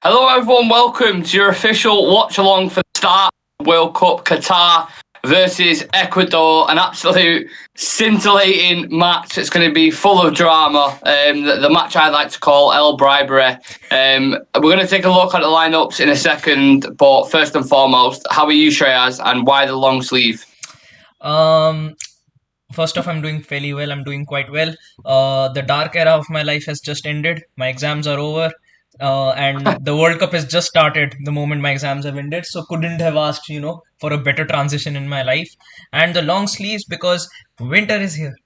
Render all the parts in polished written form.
Hello, everyone. Welcome to your official watch along for the start of the World Cup Qatar versus Ecuador. An absolute scintillating match. It's going to be full of drama. The match I like to call El Bribery. We're going to take a look at the lineups in a second, but first and foremost, how are you, Shreyas, and why the long sleeve? Um, First off, I'm doing fairly well. I'm doing quite well. The dark era of my life has just ended. My exams are over. And the World Cup has just started the moment my exams have ended. So couldn't have asked, for a better transition in my life. And the long sleeves because winter is here.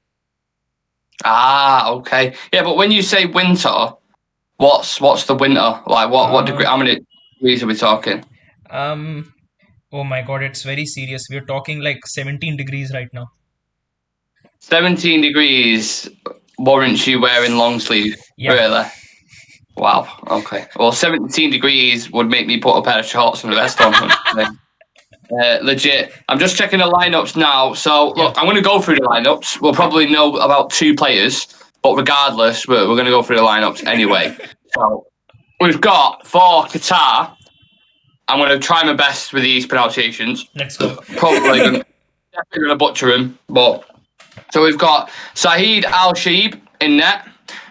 Ah, okay. Yeah, but when you say winter, what's the winter? Like what degree? Uh, How many degrees are we talking? um, oh my God, it's very serious. We're talking like 17 degrees right now. 17 degrees warrants you wearing long sleeves. Yeah. Really? Wow. Okay. Well, 17 degrees would make me put a pair of shorts and a vest on. Legit. I'm just checking the lineups now. So, Yeah. look, I'm going to go through the lineups. We'll probably know about two players, but regardless, we're going to go through the lineups anyway. So, we've got for Qatar. I'm going to try my best with these pronunciations. Let's go. Definitely going to butcher them. But so we've got Saeed Al Shaib in net.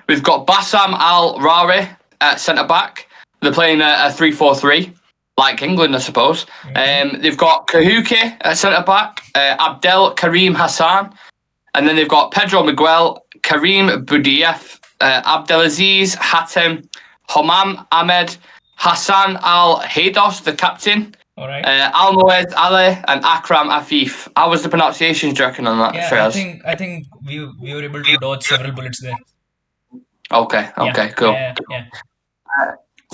We've got Bassam Al Rari at centre back. They're playing a 3-4-3, like England, I suppose. They've got Kahuki at centre back, Abdel Karim Hassan, and then they've got Pedro Miguel, Karim Budieff, Abdelaziz Hatem, Homam Ahmed, Hassan Al Haydos, the captain, All right. Almoez Ali, and Akram Afif. How was the pronunciation, do you reckon, on that, Yeah, I Shreyas? think I think we were able to dodge several bullets there. Okay, Yeah, cool. yeah.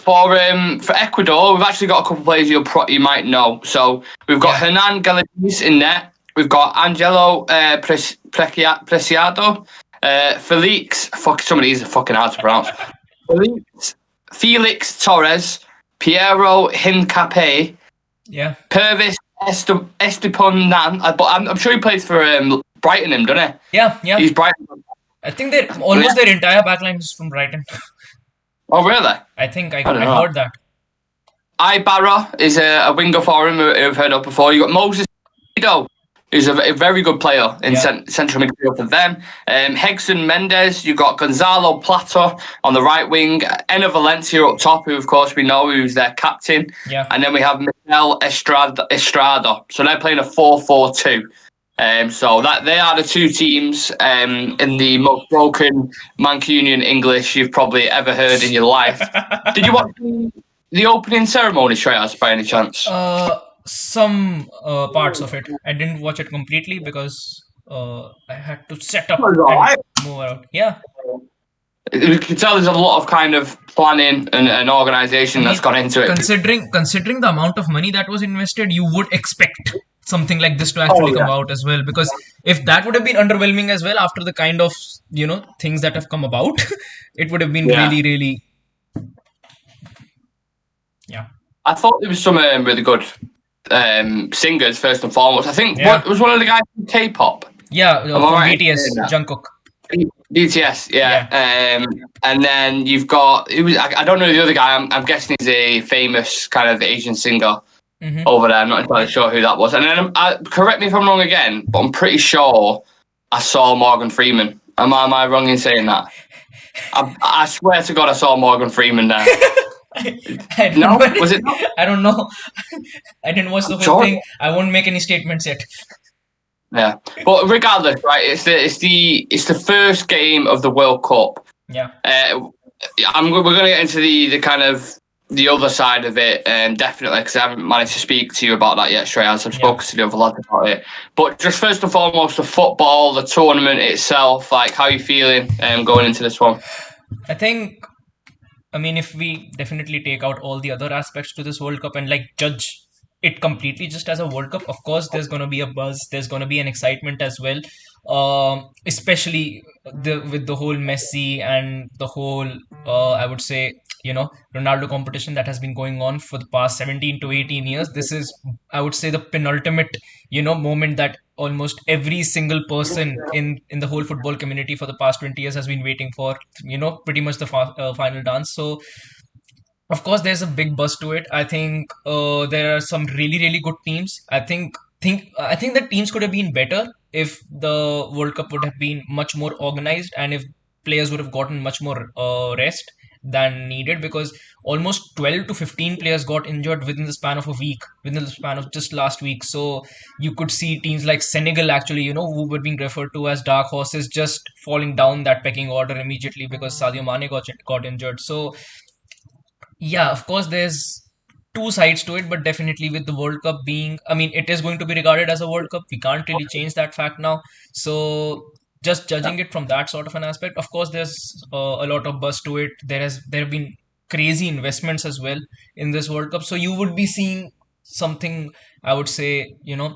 For Ecuador, we've actually got a couple of players you might know. So we've got Yeah. Hernan Gallegos in net. We've got Angelo Preciado, Felix. Fuck, some of these are fucking hard to pronounce. Felix Torres, Piero Hincapié, Yeah, Pervis Esteponan. But I'm sure he plays for Brighton, doesn't yeah. he? He's Brighton. I think they're almost their entire backline is from Brighton. Oh, really? I think I, I don't I know. heard that. Ibarra is a winger for him who I've heard of before. You got Moses Ido, who's a very good player in Yeah, central midfield for them. Hegson Mendes, you've got Gonzalo Plata on the right wing, Enna Valencia up top, who of course we know who's their captain. yeah. And then we have Miguel Estrada. So they're playing a 4-4-2. So that they are the two teams in the most broken Mancunian English you've probably ever heard in your life. Did you watch the opening ceremony, Shreyas, by any chance? Some parts of it. I didn't watch it completely because I had to set up It was and alright. move around. Yeah, You can tell there's a lot of kind of planning and I organisation that's mean, gone into it. considering the amount of money that was invested, you would expect something like this to Oh actually come yeah. out as well. Because if that would have been underwhelming as well after the kind of things that have come about, it would have been Yeah. really, really, yeah, I thought there was some really good singers first and foremost. I think yeah, what was one of the guys from K-pop. yeah. Am I From right in BTS, saying that? Jungkook. BTS, yeah. Yeah. And then you've got I don't know the other guy. I'm guessing he's a famous kind of Asian singer Hmm. over there. I'm not entirely sure who that was. And then correct me if I'm wrong again, but I'm pretty sure I saw Morgan Freeman. Am I wrong in saying that? I swear to God, I saw Morgan Freeman there. I don't No, know. was it not? I don't know. I didn't watch the I'm whole sure. thing. I won't make any statements yet. Yeah, but regardless, right? It's the first game of the World Cup. Yeah. We're going to get into the kind of the other side of it, definitely, because I haven't managed to speak to you about that yet, Shreyas. I've spoken to the other lads about it. But just first and foremost, the football, the tournament itself, like how are you feeling going into this one? I think, I mean, if we definitely take out all the other aspects to this World Cup and like judge it completely just as a World Cup, of course, there's going to be a buzz. There's going to be an excitement as well. Especially with the whole Messi and the whole, I would say, Ronaldo competition that has been going on for the past 17 to 18 years. This is, I would say, the penultimate, moment that almost every single person in the whole football community for the past 20 years has been waiting for, pretty much the final dance. So Of course, there's a big buzz to it. I think there are some really, really good teams. I think that teams could have been better if the World Cup would have been much more organized and if players would have gotten much more rest than needed, because almost 12 to 15 players got injured within the span of a week, within the span of just last week. So you could see teams like Senegal, actually, who were being referred to as dark horses, just falling down that pecking order immediately because Sadio Mane got injured. So yeah, of course, there's two sides to it, but definitely with the World Cup being, I mean, it is going to be regarded as a World Cup. We can't really change that fact now. So just judging it from that sort of an aspect, of course, there's a lot of buzz to it. There have been crazy investments as well in this World Cup. So you would be seeing something, I would say, really,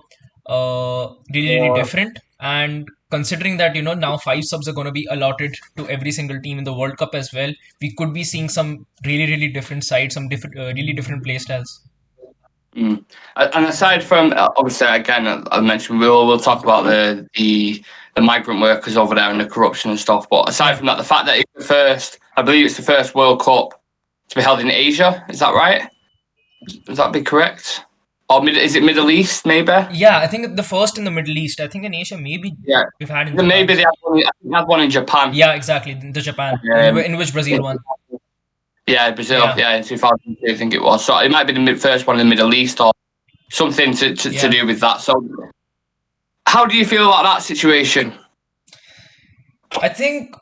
really different. And considering that, now five subs are going to be allotted to every single team in the World Cup as well, we could be seeing some really, really different sides, some different, really different play styles. Mm. And aside from obviously, again, I mentioned we'll talk about the migrant workers over there and the corruption and stuff. But aside from that, the fact that it's the first, I believe it's the first World Cup to be held in Asia. Is that right? Would that be correct? Or is it Middle East? Maybe. Yeah, I think the first in the Middle East. I think in Asia, maybe Yeah. we've had in Then Japan. maybe they had one in Japan. Yeah, exactly. The Japan, in which Brazil won. Yeah, Brazil. Yeah, in 2002, I think it was. So it might be the first one in the Middle East or something to do with that. So, how do you feel about that situation? I think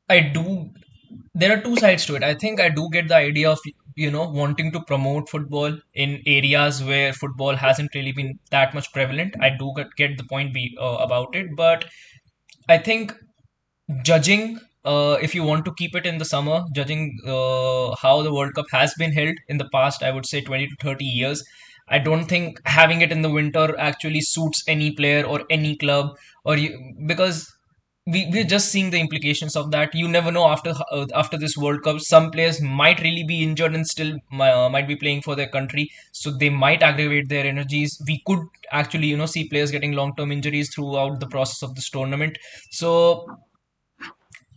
I do. There are two sides to it. I think I do get the idea of wanting to promote football in areas where football hasn't really been that much prevalent. I do get the point about it, but I think judging, if you want to keep it in the summer, judging how the World Cup has been held in the past, I would say 20 to 30 years, I don't think having it in the winter actually suits any player or any club, because we're just seeing the implications of that. You never know, after this World Cup, some players might really be injured and still might be playing for their country, so they might aggravate their energies. We could actually see players getting long term injuries throughout the process of this tournament. So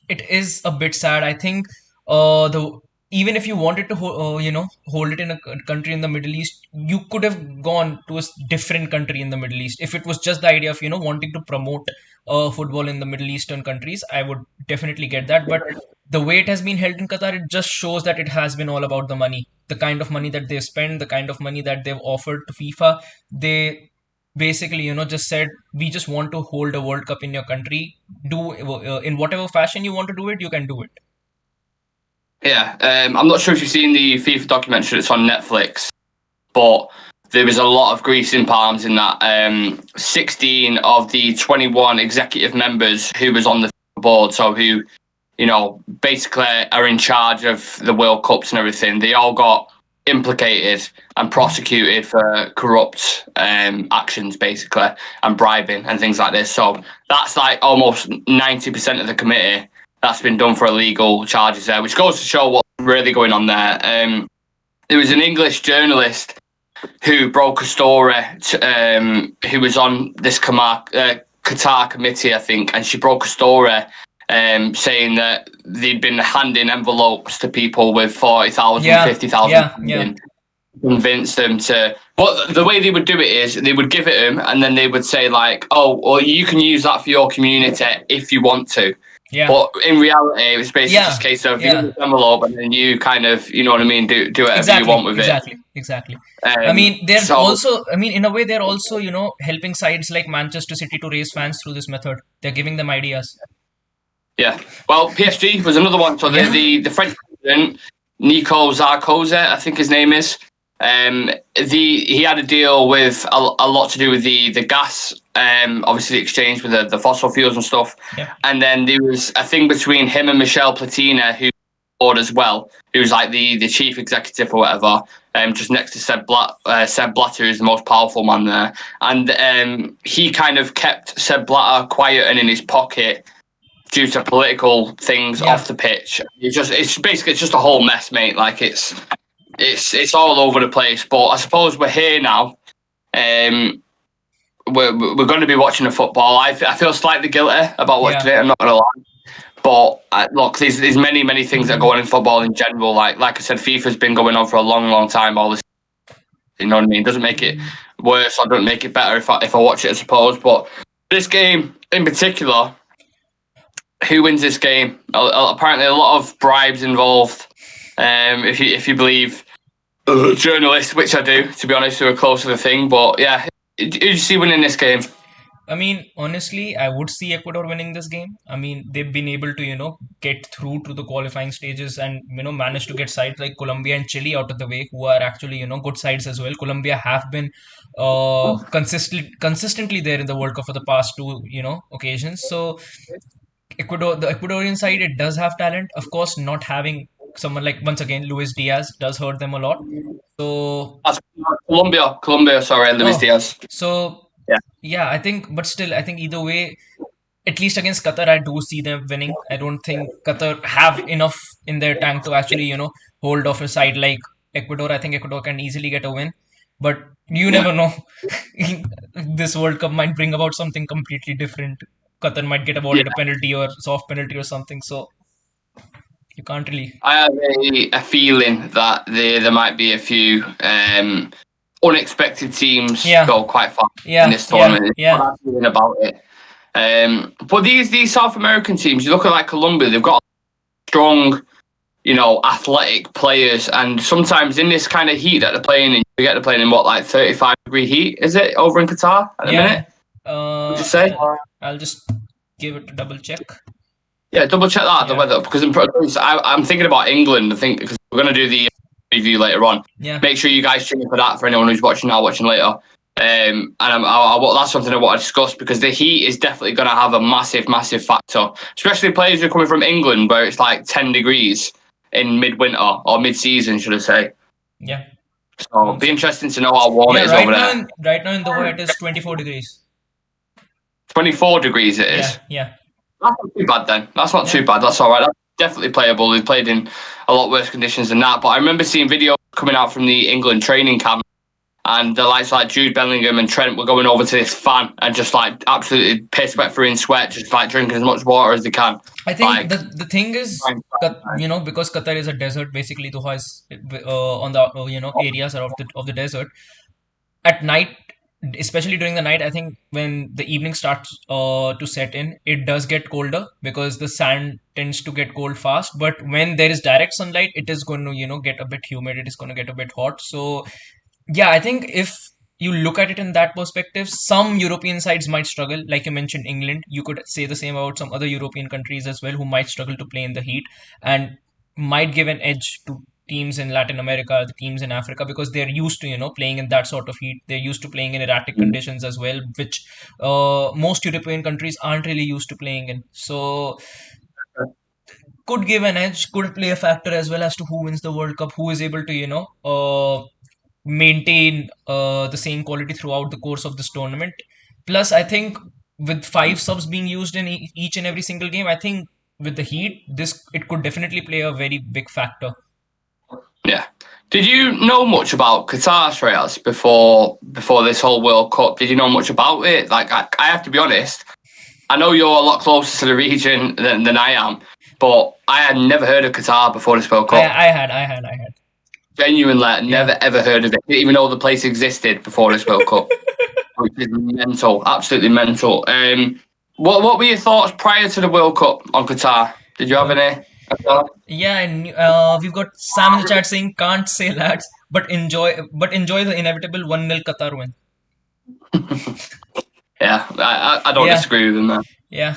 it is a bit sad. I think the even if you wanted to hold it in a country in the Middle East, you could have gone to a different country in the Middle East. If it was just the idea of wanting to promote football in the Middle Eastern countries, I would definitely get that. But the way it has been held in Qatar, it just shows that it has been all about the money, the kind of money that they've spent, the kind of money that they've offered to FIFA. They basically just said, we just want to hold a World Cup in your country. Do in whatever fashion you want to do it, you can do it. Yeah, I'm not sure if you've seen the FIFA documentary that's on Netflix, but there was a lot of grease in palms in that. 16 of the 21 executive members who was on the board, so who, basically are in charge of the World Cups and everything, they all got implicated and prosecuted for corrupt actions, basically, and bribing and things like this. So that's like almost 90% of the committee that's been done for illegal charges there, which goes to show what's really going on there. There was an English journalist who broke a story who was on this Qatar committee, I think, and she broke a story saying that they'd been handing envelopes to people with 40,000, 50,000, convince them to. But the way they would do it is they would give it them, and then they would say like, "Oh, well, you can use that for your community if you want to." Yeah. But in reality, it was basically just a case of you get the envelope and then you kind of, do whatever you want with it. Exactly. I mean, in a way, they're also, helping sides like Manchester City to raise fans through this method. They're giving them ideas. Yeah. Well, PSG was another one. So the French president, Nico Sarkozy, I think his name is. He had a deal with a lot to do with the gas, obviously the exchange with the fossil fuels and stuff. Yeah. And then there was a thing between him and Michel Platini, who board as well, who's like the chief executive or whatever, just next to Seb Blatter, who's the most powerful man there. And he kind of kept Seb Blatter quiet and in his pocket due to political things off the pitch. It's just a whole mess, mate. Like it's all over the place. But I suppose we're here now. We're going to be watching the football. I feel slightly guilty about watching it. I'm not going to lie. But look, there's many things that go on in football in general. Like I said, FIFA's been going on for a long time. All this, you know what I mean? It doesn't make it worse or doesn't make it better if I watch it, I suppose. But this game in particular, who wins this game? Apparently, a lot of bribes involved. If you believe journalists, which I do, to be honest, who are close to the thing. But yeah, who do you see winning this game? I mean, honestly, I would see Ecuador winning this game. I mean, they've been able to, get through to the qualifying stages and, manage to get sides like Colombia and Chile out of the way, who are actually, good sides as well. Colombia have been consistently there in the World Cup for the past two, occasions. So the Ecuadorian side, it does have talent. Of course, not having someone like, once again, Luis Diaz does hurt them a lot. So, That's Colombia. Sorry, Luis Diaz. So yeah, I think, but still, I think either way, at least against Qatar, I do see them winning. I don't think Qatar have enough in their tank to actually, hold off a side like Ecuador. I think Ecuador can easily get a win, but you never know. This World Cup might bring about something completely different. Qatar might get awarded a penalty or soft penalty or something. So you can't really. I have a feeling that there might be a few unexpected teams go quite far in this tournament. Yeah. Feeling about it. But these South American teams, you look at like Colombia, they've got strong, athletic players, and sometimes in this kind of heat that they're playing in, you get to playing in what, like 35-degree heat, is it, over in Qatar at the minute? Would you say? I'll just give it a double check. Yeah, double check that the weather, because I'm thinking about England. I think because we're going to do the review later on. Yeah. Make sure you guys tune in for that for anyone who's watching now, watching later. And that's something I want to discuss, because the heat is definitely going to have a massive factor, especially players who are coming from England where it's like 10 degrees in midwinter or mid-season, should I say. Yeah. So it'll be interesting to know how warm it is over there. Right now in Doha, it is 24 degrees. 24 degrees it is? Yeah. That's not too bad then. That's not too bad. That's all right. That's definitely playable. We've played in a lot worse conditions than that. But I remember seeing videos coming out from the England training camp, and the likes like Jude Bellingham and Trent were going over to this fan and just like absolutely pissed wet through in sweat, just like drinking as much water as they can. I think the thing is, because Qatar is a desert, basically Doha is on the areas of the desert. At night, especially during the night, I think when the evening starts to set in, it does get colder because the sand tends to get cold fast. But when there is direct sunlight, it is going to get a bit humid. It is going to get a bit hot. So yeah, I think if you look at it in that perspective, some European sides might struggle. Like you mentioned, England. You could say the same about some other European countries as well, who might struggle to play in the heat and might give an edge to teams in Latin America, the teams in Africa, because they're used to playing in that sort of heat. They're used to playing in erratic conditions as well, which most European countries aren't really used to playing in. So could give an edge, could play a factor as well as to who wins the World Cup, who is able to maintain the same quality throughout the course of this tournament. Plus, I think with 5 subs being used in each and every single game, I think with the heat, it could definitely play a very big factor. Yeah. Did you know much about Qatar, Shreyas, before this whole World Cup? Did you know much about it? Like, I have to be honest, I know you're a lot closer to the region than I am, but I had never heard of Qatar before this World Cup. I had. Genuinely, never ever heard of it. Didn't even know the place existed before this World Cup. Which is mental, absolutely mental. What were your thoughts prior to the World Cup on Qatar? Did you have any? Yeah, and we've got Sam in the chat saying, "Can't say lads, but enjoy the inevitable 1-0 Qatar win." Yeah, I don't disagree with him there. Yeah,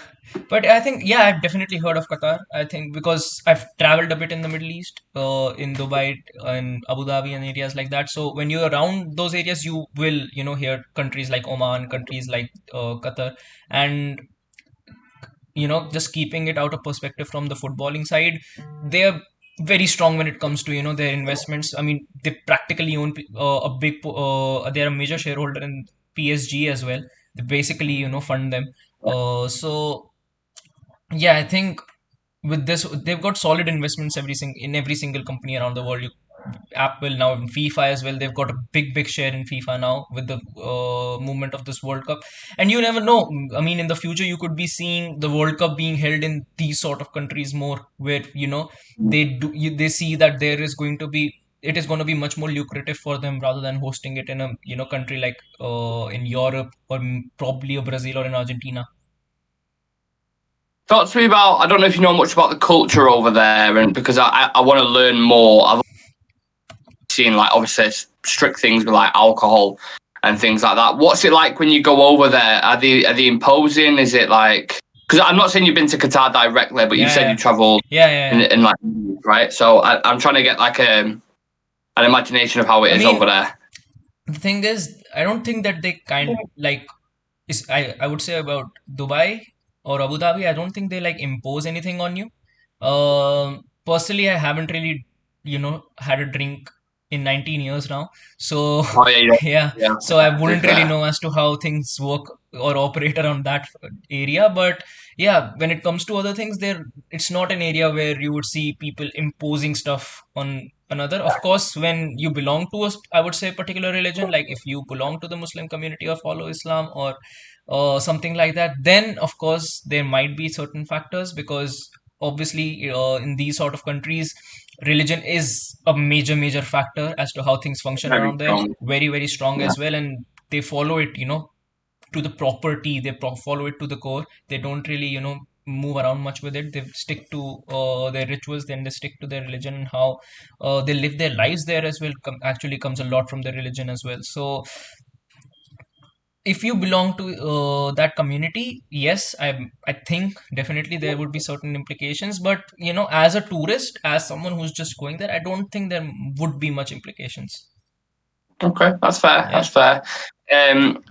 but I think I've definitely heard of Qatar. I think because I've traveled a bit in the Middle East, in Dubai and Abu Dhabi and areas like that. So when you're around those areas, you will hear countries like Oman, countries like Qatar, and just keeping it out of perspective from the footballing side, they're very strong when it comes to their investments. I mean, they practically own they're a major shareholder in PSG as well. They basically fund them. So I think with this they've got solid investments in every single company around the world. Apple, now in FIFA as well. They've got a big share in FIFA now with the movement of this World Cup. And you never know. I mean, in the future, you could be seeing the World Cup being held in these sort of countries more, where they see that there is going to be it is going to be much more lucrative for them rather than hosting it in a country like in Europe or probably a Brazil or in Argentina. Talk to me about, I don't know if you know much about the culture over there, and because I want to learn more. I've seen like obviously strict things with like alcohol and things like that. What's it like when you go over there? Are they imposing? Is it like, because I'm not saying you've been to Qatar directly, but you said you travelled in like, right? So I'm trying to get like an imagination of how it is over there. The thing is, I don't think that they I would say about Dubai or Abu Dhabi, I don't think they like impose anything on you. Personally, I haven't really, had a drink in 19 years now. So Oh yeah, yeah. So I wouldn't really know as to how things work or operate around that area. But yeah, when it comes to other things, it's not an area where you would see people imposing stuff on another. Of course, when you belong to I would say, particular religion, like if you belong to the Muslim community or follow Islam or something like that, then of course there might be certain factors, because obviously in these sort of countries, religion is a major factor as to how things function around there. Very strong as well, and they follow it, to the property. They follow it to the core. They don't really, move around much with it. They stick to their rituals, then they stick to their religion, and how they live their lives there as well actually comes a lot from their religion as well. So if you belong to that community, yes, I think definitely there would be certain implications. But as a tourist, as someone who's just going there, I don't think there would be much implications. Okay, that's fair. Yeah. That's fair.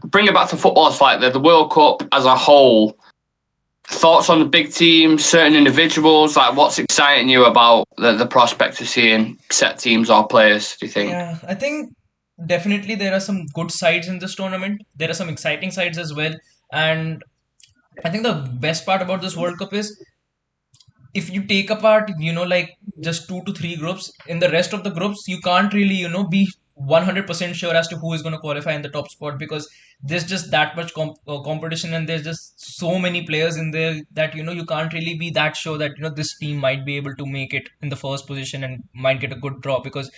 Bring it back to football slightly. The World Cup as a whole. Thoughts on the big teams, certain individuals? Like, what's exciting you about the prospect of seeing set teams or players? Do you think? Yeah, I think definitely there are some good sides in this tournament. There are some exciting sides as well, and I think the best part about this World Cup is, if you take apart, like just 2 to 3 groups, in the rest of the groups, you can't really, be 100% sure as to who is going to qualify in the top spot, because there's just that much competition, and there's just so many players in there that, you can't really be that sure that, this team might be able to make it in the first position and might get a good draw, because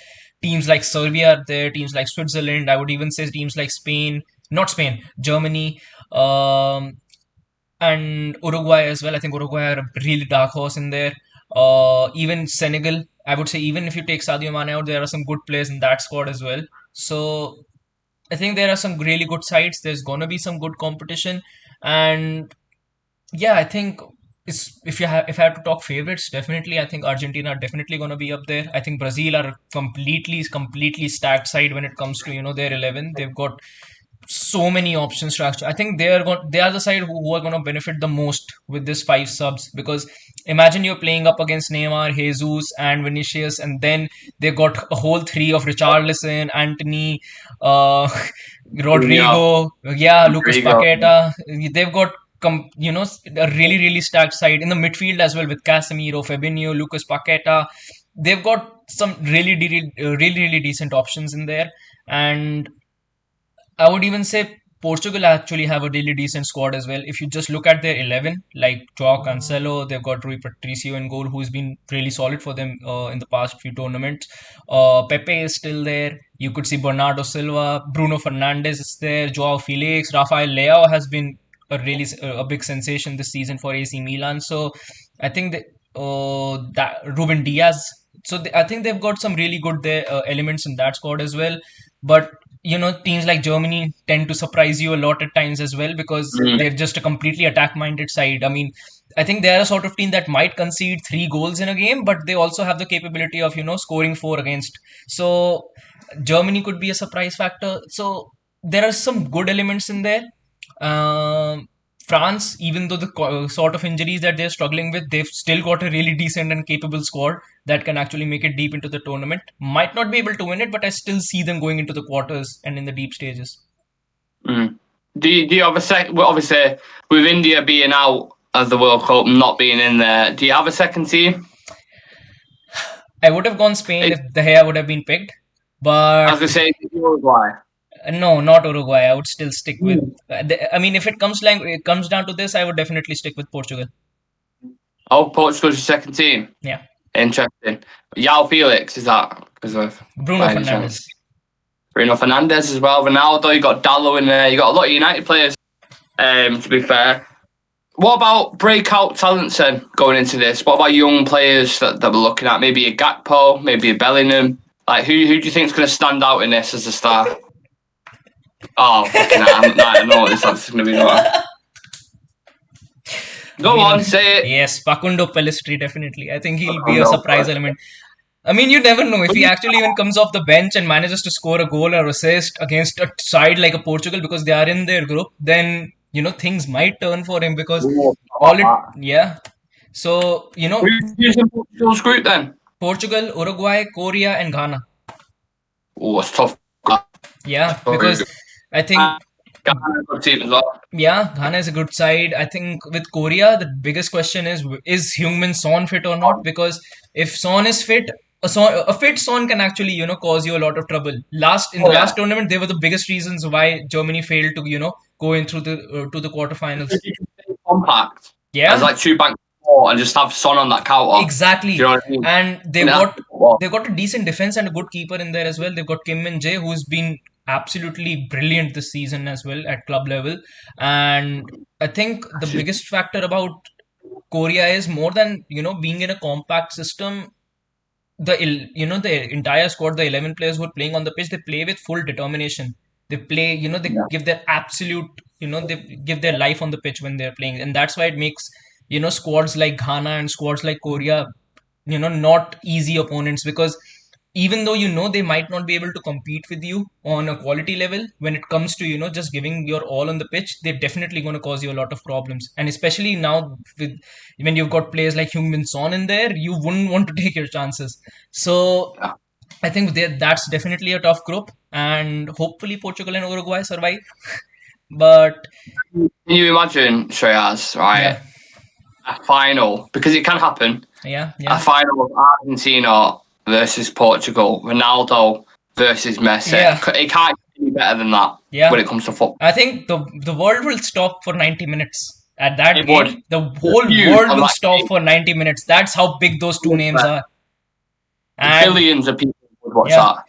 teams like Serbia are there, teams like Switzerland, I would even say teams like Germany, and Uruguay as well. I think Uruguay are a really dark horse in there. Even Senegal, I would say, even if you take Sadio Mane out, there are some good players in that squad as well. So I think there are some really good sides. There's gonna be some good competition, and yeah, I think if I have to talk favorites, definitely I think Argentina are definitely gonna be up there. I think Brazil are completely stacked side when it comes to their 11. They've got so many options to actually. I think they are the side who are going to benefit the most with this 5 subs, because imagine you're playing up against Neymar, Jesus, and Vinicius, and then they got a whole three of Richarlison, Anthony, uh, Rodrigo, Lucas Paqueta. They've got a really stacked side in the midfield as well, with Casemiro, Fabinho, Lucas Paqueta. They've got some really decent options in there, and I would even say Portugal actually have a really decent squad as well. If you just look at their 11, like Joao Cancelo, they've got Rui Patricio in goal, who's been really solid for them in the past few tournaments. Pepe is still there. You could see Bernardo Silva, Bruno Fernandes is there, Joao Felix, Rafael Leao has been a big sensation this season for AC Milan. So I think that Ruben Diaz. So I think they've got some really good elements in that squad as well. But teams like Germany tend to surprise you a lot at times as well, because they're just a completely attack-minded side. I mean, I think they're a sort of team that might concede 3 goals in a game, but they also have the capability of, scoring 4 against. So Germany could be a surprise factor. So there are some good elements in there. France, even though the sort of injuries that they're struggling with, they've still got a really decent and capable squad that can actually make it deep into the tournament. Might not be able to win it, but I still see them going into the quarters and in the deep stages. Do you have a second? Well, obviously, with India being out of the World Cup, not being in there, do you have a second team? I would have gone Spain if De Gea would have been picked, I but was gonna say Uruguay. no, not Uruguay. I would still stick with. I mean, if it comes down to this, I would definitely stick with Portugal. Oh, Portugal's your second team. Yeah, Interesting. Yao Felix, is that because of Bruno by any Fernandes. chance? Bruno Fernandes as well. Ronaldo, you got Dallo in there. You got a lot of United players. To be fair, what about breakout talents then going into this? What about young players that we're looking at? Maybe a Gakpo, maybe a Bellingham. Like who do you think is going to stand out in this as a star? Oh, fucking hell. I know what this answer's going to be. Go on, say it. Yes, Facundo Pellistri, definitely. I think he'll be a surprise element. I mean, you never know if he actually even comes off the bench and manages to score a goal or assist against a side like a Portugal because they are in their group. Then things might turn for him because yeah. So who's in Portugal's group then? Portugal, Uruguay, Korea, and Ghana. Oh, it's tough. Yeah, because I think Ghana good team as well. Yeah, Ghana is a good side. I think with Korea, the biggest question is Heung-min Son fit or not? Because if Son is fit, a fit Son can actually cause you a lot of trouble. In the last tournament, they were the biggest reasons why Germany failed to go in through the to the quarterfinals. Compact. Yeah, as like two back four and just have Son on that counter. Exactly. Do you know what I mean? And they've got a decent defense and a good keeper in there as well. They've got Kim Min-jae, who's been absolutely brilliant this season as well at club level. And I think the biggest factor about Korea is more than being in a compact system. The entire squad, the 11 players who are playing on the pitch, they play with full determination. They play, they give their absolute, they give their life on the pitch when they're playing, and that's why it makes squads like Ghana and squads like Korea, not easy opponents, because even though they might not be able to compete with you on a quality level, when it comes to just giving your all on the pitch, they're definitely going to cause you a lot of problems. And especially now when you've got players like Heung-min Son in there, you wouldn't want to take your chances. So I think that's definitely a tough group, and hopefully Portugal and Uruguay survive. But can you imagine, Shreyas, right? A final, because it can happen. A final of Argentina versus Portugal, Ronaldo versus Messi. It can't be better than that when it comes to football. I think the world will stop for 90 minutes. At that game, the whole world will stop for 90 minutes. That's how big those two names are. And billions of people would watch that.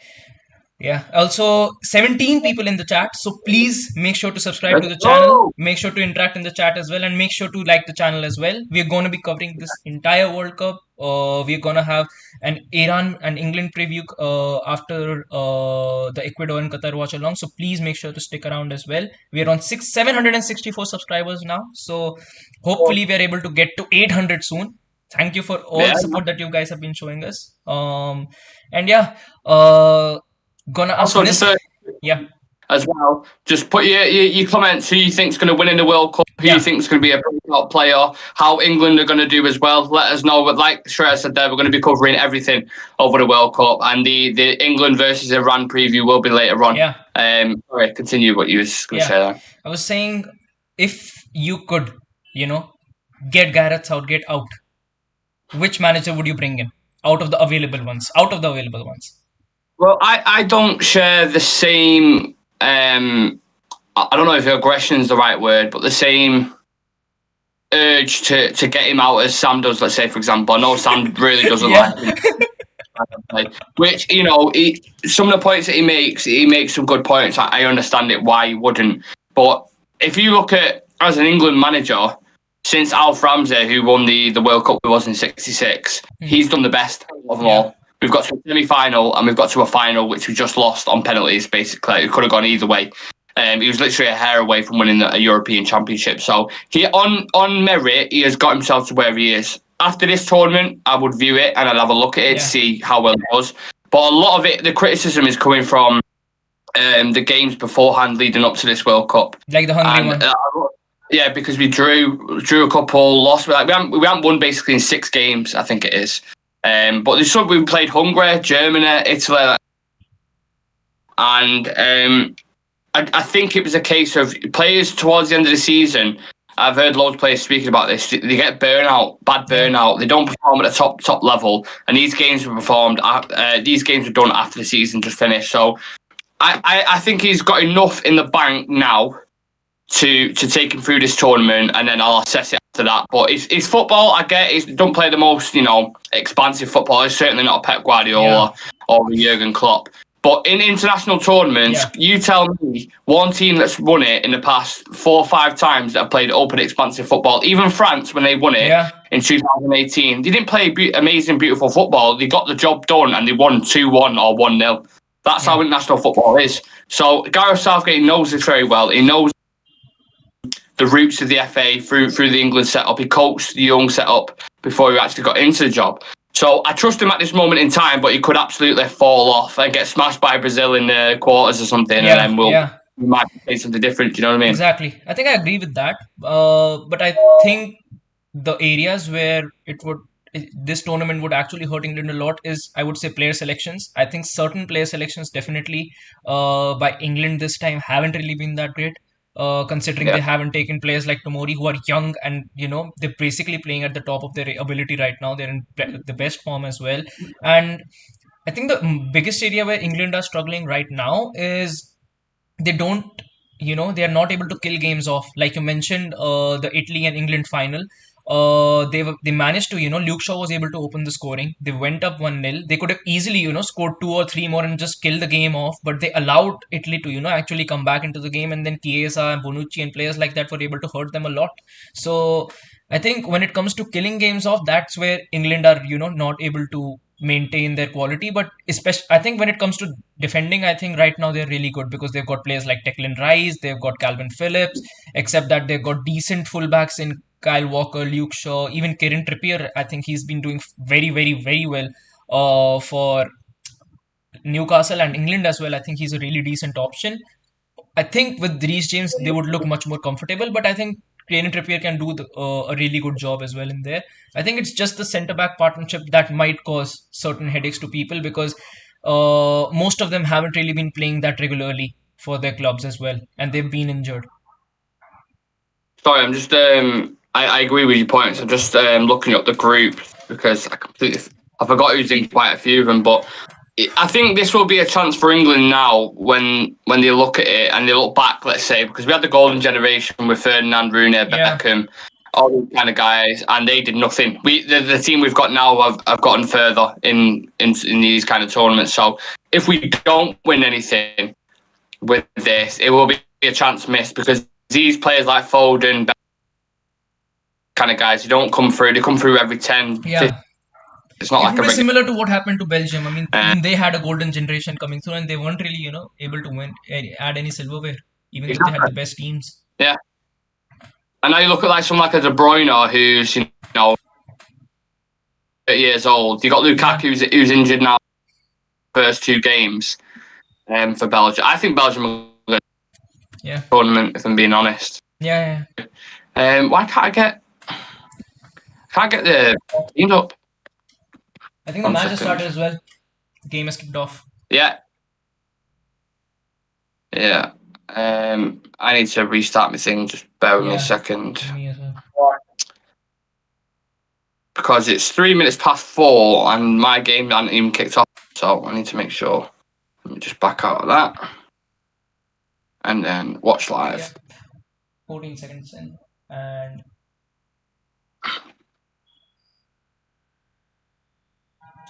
Yeah. Also, 17 people in the chat. So please make sure to subscribe to the channel. Make sure to interact in the chat as well. And make sure to like the channel as well. We're going to be covering this entire World Cup. We're going to have an Iran and England preview after the Ecuador and Qatar Watchalong. So please make sure to stick around as well. We're on 764 subscribers now. So hopefully we're able to get to 800 soon. Thank you for all the support that you guys have been showing us. Gonna ask as well. Just put your comments. Who you think's going to win in the World Cup? Who you think's going to be a breakout player? How England are going to do as well? Let us know. But like Shreya said, there we're going to be covering everything over the World Cup, and the England versus Iran preview will be later on. Sorry, continue what you was going to say there. I was saying, if you could, get Gareth Southgate out, which manager would you bring in out of the available ones? Well, I don't share the same, I don't know if aggression is the right word, but the same urge to get him out as Sam does, let's say, for example. I know Sam really doesn't like him. Which, some of the points that he makes some good points. I understand it, why he wouldn't. But if you look at, as an England manager, since Alf Ramsey, who won the World Cup with us in 66, he's done the best of them all. We've got to a semi-final and we've got to a final, which we just lost on penalties, basically. It could have gone either way. He was literally a hair away from winning a European Championship. So he, on merit, he has got himself to where he is. After this tournament, I would view it and I'd have a look at it to see how well it was. But a lot of it, the criticism is coming from the games beforehand leading up to this World Cup. Like the Hungary one. Yeah, because we drew a couple, lost. We haven't won basically in 6 games, I think it is. But there's some we played Hungary, Germany, Italy, and I think it was a case of players towards the end of the season. I've heard loads of players speaking about this. They get burnout, bad burnout. They don't perform at the top level, and these games were performed. These games were done after the season just finished. So I think he's got enough in the bank now to take him through this tournament, and then I'll assess it after that. But it's football. I get it. He don't play the most expansive football. It's certainly not a Pep Guardiola or a Jurgen Klopp. But in international tournaments, you tell me one team that's won it in the past 4 or 5 times that have played open, expansive football. Even France, when they won it in 2018, they didn't play amazing, beautiful football. They got the job done and they won 2-1 or 1-0. That's how international football is. So Gareth Southgate knows this very well. He knows the roots of the FA through the England setup. He coached the young setup before he actually got into the job. So I trust him at this moment in time, but he could absolutely fall off and get smashed by Brazil in the quarters or something, and then we might say something different. Do you know what I mean? Exactly. I think I agree with that. But I think the areas where this tournament would actually hurt England a lot is, I would say, player selections. I think certain player selections definitely by England this time haven't really been that great. Considering they haven't taken players like Tomori, who are young and they're basically playing at the top of their ability right now. They're in the best form as well. And I think the biggest area where England are struggling right now is they don't, they are not able to kill games off. Like you mentioned, the Italy and England final. They managed to, Luke Shaw was able to open the scoring. They went up 1-0. They could have easily, scored 2 or 3 more and just kill the game off, but they allowed Italy to, actually come back into the game, and then Chiesa and Bonucci and players like that were able to hurt them a lot. So I think when it comes to killing games off, that's where England are, not able to maintain their quality. But especially, I think when it comes to defending, I think right now they're really good because they've got players like Declan Rice, they've got Calvin Phillips, except that they've got decent fullbacks in Kyle Walker, Luke Shaw, even Kieran Trippier. I think he's been doing very, very, very well for Newcastle and England as well. I think he's a really decent option. I think with Reece James, they would look much more comfortable, but I think Kieran Trippier can do a really good job as well in there. I think it's just the centre back partnership that might cause certain headaches to people because most of them haven't really been playing that regularly for their clubs as well, and they've been injured. Sorry, I'm just I agree with your points. I'm just looking up the group because I forgot who's in quite a few of them, but I think this will be a chance for England now when they look at it and they look back, let's say, because we had the golden generation with Ferdinand, Rooney, Beckham, all these kind of guys, and they did nothing. The team we've got now have gotten further in these kind of tournaments. So if we don't win anything with this, it will be a chance missed because these players like Foden, kind of guys, they don't come through. They come through every 10, 15. It's not like similar to what happened to Belgium. I mean, they had a golden generation coming through, and they weren't really, able to win, add any silverware, even though they had the best teams. Yeah. And now you look at someone like a De Bruyne, who's 30 years old. You got Lukaku, who's injured now. First 2 games, for Belgium. I think Belgium will win the tournament, if I'm being honest. Yeah. Why can't I get the teams up? I think the match has started as well. The game has kicked off. Yeah. I need to restart my thing. Just bear with me a second. Me as well. Because it's 3 minutes past 4 and my game hasn't even kicked off. So I need to make sure. Let me just back out of that. And then watch live. Yep. 14 seconds in. And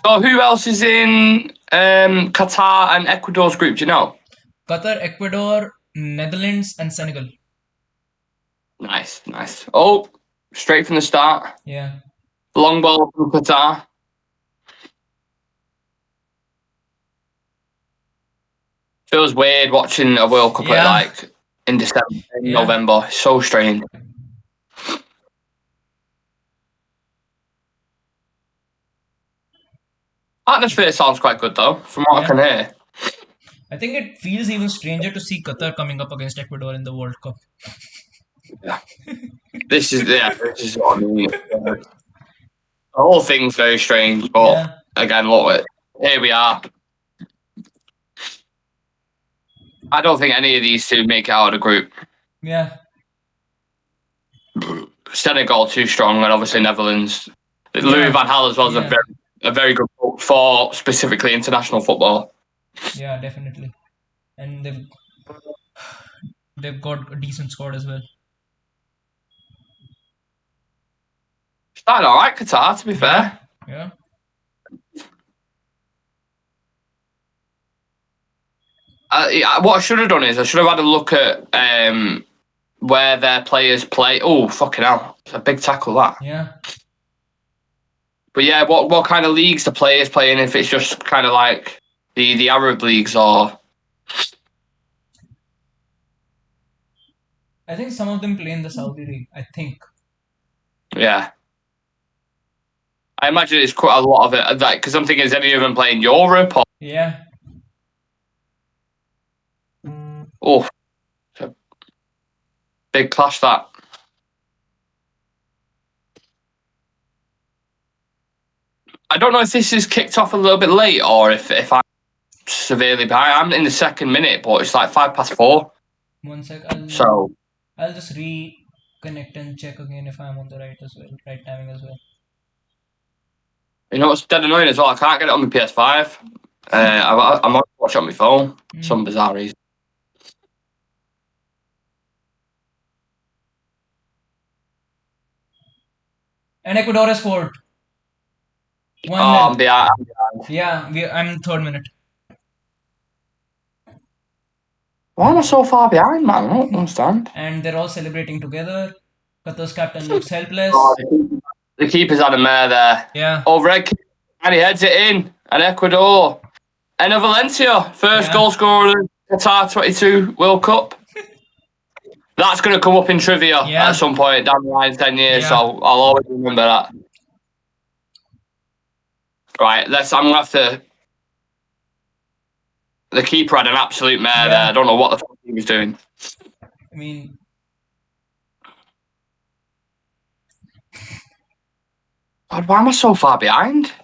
so who else is in Qatar and Ecuador's group? Do you know? Qatar, Ecuador, Netherlands, and Senegal. Nice. Oh, straight from the start. Yeah. Long ball from Qatar. Feels weird watching a World Cup at in December, in November. It's so strange. Atmosphere sounds quite good though, from what I can hear. I think it feels even stranger to see Qatar coming up against Ecuador in the World Cup. Yeah. This is what I mean. The whole thing's very strange, but again, look, here we are. I don't think any of these two make it out of the group. Yeah. Senegal too strong, and obviously Netherlands. Louis van Gaal as well is a very good coach for specifically international football. Yeah, definitely. And they've got a decent squad as well. Starting all right, Qatar, to be fair. Yeah. What I should have done is I should have had a look at where their players play. Oh, fucking hell. It's a big tackle, that. Yeah. But yeah, what kind of leagues the players play in, if it's just kind of like the Arab leagues or... I think some of them play in the Saudi League, I think. Yeah. I imagine it's quite a lot of it, because I'm thinking, is any of them playing Europe or... Yeah. Oh, big clash that. I don't know if this is kicked off a little bit late or if I'm severely behind. I'm in the second minute, but it's like 4:05. 1 sec. I'll just reconnect and check again if I'm on the right timing as well. You know what's dead annoying as well? I can't get it on my PS5. I'm on watch it on my phone. Some bizarre reason. And Ecuador has scored. 1-0. I'm behind. Yeah, I'm third minute. Why am I so far behind, man? I don't understand. And they're all celebrating together. Qatar's captain looks helpless. The keeper's had a mare there. Yeah. Oh, red keeper, and he heads it in. And Ecuador. Enner Valencia, first goal scorer in Qatar 22 World Cup. That's going to come up in trivia at some point down the line, 10 years, so I'll always remember that. Right, I'm going to have to... The keeper had an absolute mare there. I don't know what the fuck he was doing. I mean... God, why am I so far behind?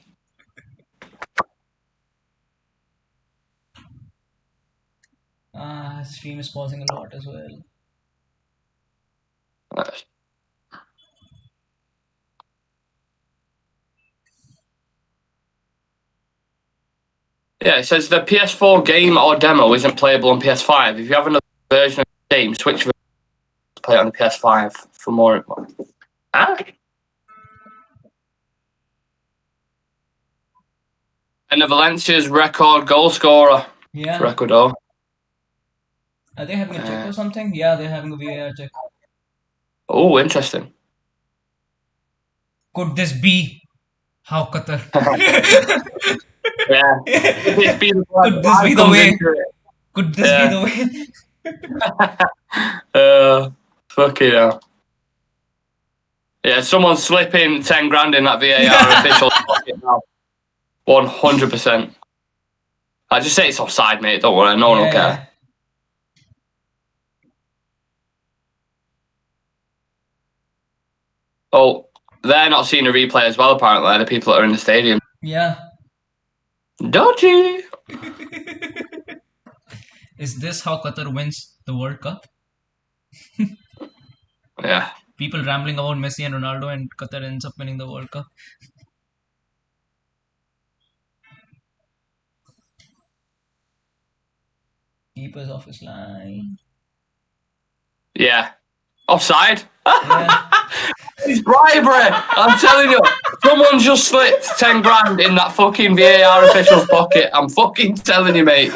Stream is pausing a lot as well. Yeah, it says the PS4 game or demo isn't playable on PS5. If you have another version of the game, switch to play it on the PS5 for more. And Valencia's record goal scorer for Ecuador. Are they having a check or something? Yeah, they're having a VAR check. Oh, interesting. Could this be how Qatar? Yeah. Could this be the way? Could this be the way? Fucking hell. Yeah, someone's slipping 10 grand in that VAR official pocket now. 100%. I just say it's offside, mate. Don't worry, no one will care. Oh, they're not seeing a replay as well, apparently, the people that are in the stadium. Yeah. Dodgy! Is this how Qatar wins the World Cup? Yeah. People rambling about Messi and Ronaldo, and Qatar ends up winning the World Cup. Keeper's off his line. Yeah. Offside? It's bribery! I'm telling you. Someone just slipped 10 grand in that fucking VAR official's pocket. I'm fucking telling you, mate.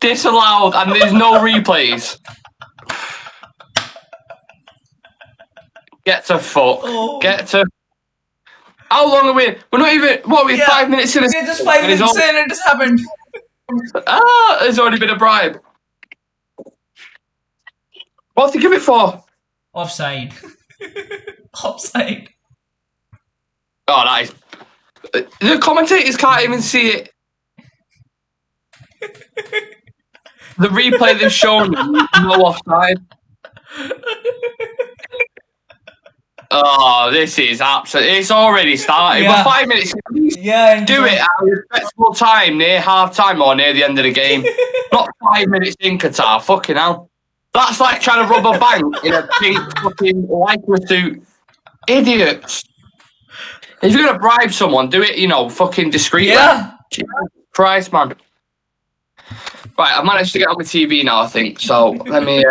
Disallowed, and there's no replays. Get to fuck. Oh. Get to... How long are we? We're not even... What are we, 5 minutes in? We're just 5 minutes in and it just happened. There's already been a bribe. What did they give it for? Offside. Offside. Oh, that is... The commentators can't even see it. The replay they've shown, no offside. Oh, this is absolutely... It's already started. Yeah. We're 5 minutes in. Yeah, Do it at a respectable time, near half-time or near the end of the game. Not 5 minutes in, Qatar. Fucking hell. That's like trying to rob a bank in a pink fucking lycra suit. Idiots. If you're going to bribe someone, do it, fucking discreetly. Yeah. Jesus Christ, man. Right, I've managed to get on my TV now, I think. So let me...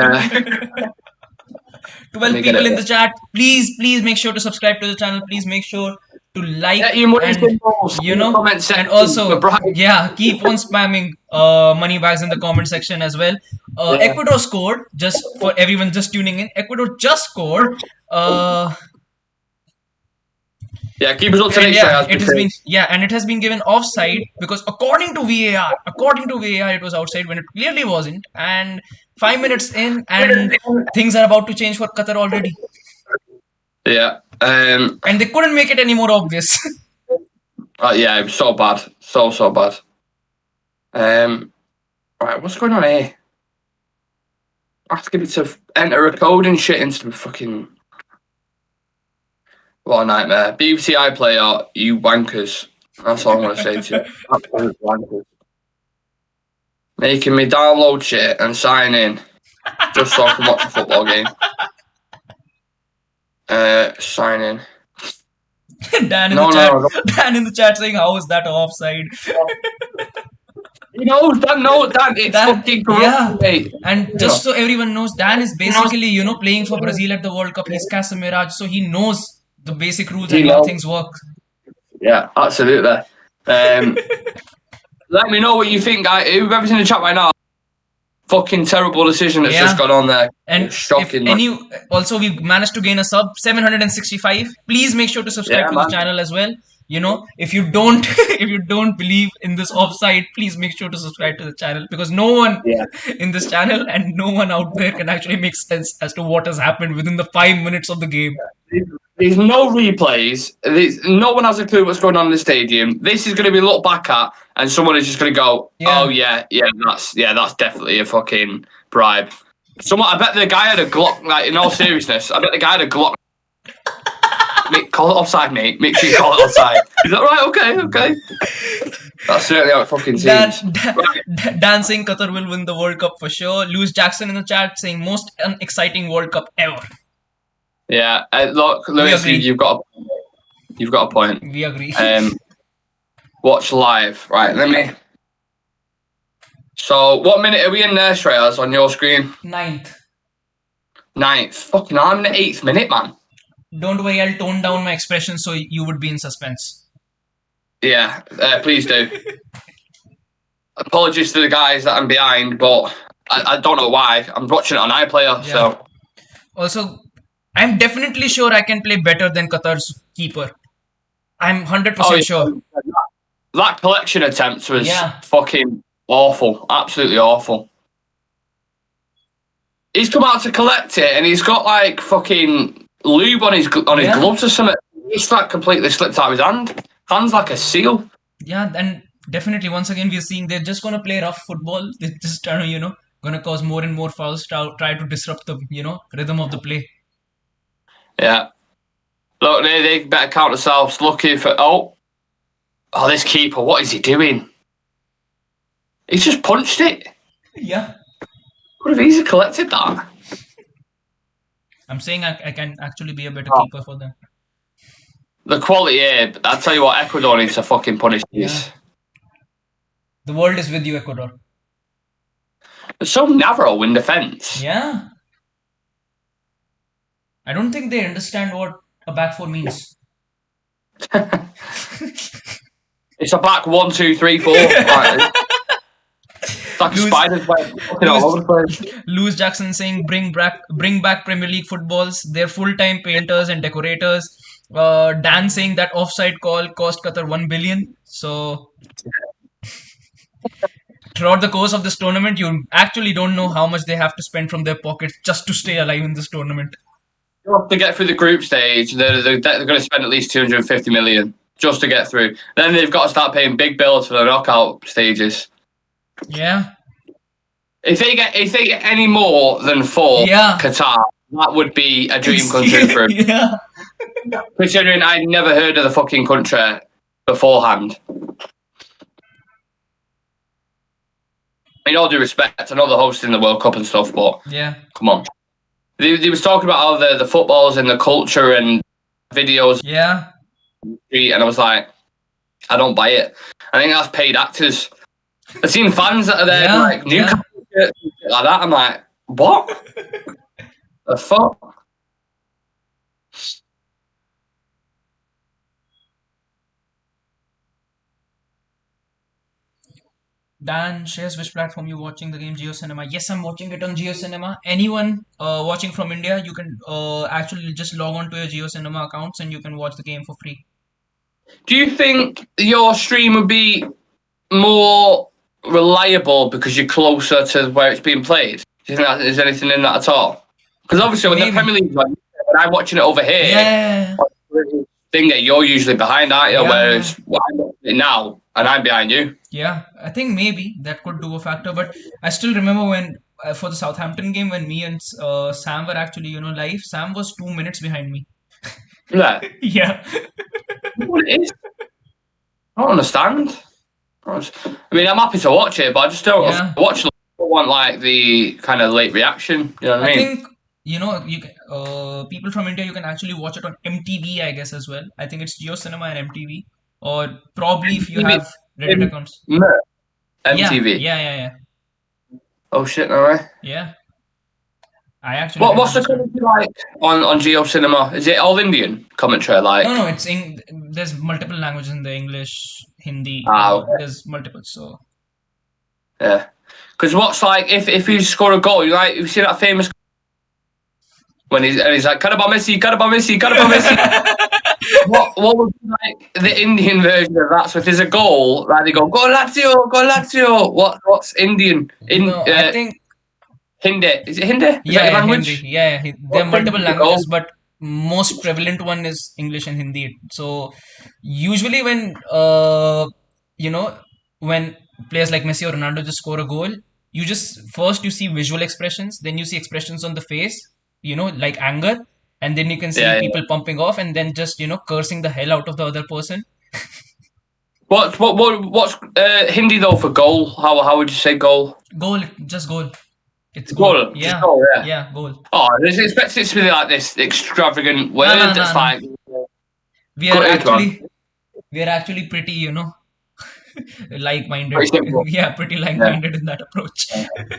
12 people in the chat. Please make sure to subscribe to the channel. Please make sure to like and comment section, and also keep on spamming money bags in the comment section as well. Ecuador scored, just for everyone just tuning in. Ecuador just scored. Keep us up to date. It has been given offside because according to VAR, it was outside when it clearly wasn't. And 5 minutes in, and things are about to change for Qatar already. Yeah. And they couldn't make it any more obvious. It was so bad, so bad. Right, what's going on here? Asking me to enter a code and shit into the fucking. What a nightmare. BBC iPlayer, you wankers. That's all I'm going to say to you. Absolute wankers. Making me download shit and sign in just so I can watch a football game. Sign in. Dan in the chat saying, how is that offside? Dan, it's fucking corrupt, mate. And just so everyone knows, Dan is basically, playing for Brazil at the World Cup. He's Casemiro, so he knows the basic rules and how things work. Yeah, absolutely. Let me know what you think, guys. Whoever's in the chat right now, fucking terrible decision that's just gone on there. And it's shocking. Also, we managed to gain a sub 765. Please make sure to subscribe to the channel as well. If you don't believe in this offside, please make sure to subscribe to the channel, because no one in this channel and no one out there can actually make sense as to what has happened within the 5 minutes of the game. There's no replays. No one has a clue what's going on in the stadium. This is going to be looked back at, and someone is just going to go, that's definitely a fucking bribe. I bet the guy had a Glock. Like, in all seriousness, I bet the guy had a Glock. Call it offside, mate. Make sure you call it offside. Is that right? Okay. That's certainly how it fucking seems. Dan saying Qatar will win the World Cup for sure. Lewis Jackson in the chat saying most unexciting World Cup ever. Yeah, look, Lewis, you've got a point. We agree. Watch live, right? Let me. So, what minute are we in there, Shreyas, on your screen? 9th. Fucking, I'm in the 8th minute, man. Don't worry, I'll tone down my expression so you would be in suspense. Yeah, please do. Apologies to the guys that I'm behind, but I don't know why. I'm watching it on iPlayer, so. Also, I'm definitely sure I can play better than Qatar's keeper. I'm 100% sure. That collection attempt was fucking awful. Absolutely awful. He's come out to collect it, and he's got like fucking lube on his gloves or something. It's like completely slipped out of his hand. Hands like a seal. Yeah, and definitely once again we're seeing they're just gonna play rough football. They're just trying to, gonna cause more and more fouls, try to disrupt the, rhythm of the play. Yeah. Look, they better count themselves lucky for this keeper, what is he doing? He's just punched it. Yeah. Could have easily collected that. I'm saying I can actually be a better keeper for them. The quality here, I'll tell you what, Ecuador needs to fucking punish this. The world is with you, Ecuador. They're so narrow in defence. Yeah. I don't think they understand what a back four means. It's a back 1, 2, 3, 4. Right. It's like a spider's web all over the place. Lewis Jackson saying bring back Premier League footballs. They're full-time painters and decorators. Dan saying that offside call cost Qatar 1 billion. So throughout the course of this tournament, you actually don't know how much they have to spend from their pockets just to stay alive in this tournament. To get through the group stage, they're going to spend at least 250 million just to get through. Then they've got to start paying big bills for the knockout stages. Yeah. If they get any more than 4 Qatar, that would be a dream come true for him. Yeah. Considering I'd never heard of the fucking country beforehand. mean, all due respect, I know they're hosting the World Cup and stuff, but Yeah. come on. They was talking about how the footballs and the culture and videos, Yeah. and I was like, I don't buy it. I think that's paid actors. I've seen fans that are there in, Yeah. like Newcastle shirts and shit like that. I'm like, what? The fuck? Dan shares which platform you watching the game. Geo Cinema. Yes, I'm watching it on Geo Cinema. Anyone watching from India, you can actually just log on to your Geo Cinema accounts and you can watch the game for free. Do you think your stream would be more reliable because you're closer to where it's being played? Do you think that there's anything in that at all? Because obviously, when the Maybe. Premier League, when I'm watching it over here, Yeah. thing that you're usually behind, aren't you? Yeah. Whereas I'm watching it now and I'm behind you. Yeah, I think maybe that could do a factor. But I still remember when for the Southampton game when me and Sam were actually live. Sam was 2 minutes behind me. Yeah. Yeah. What it is? I don't understand. I mean, I'm happy to watch it, but I just don't Yeah. watch. I don't want like the kind of late reaction. You know what I I mean? think you can, people from India you can actually watch it on MTV I guess as well. I think it's Geo Cinema and MTV, or probably if you have Reddit accounts. MTV. Yeah. Oh shit! No way. Yeah. I actually. What's the didn't understand. commentary like on Geo Cinema? Is it all Indian commentary? Like No, it's there's multiple languages in the English, Hindi. okay. There's multiple. So Yeah. Because what's like if you score a goal, you see that famous when he's like Carabao Messi, Carabao Messi, Carabao Messi. what would be like the Indian version of that? So if there's a goal, like they go Lazio, go Lazio. What's Indian? no, I think Hindi. Is it Hindi? Is that your yeah, language? Hindi. Yeah, there are What's multiple Hindi languages, goal? but most prevalent one is English and Hindi. So usually when when players like Messi or Ronaldo just score a goal, you just first you see visual expressions, then you see expressions on the face, like anger, and then you can see Yeah. people pumping off and then just cursing the hell out of the other person. What's Hindi though for goal? How would you say goal? Goal, just goal. It's goal. Goal. Yeah. Just goal, yeah. Yeah, goal. Oh, I expect it to be like this extravagant word No. that's like. We are Good actually pretty, like-minded. Pretty simple. Yeah, pretty like-minded in that approach.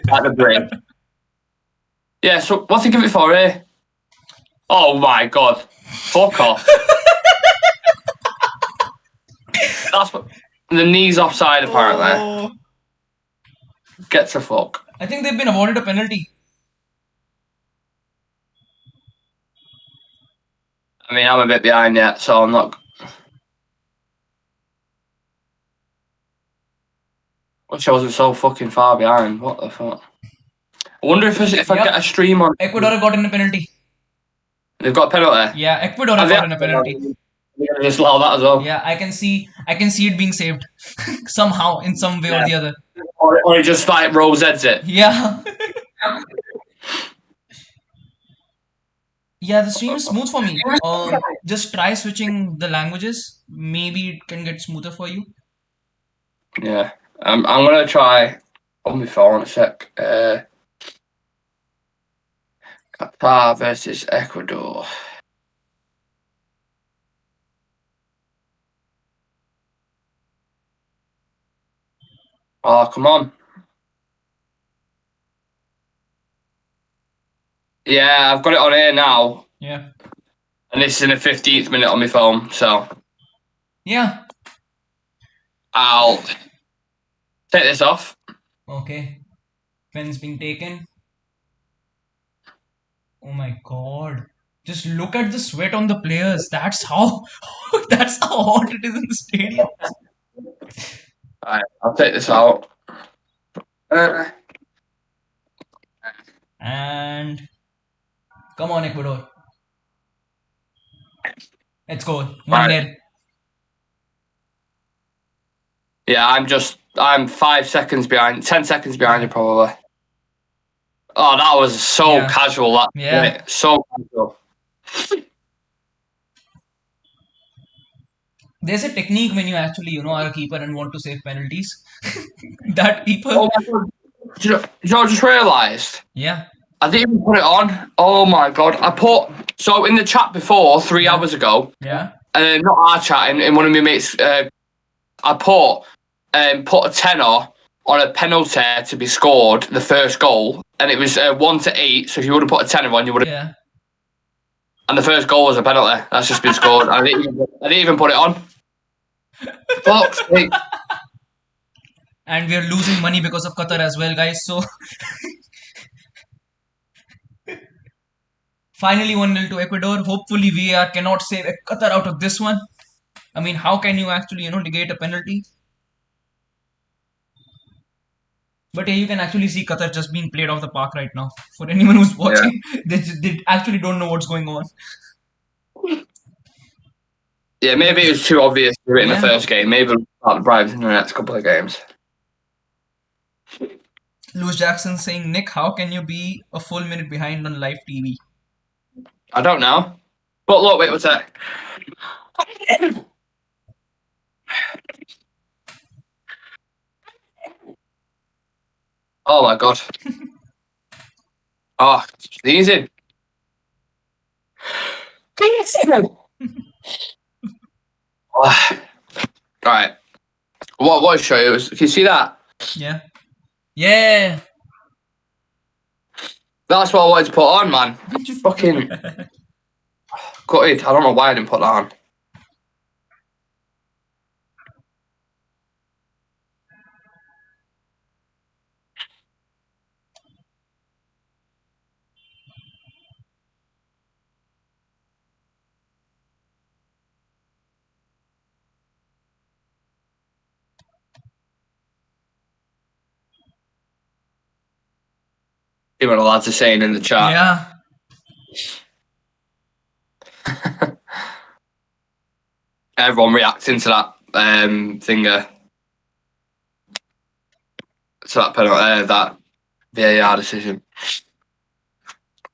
Like the brain. Yeah, so what's he give it for, eh? Oh my god. Fuck off. That's what the knee's offside apparently. Oh. Get to fuck. I think they've been awarded a penalty. I mean, I'm a bit behind yet, so I'm not. Which I wasn't so fucking far behind. What the fuck? I wonder if I get a stream on. Ecuador got in a penalty. They've got a penalty. Yeah, Ecuador got in a penalty. You're gonna just allow that as well. Yeah, I can see it being saved somehow, in some way or the other. Or he just like Rose heads it. Yeah. Yeah, the stream is smooth for me. Just try switching the languages. Maybe it can get smoother for you. Yeah, I'm gonna try on my phone a sec. Qatar versus Ecuador. Oh, come on. Yeah, I've got it on here now. Yeah. And this is in the 15th minute on my phone, so. Yeah. I'll take this off. Okay. Pen's being taken. Oh my god. Just look at the sweat on the players. That's how hot it is in the stadium. Alright, I'll take this out. And come on, Ecuador. Let's go. 1-0. Yeah, I'm 5 seconds behind, 10 seconds behind you probably. Oh, that was so casual. That Yeah. so casual. There's a technique when you actually, are a keeper and want to save penalties. That people. Oh my god. you know I just realised? Yeah. I didn't even put it on. Oh my god! So in the chat before 3 hours ago. Yeah. Not our chat. In one of my mates, I put a tenner on a penalty to be scored, the first goal, and it was 1-8. So if you would have put a tenner on, you would have. Yeah. And the first goal was a penalty. That's just been scored. I didn't even put it on. Fuck's sake. And we are losing money because of Qatar as well, guys. So finally 1-0 to Ecuador. Hopefully VAR cannot save Qatar out of this one. I mean, how can you actually, negate a penalty? But yeah, you can actually see Qatar just being played off the park right now. For anyone who's watching, they actually don't know what's going on. Yeah, maybe it was too obvious in the first game. Maybe we'll start the bribes in the next couple of games. Lewis Jackson saying, Nick, how can you be a full minute behind on live TV? I don't know. But look, wait, what's that? Oh my god. Oh, sneezing. Alright. What I show you is, can you see that? Yeah. Yeah. That's what I wanted to put on, man. Fucking gutted. I don't know why I didn't put that on. See what the lads are saying in the chat. Yeah. Everyone reacting to that thinger. To that penalty, that VAR decision.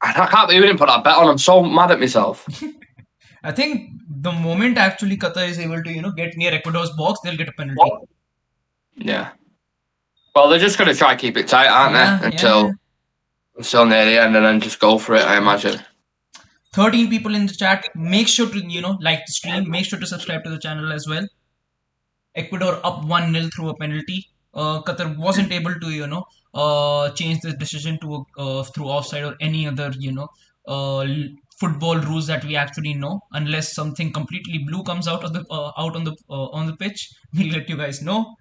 I can't believe we didn't put that bet on. I'm so mad at myself. I think the moment actually Qatar is able to, get near Ecuador's box, they'll get a penalty. What? Yeah. Well, they're just going to try to keep it tight, aren't they? Until near the end, and then just go for it, I imagine. 13 people in the chat. Make sure to, like the stream. Make sure to subscribe to the channel as well. Ecuador up 1-0 through a penalty. Qatar wasn't able to, change the decision to through offside or any other, football rules that we actually know. Unless something completely blue comes out of the on the pitch, we'll let you guys know.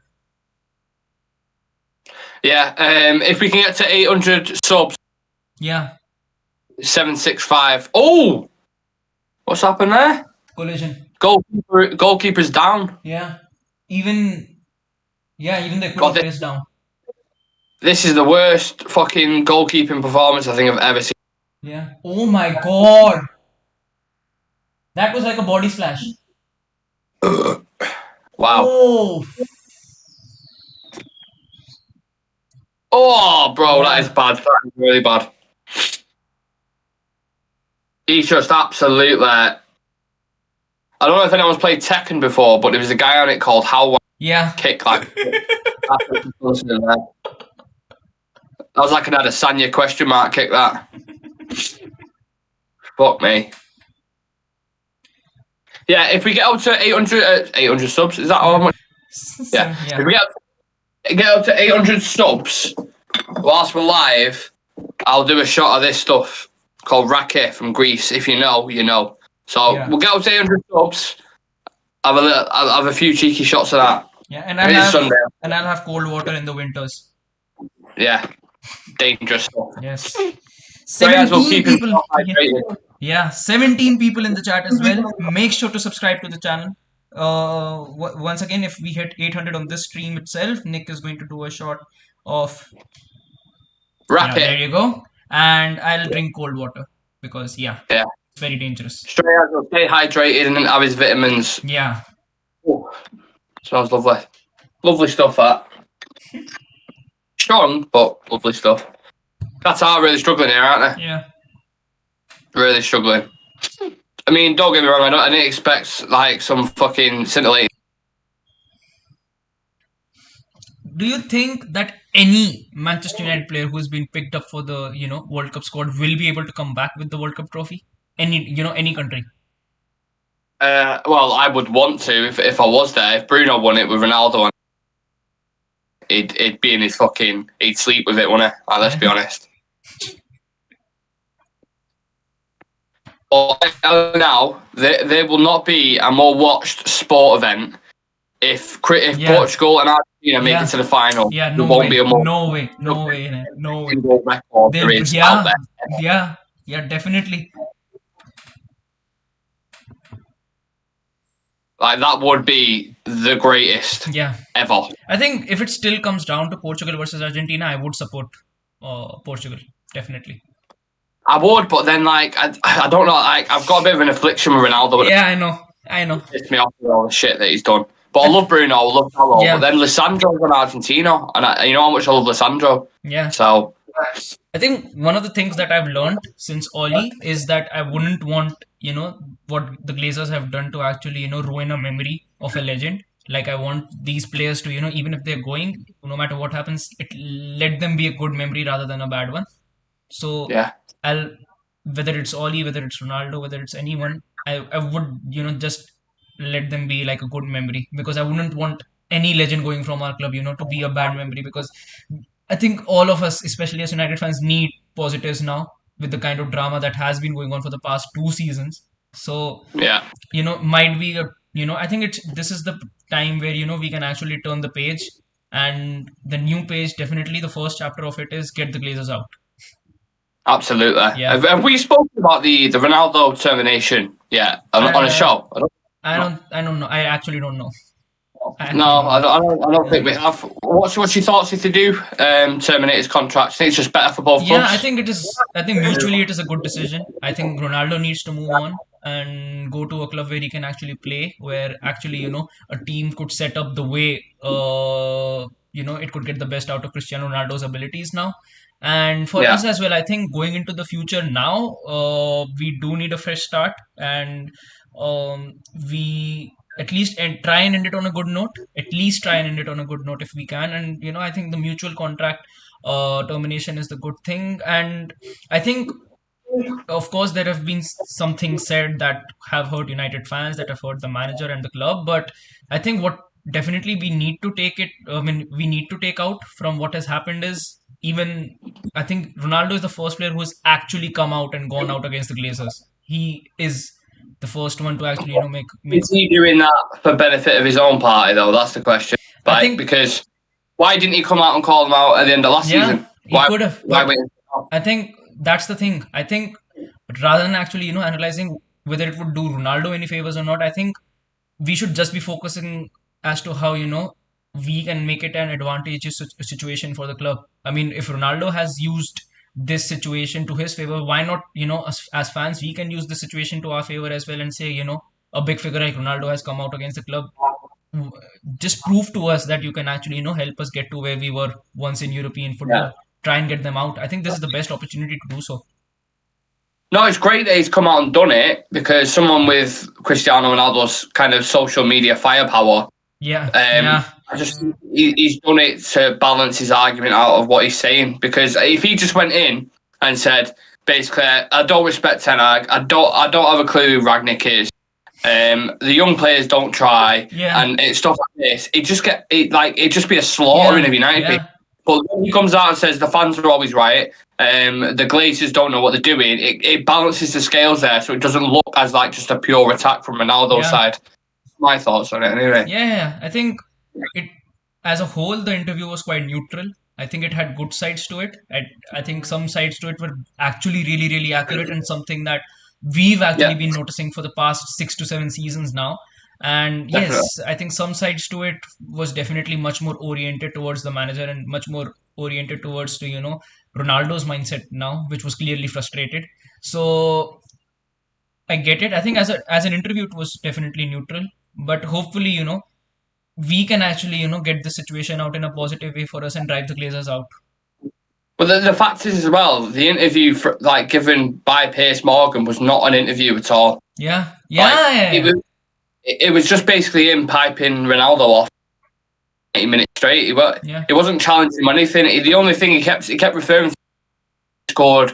Yeah, if we can get to 800 subs. Yeah. 765. Oh! What's happened there? Collision. Goalkeeper's down. Yeah. Even the Ecuador player is down. This is the worst fucking goalkeeping performance I think I've ever seen. Yeah. Oh my god. That was like a body splash. Wow. Oh, bro, that is bad. That is really bad. He's just absolutely... I don't know if anyone's played Tekken before, but there was a guy on it called How Kick. Like, that was like an Adesanya question mark kick, that. Fuck me. Yeah, if we get up to 800 subs, is that all much? Yeah. If we get up to 800 subs, whilst we're live, I'll do a shot of this stuff called Rake from Greece. If you know, you know. So we'll get up to 800 subs. I'll have a few cheeky shots of that. Yeah, and I'll have cold water in the winters. Yeah, dangerous stuff. Yes. 17 people. Yeah, 17 people in the chat as well. Make sure to subscribe to the channel. Once again, if we hit 800 on this stream itself, Nick is going to do a shot of Rapid. There you go. And I'll drink cold water because it's very dangerous. Straight will stay hydrated and have his vitamins. Yeah. Oh, smells lovely. Lovely stuff, that. Strong, but lovely stuff. Qatar really struggling here, aren't they? Yeah. Really struggling. I mean, don't get me wrong, I didn't expect like some fucking scintillating. do you think that any Manchester United player who's been picked up for the World Cup squad will be able to come back with the World Cup trophy? Any country? Well, I would want to if I was there. If Bruno won it with Ronaldo, he'd be in his fucking. He'd sleep with it, wouldn't he? Like, let's be honest. But now there will not be a more watched sport event if Portugal and Argentina make it to the final. Yeah, there won't be a more no way, innit? record there is out there. Yeah, definitely. Like, that would be the greatest ever. I think if it still comes down to Portugal versus Argentina, I would support Portugal, definitely. I would, but then, like, I don't know, like, I've got a bit of an affliction with Ronaldo. Yeah, I know. It pissed me off with all the shit that he's done. But I love Bruno, I love Paulo, but then Lisandro's on Argentina, and you know how much I love Lisandro. Yeah. So I think one of the things that I've learned since Oli is that I wouldn't want, what the Glazers have done to actually, ruin a memory of a legend. Like, I want these players to, even if they're going, no matter what happens, let them be a good memory rather than a bad one. So whether it's Oli, whether it's Ronaldo, whether it's anyone, I would, just let them be like a good memory, because I wouldn't want any legend going from our club, to be a bad memory, because I think all of us, especially as United fans, need positives now with the kind of drama that has been going on for the past 2 seasons. So, might be I think this is the time where, we can actually turn the page, and the new page, definitely the first chapter of it is get the Glazers out. Absolutely. Yeah. Have we spoken about the Ronaldo termination on a show? I don't know. I actually don't know. I don't think we have. What's your thoughts if they do terminate his contract? I think it's just better for both clubs. Yeah, I think it is. I think mutually it is a good decision. I think Ronaldo needs to move on and go to a club where he can actually play, where actually a team could set up the way it could get the best out of Cristiano Ronaldo's abilities now. And for us as well, I think going into the future now, we do need a fresh start, and we at least try and end it on a good note. At least try and end it on a good note if we can. And I think the mutual contract termination is the good thing. And I think, of course, there have been some things said that have hurt United fans, that have hurt the manager and the club. But I think what definitely we need to take out from what has happened is, even I think Ronaldo is the first player who has actually come out and gone out against the Glazers. He is the first one to actually make. Is he doing that for benefit of his own party though? That's the question. I think, because why didn't he come out and call them out at the end of last season? He could have. I think that's the thing. I think rather than actually analyzing whether it would do Ronaldo any favors or not, I think we should just be focusing as to how we can make it an advantageous situation for the club. I mean, if Ronaldo has used this situation to his favor, why not, as fans, we can use the situation to our favor as well and say, a big figure like Ronaldo has come out against the club. Just prove to us that you can actually, help us get to where we were once in European football. Try and get them out. I think this is the best opportunity to do so. No, it's great that he's come out and done it, because someone with Cristiano Ronaldo's kind of social media firepower, he's done it to balance his argument out of what he's saying. Because if he just went in and said, basically, I don't respect Ten Hag, I don't have a clue who Ragnick is, the young players don't try, and stuff like this, it'd just be a slaughtering of United people. But when he comes out and says the fans are always right, the Glazers don't know what they're doing, it balances the scales there, so it doesn't look as like just a pure attack from Ronaldo's side. My thoughts on it, anyway. Yeah, I think it, as a whole, the interview was quite neutral. I think it had good sides to it. I think some sides to it were actually really, really accurate, and something that we've actually been noticing for the past 6 to 7 seasons now. And yes, I think some sides to it was definitely much more oriented towards the manager and much more oriented towards Ronaldo's mindset now, which was clearly frustrated. So I get it. I think as an interview, it was definitely neutral. But hopefully, we can actually, get the situation out in a positive way for us and drive the Glazers out. But the fact is as well, the interview given by Piers Morgan was not an interview at all. It was just basically him piping Ronaldo off. minutes straight. Yeah. He wasn't challenging him anything. The only thing he kept referring to, scored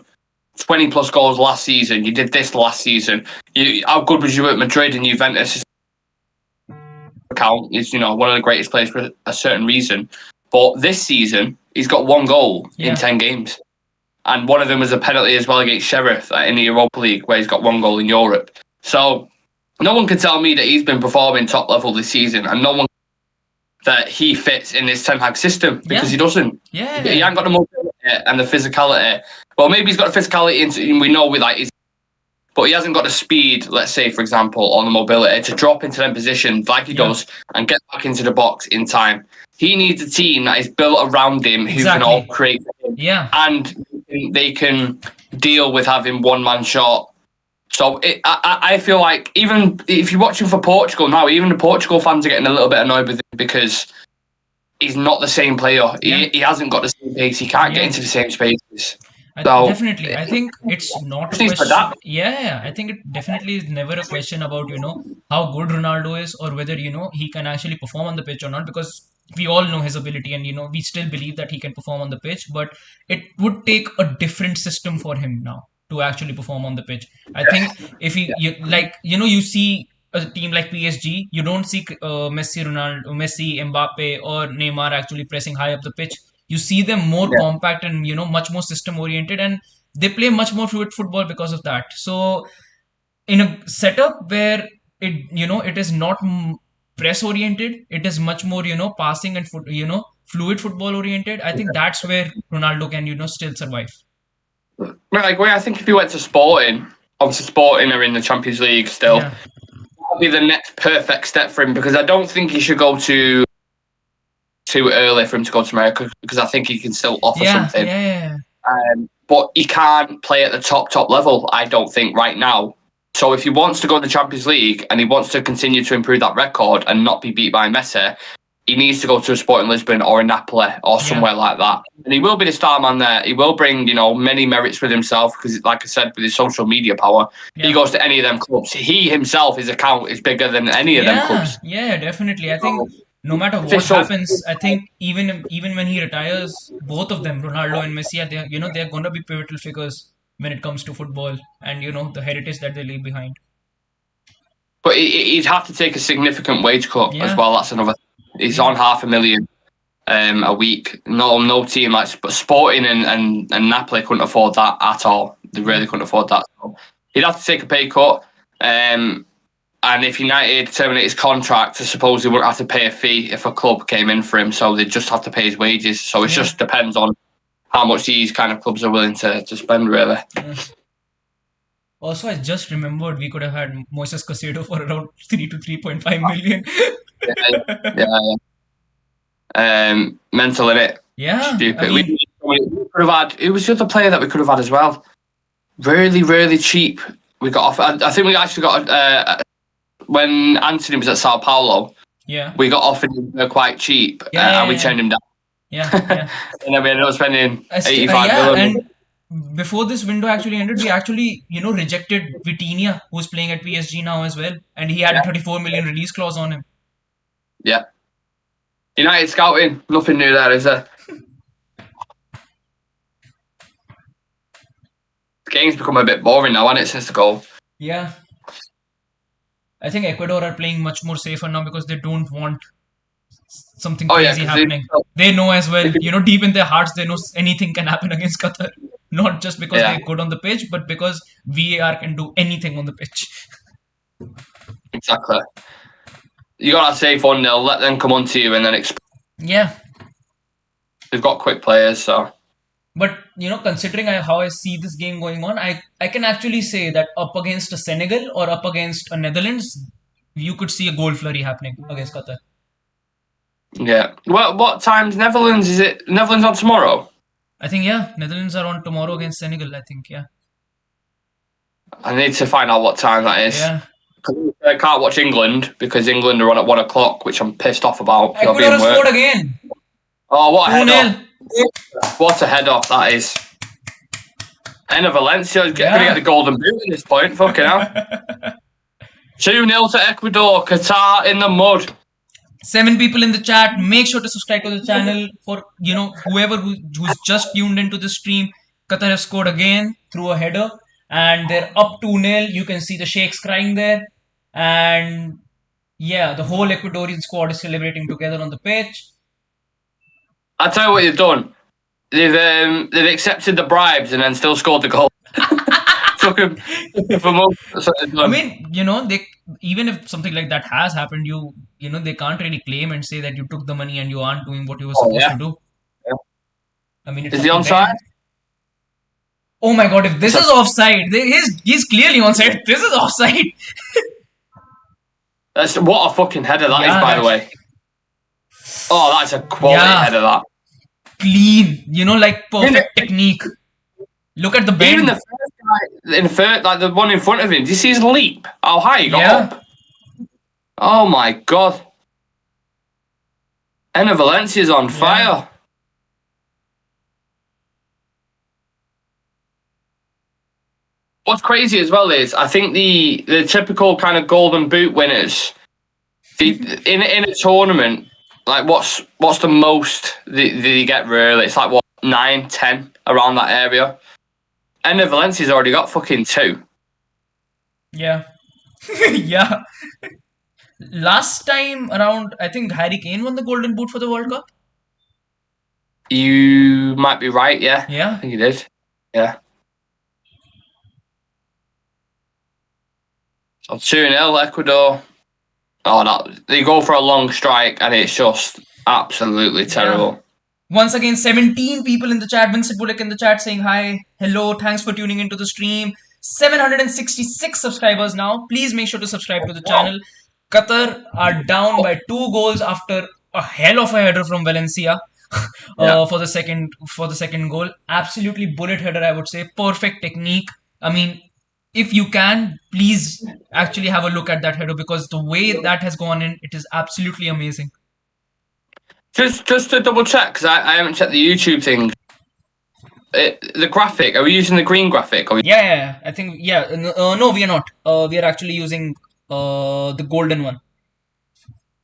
20 plus goals last season. You did this last season. How good was you at Madrid and Juventus? Account is one of the greatest players for a certain reason. But this season, he's got 1 goal in 10 games. And one of them was a penalty as well against Sheriff in the Europa League, where he's got 1 goal in Europe. So no one can tell me that he's been performing top level this season, and no one that he fits in this Ten Hag system, because he doesn't. Yeah. He hasn't got the mobility and the physicality. Well, maybe he's got the physicality, we know with his, but he hasn't got the speed, let's say, for example, or the mobility to drop into them positions like he does and get back into the box in time. He needs a team that is built around him who can all create him. Yeah. And they can deal with having one-man shot. So I feel like, even if you're watching for Portugal now, even the Portugal fans are getting a little bit annoyed with him because he's not the same player. He hasn't got the same pace. He can't get into the same spaces. Definitely. I think it's not a question. I think it definitely is never a question about, how good Ronaldo is or whether, he can actually perform on the pitch or not, because we all know his ability and, we still believe that he can perform on the pitch, but it would take a different system for him now to actually perform on the pitch. I think if you see a team like PSG, you don't see Messi, Mbappe or Neymar actually pressing high up the pitch. You see them more compact and, much more system oriented, and they play much more fluid football because of that. So in a setup where it is not press oriented, it is much more, passing and fluid football oriented. I think that's where Ronaldo can, still survive. Right, I think if he went to Sporting, obviously Sporting are in the Champions League still, that would be the next perfect step for him, because I don't think he should go too early for him to go to America, because I think he can still offer something. But he can't play at the top level, I don't think, right now. So if he wants to go to the Champions League and he wants to continue to improve that record and not be beat by Messi, he needs to go to a Sporting Lisbon or a Napoli or somewhere like that. And he will be the star man there. He will bring, many merits with himself, because, like I said, with his social media power, he goes to any of them clubs. He himself, his account is bigger than any of them clubs. Yeah, definitely. I think no matter what happens, I think even when he retires, both of them, Ronaldo and Messi, they're going to be pivotal figures when it comes to football and, the heritage that they leave behind. But he'd have to take a significant wage cut as well. That's another thing. He's on $500,000 a week. No team like Sporting and Napoli couldn't afford that at all. They really couldn't afford that. So he'd have to take a pay cut. And if United terminate his contract, I suppose they wouldn't have to pay a fee if a club came in for him. So they'd just have to pay his wages. So it just depends on how much these kind of clubs are willing to spend, really. Yeah. Also, I just remembered we could have had Moises Caicedo for around 3 to 3.5 million. Mental, innit? Yeah. Stupid. We could have had. Who was the other player that we could have had as well? Really, really cheap. We got off. I think we actually got when Anthony was at Sao Paulo. Yeah. We got offered him quite cheap, and we turned him down. Yeah. And then we ended up spending 85 million. And before this window actually ended, we actually, rejected Vitinha, who's playing at PSG now as well, and he had a 34 million release clause on him. Yeah. United scouting, nothing new there, is there? The game's become a bit boring now, hasn't it, since the goal? Yeah. I think Ecuador are playing much more safer now because they don't want something crazy happening. They know as well, deep in their hearts, they know anything can happen against Qatar. Not just because they're good on the pitch, but because VAR can do anything on the pitch. Exactly. You got to save 1-0, let them come on to you and then Yeah. They've got quick players, so. But, considering how I see this game going on, I can actually say that up against a Senegal or up against a Netherlands, you could see a goal flurry happening against Qatar. Yeah. Well, what time's Netherlands? Is it Netherlands on tomorrow? I think, Netherlands are on tomorrow against Senegal, I think, I need to find out what time that is. Yeah. I can't watch England because England are on at 1 o'clock, which I'm pissed off about. Ecuador scored again. Oh, what a header. What a header that is. End of Valencia is going to get the golden boot at this point. Fucking hell. 2-0 to Ecuador. Qatar in the mud. 7 people in the chat. Make sure to subscribe to the channel. For whoever who's just tuned into the stream, Qatar have scored again through a header, and they're up 2-0. You can see the Sheikhs crying there, and yeah, the whole Ecuadorian squad is celebrating together on the pitch. I'll tell you what they've done. They've accepted the bribes and then still scored the goal. Took them for most. I mean, they, even if something like that has happened, they can't really claim and say that you took the money and you aren't doing what you were supposed to do. Yeah. I mean, it's is he onside? Oh my god! If this is offside, he's clearly onside. This is offside. That's what a fucking header that is, by the way. Oh, that's a quality header. That clean, like perfect technique. Look at the bend. Even the first guy, like the one in front of him, do you see his leap? How high he got up? Oh my god! Enner Valencia's on fire. What's crazy as well is I think the typical kind of golden boot winners, in a tournament, like what's the most they get really? It's like what, 9, 10 around that area. Enner Valencia's already got fucking 2. Yeah. Yeah. Last time around, I think Harry Kane won the golden boot for the World Cup. You might be right, yeah. Yeah. I think he did. Yeah. So 2-0 Ecuador. Oh, no, they go for a long strike and it's just absolutely terrible. Yeah. Once again, 17 people in the chat. Vincent Bullock in the chat saying hi, hello, thanks for tuning into the stream. 766 subscribers now. Please make sure to subscribe to the channel. Qatar are down by 2 goals after a hell of a header from Valencia for the second goal. Absolutely bullet header, I would say. Perfect technique. I mean, if you can, please actually have a look at that header, because the way that has gone in, it is absolutely amazing. Just to double check, because I haven't checked the YouTube thing. The graphic, are we using the green graphic? Yeah, I think, no, we are not. We are actually using the golden one.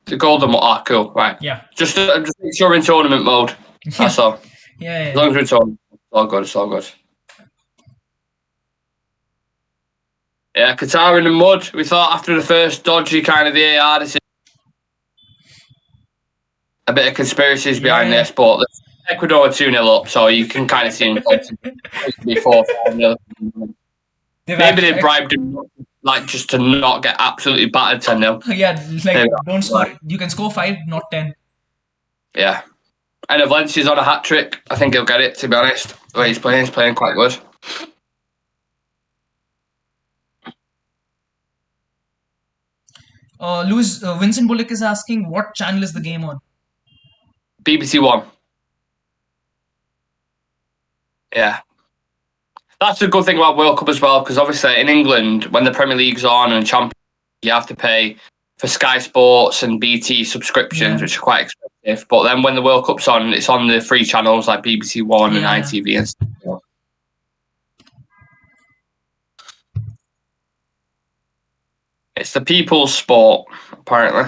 The golden one? Ah, cool, right. Yeah. Just make sure we're in tournament mode. That's all. Yeah. As long as we're in tournament, it's all good. Yeah, Qatar in the mud. We thought after the first dodgy kind of VAR decision, a bit of conspiracies behind this, but Ecuador are 2-0 up, so you can kind of see them before 4-5-0. Maybe they bribed him, like, just to not get absolutely battered 10-0. Yeah, like, don't score. You can score 5, not 10. Yeah. And if Valencia's on a hat-trick, I think he'll get it, to be honest. The way he's playing quite good. Vincent Bullock is asking, what channel is the game on? BBC One. Yeah. That's a good thing about World Cup as well, because obviously in England, when the Premier League's on and Champions League, you have to pay for Sky Sports and BT subscriptions, which are quite expensive. But then when the World Cup's on, it's on the free channels like BBC One and ITV and stuff. It's the people's sport, apparently.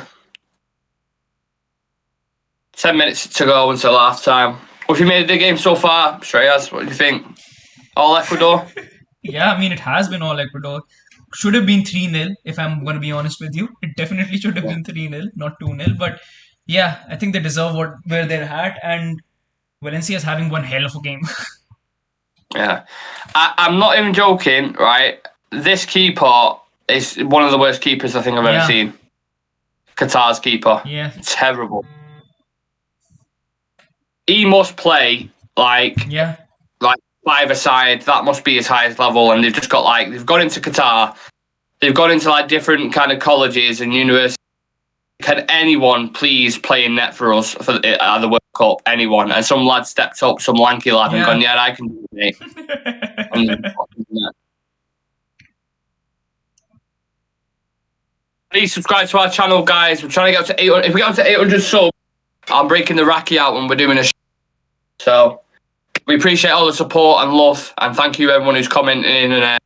10 minutes to go until half time. What have you made of the game so far, Shreyas? What do you think? All Ecuador? Yeah, I mean, it has been all Ecuador. Should have been 3-0, if I'm going to be honest with you. It definitely should have been 3-0, not 2-0. But yeah, I think they deserve where they're at. And Valencia is having one hell of a game. Yeah. I'm not even joking, right? This keeper is one of the worst keepers I think I've ever seen. Qatar's keeper. Yeah. Terrible. He must play like 5-a-side. That must be his highest level. And they've just got they've gone into Qatar. They've gone into different kind of colleges and universities. Can anyone please play in net for us for the World Cup? Anyone? And some lad stepped up, some lanky lad, and gone, I can do it. Please subscribe to our channel, guys. We're trying to get up to 800. If we get up to 800 subs, I'm breaking the Raki out when we're doing a show. So we appreciate all the support and love, and thank you everyone who's commenting. And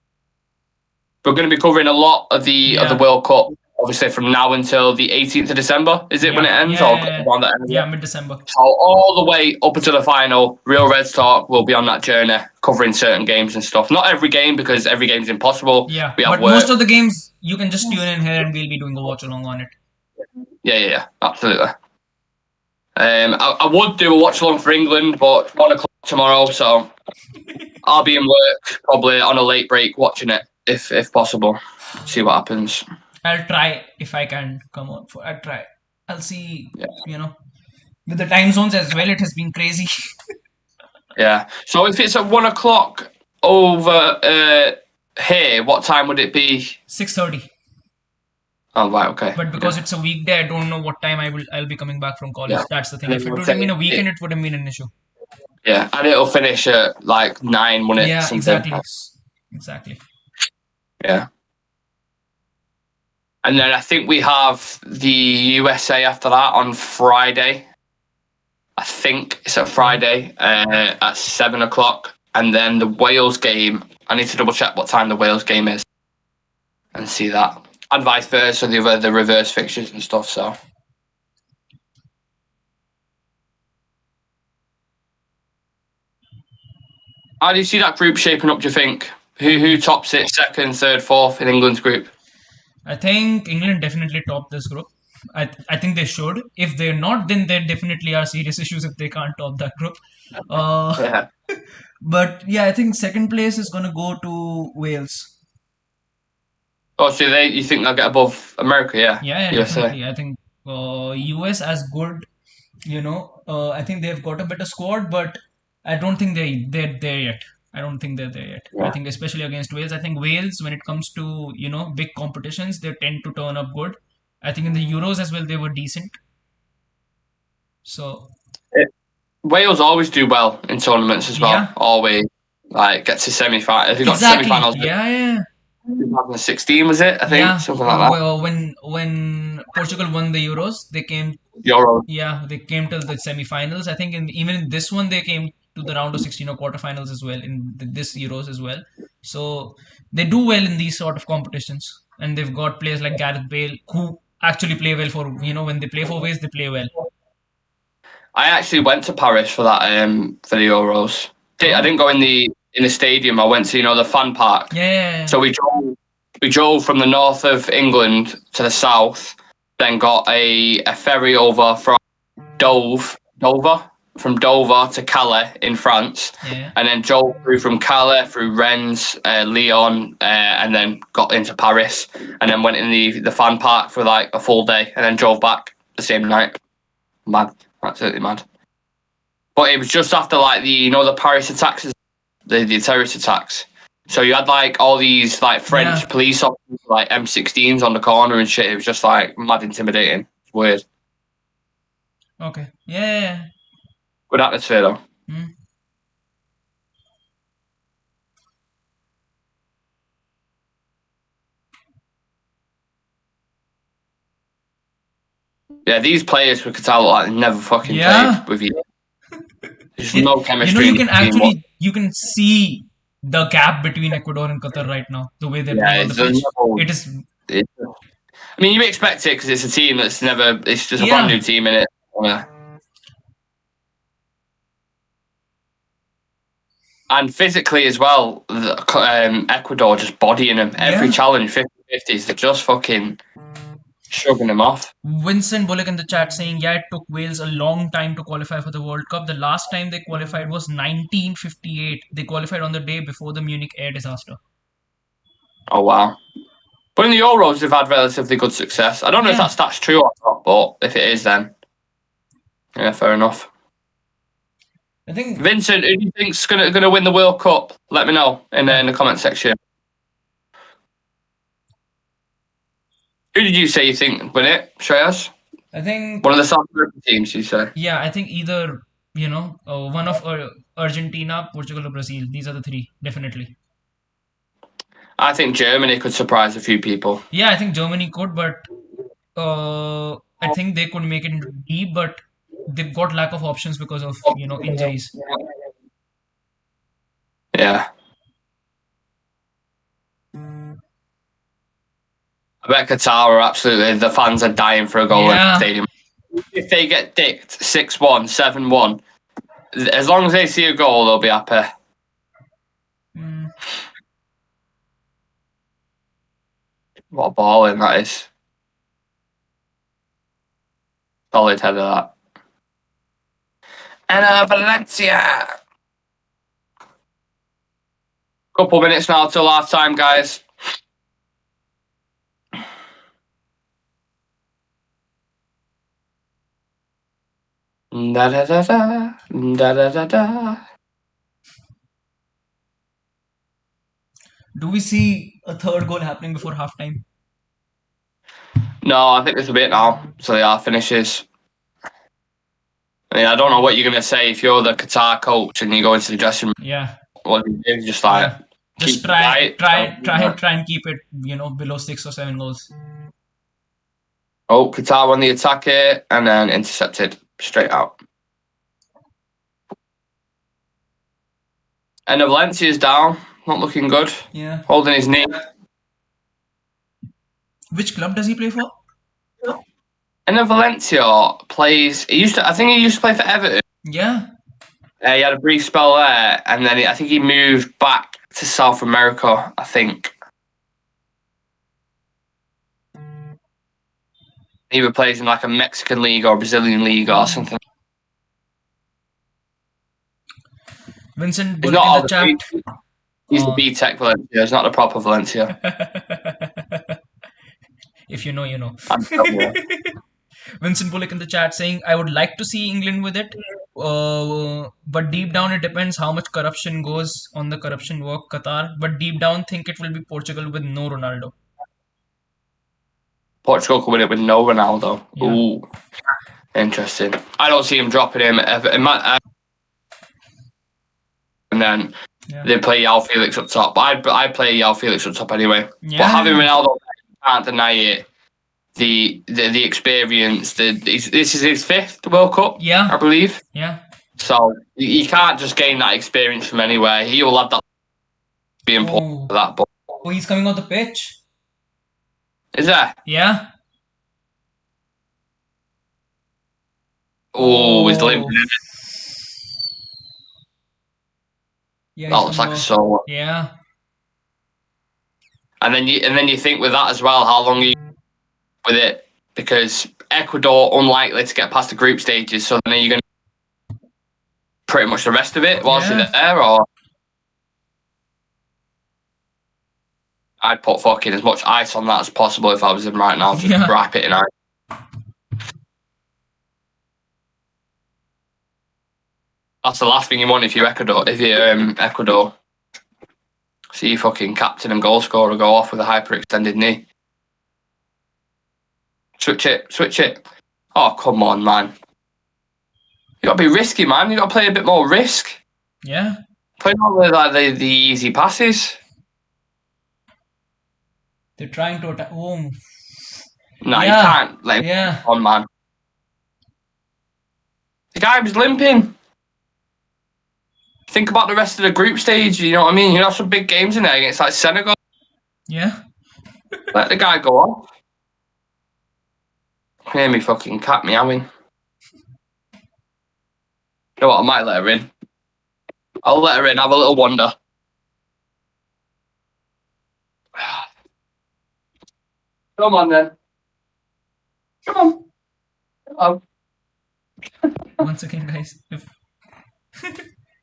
we're going to be covering a lot of the World Cup, a obviously from now until the 18th of December. Is it when it ends? Or around that area? Yeah, mid-December. So all the way up until the final, Real Reds Talk will be on that journey, covering certain games and stuff. Not every game, because every game's impossible. Yeah, we have but work. most of the games you can just tune in here and we'll be doing a watch along on it. Yeah, absolutely. I would do a watch along for England, but 1:00 tomorrow, so I'll be in work probably on a late break watching it if possible. See what happens. I'll try if I can come on for. I'll try. I'll see. With the time zones as well, it has been crazy. Yeah. So if it's at 1:00 over here, what time would it be? 6:30. Oh right, okay. But because it's a weekday, I don't know what time I'll be coming back from college. Yeah. That's the thing. If it would have been a weekend, it would have been an issue. Yeah, and it'll finish at like 9, won't it? Yeah, something? Exactly. Yeah. And then I think we have the USA after that on Friday. I think it's a Friday at 7:00. And then the Wales game, I need to double check what time the Wales game is and see that. And vice versa, the reverse fixtures and stuff, so. How do you see that group shaping up, do you think? Who tops it, second, third, fourth in England's group? I think England definitely top this group. I think they should. If they're not, then there definitely are serious issues if they can't top that group. Yeah. But yeah, I think second place is going to go to Wales. Oh, so you think they'll get above America? Yeah. Yeah, USA. definitely. I think US as good. I think they've got a better squad, but I don't think they're there yet. I don't think they're there yet. Yeah. I think especially against Wales. I think Wales, when it comes to big competitions, they tend to turn up good. I think in the Euros as well, they were decent. So Wales always do well in tournaments as well. Yeah. Always get to semi-final. They got exactly. semi-finals. Yeah. 2016 was it? I think something like that. Well, when Portugal won the Euros, they came. Euro. Yeah, they came to the semi-finals. I think even in this one, they came to the round of 16 or quarterfinals as well in this Euros as well. So they do well in these sort of competitions, and they've got players like Gareth Bale who actually play well for when they play for Wales, they play well. I actually went to Paris for that for the Euros. I didn't go in the stadium. I went to the fan park. Yeah. So we drove from the north of England to the south, then got a ferry over from Dover to Calais in France, and then drove through from Calais through Rennes, Lyon, and then got into Paris, and then went in the fan park for like a full day, and then drove back the same night. Mad, absolutely mad. But it was just after the Paris attacks, the terrorist attacks. So you had all these French police officers M16s on the corner and shit. It was just mad intimidating. It's weird. Okay. Yeah. Good atmosphere though. Yeah, these players for Qatar look like they never fucking played with you. There's no chemistry. You can see the gap between Ecuador and Qatar right now. The way they're playing on the pitch. I mean, you expect it because it's a team that's never. It's just a brand new team in it. Yeah. And physically as well, Ecuador just bodying them. Every challenge, 50-50s, they're just fucking shoving them off. Vincent Bullock in the chat saying, it took Wales a long time to qualify for the World Cup. The last time they qualified was 1958. They qualified on the day before the Munich air disaster. Oh, wow. But in the Euros, they've had relatively good success. I don't know if that stat's true or not, but if it is, then yeah, fair enough. I think Vincent, who do you think's gonna win the World Cup? Let me know in the comment section. Who did you say you think win it, Shreyas? I think one of the South American teams. You say? Yeah, I think either one of Argentina, Portugal, or Brazil. These are the three, definitely. I think Germany could surprise a few people. Yeah, I think Germany could, but I think they could make it into deep, but they've got lack of options because of injuries. Yeah. I bet Qatar are absolutely, the fans are dying for a goal in the stadium. If they get dicked 6-1, 7-1, as long as they see a goal, they'll be happy. What a ball in that is. Solid header, that. And Valencia. Couple minutes now till half time, guys. Da da da da da da da da. Do we see a third goal happening before halftime? No, I think there's a bit now. So the half finishes. I mean, I don't know what you're gonna say if you're the Qatar coach and you go into the dressing room. Yeah. What do you do? Just like just try and keep it, below 6 or 7 goals. Oh, Qatar won the attack here and then intercepted straight out. And Valencia's down, not looking good. Yeah. Holding his knee. Which club does he play for? And Valencia plays. I think he used to play for Everton. Yeah. He had a brief spell there, and then I think he moved back to South America. I think he either plays in like a Mexican league or Brazilian league or something. Vincent, bullet in the chat. He's the B-Tech Valencia. It's not the proper Valencia. If you know, you know. Vincent Bullock in the chat saying, I would like to see England with it, but deep down it depends how much corruption goes on the corruption work, Qatar. But deep down think it will be Portugal with no Ronaldo. Portugal could win it with no Ronaldo. Yeah. Ooh, interesting. I don't see him dropping him. And then they play Yao Felix up top. I play Yao Felix up top anyway. Yeah. But having Ronaldo, I can't deny it. The experience. This is his 5th World Cup. Yeah, I believe. Yeah. So you can't just gain that experience from anywhere. He will have that. Be important for that. But he's coming on the pitch. Is there? Yeah. Oh, he's limping. Yeah, that looks like a solo. Yeah. And then you think with that as well, how long are you with it? Because Ecuador unlikely to get past the group stages, so then are you going to pretty much the rest of it whilst you're there, or I'd put fucking as much ice on that as possible if I was in right now, just wrap it in ice. That's the last thing you want if you're Ecuador. See your fucking captain and goal scorer go off with a hyperextended knee. Switch it. Oh, come on, man. You gotta be risky, man. You gotta play a bit more risk. Yeah. Play more like the easy passes. They're trying to attack. Oh. No, you can't let him on, man. The guy was limping. Think about the rest of the group stage, you know what I mean? You have some big games in there against like Senegal. Yeah. Let the guy go on. Hear me fucking cat meowing. You know what, I might let her in. I'll let her in, have a little wander. Come on then. Come on. Oh. Once again, guys, if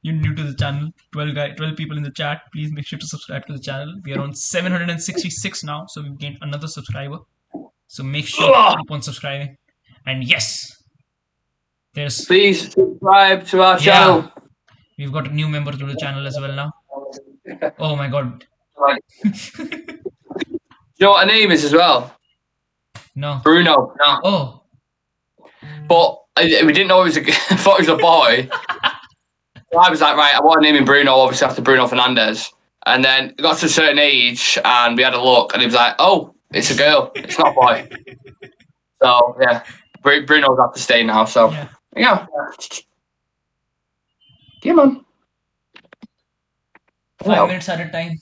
you're new to the channel, 12 people in the chat, please make sure to subscribe to the channel. We are on 766 now, so we've gained another subscriber. So make sure to keep on subscribing. And yes, please subscribe to our channel. We've got a new member to the channel as well now. Oh my god. You know what her name is as well? No. Bruno. No. Oh. But we didn't know it was I thought it was a boy. So I was like, right, I want to name him Bruno, obviously after Bruno Fernandes. And then it got to a certain age and we had a look and he was like, oh, it's a girl. It's not a boy. So, yeah. Bruno's have to stay now, so. Yeah. Come on. 5 minutes at a time.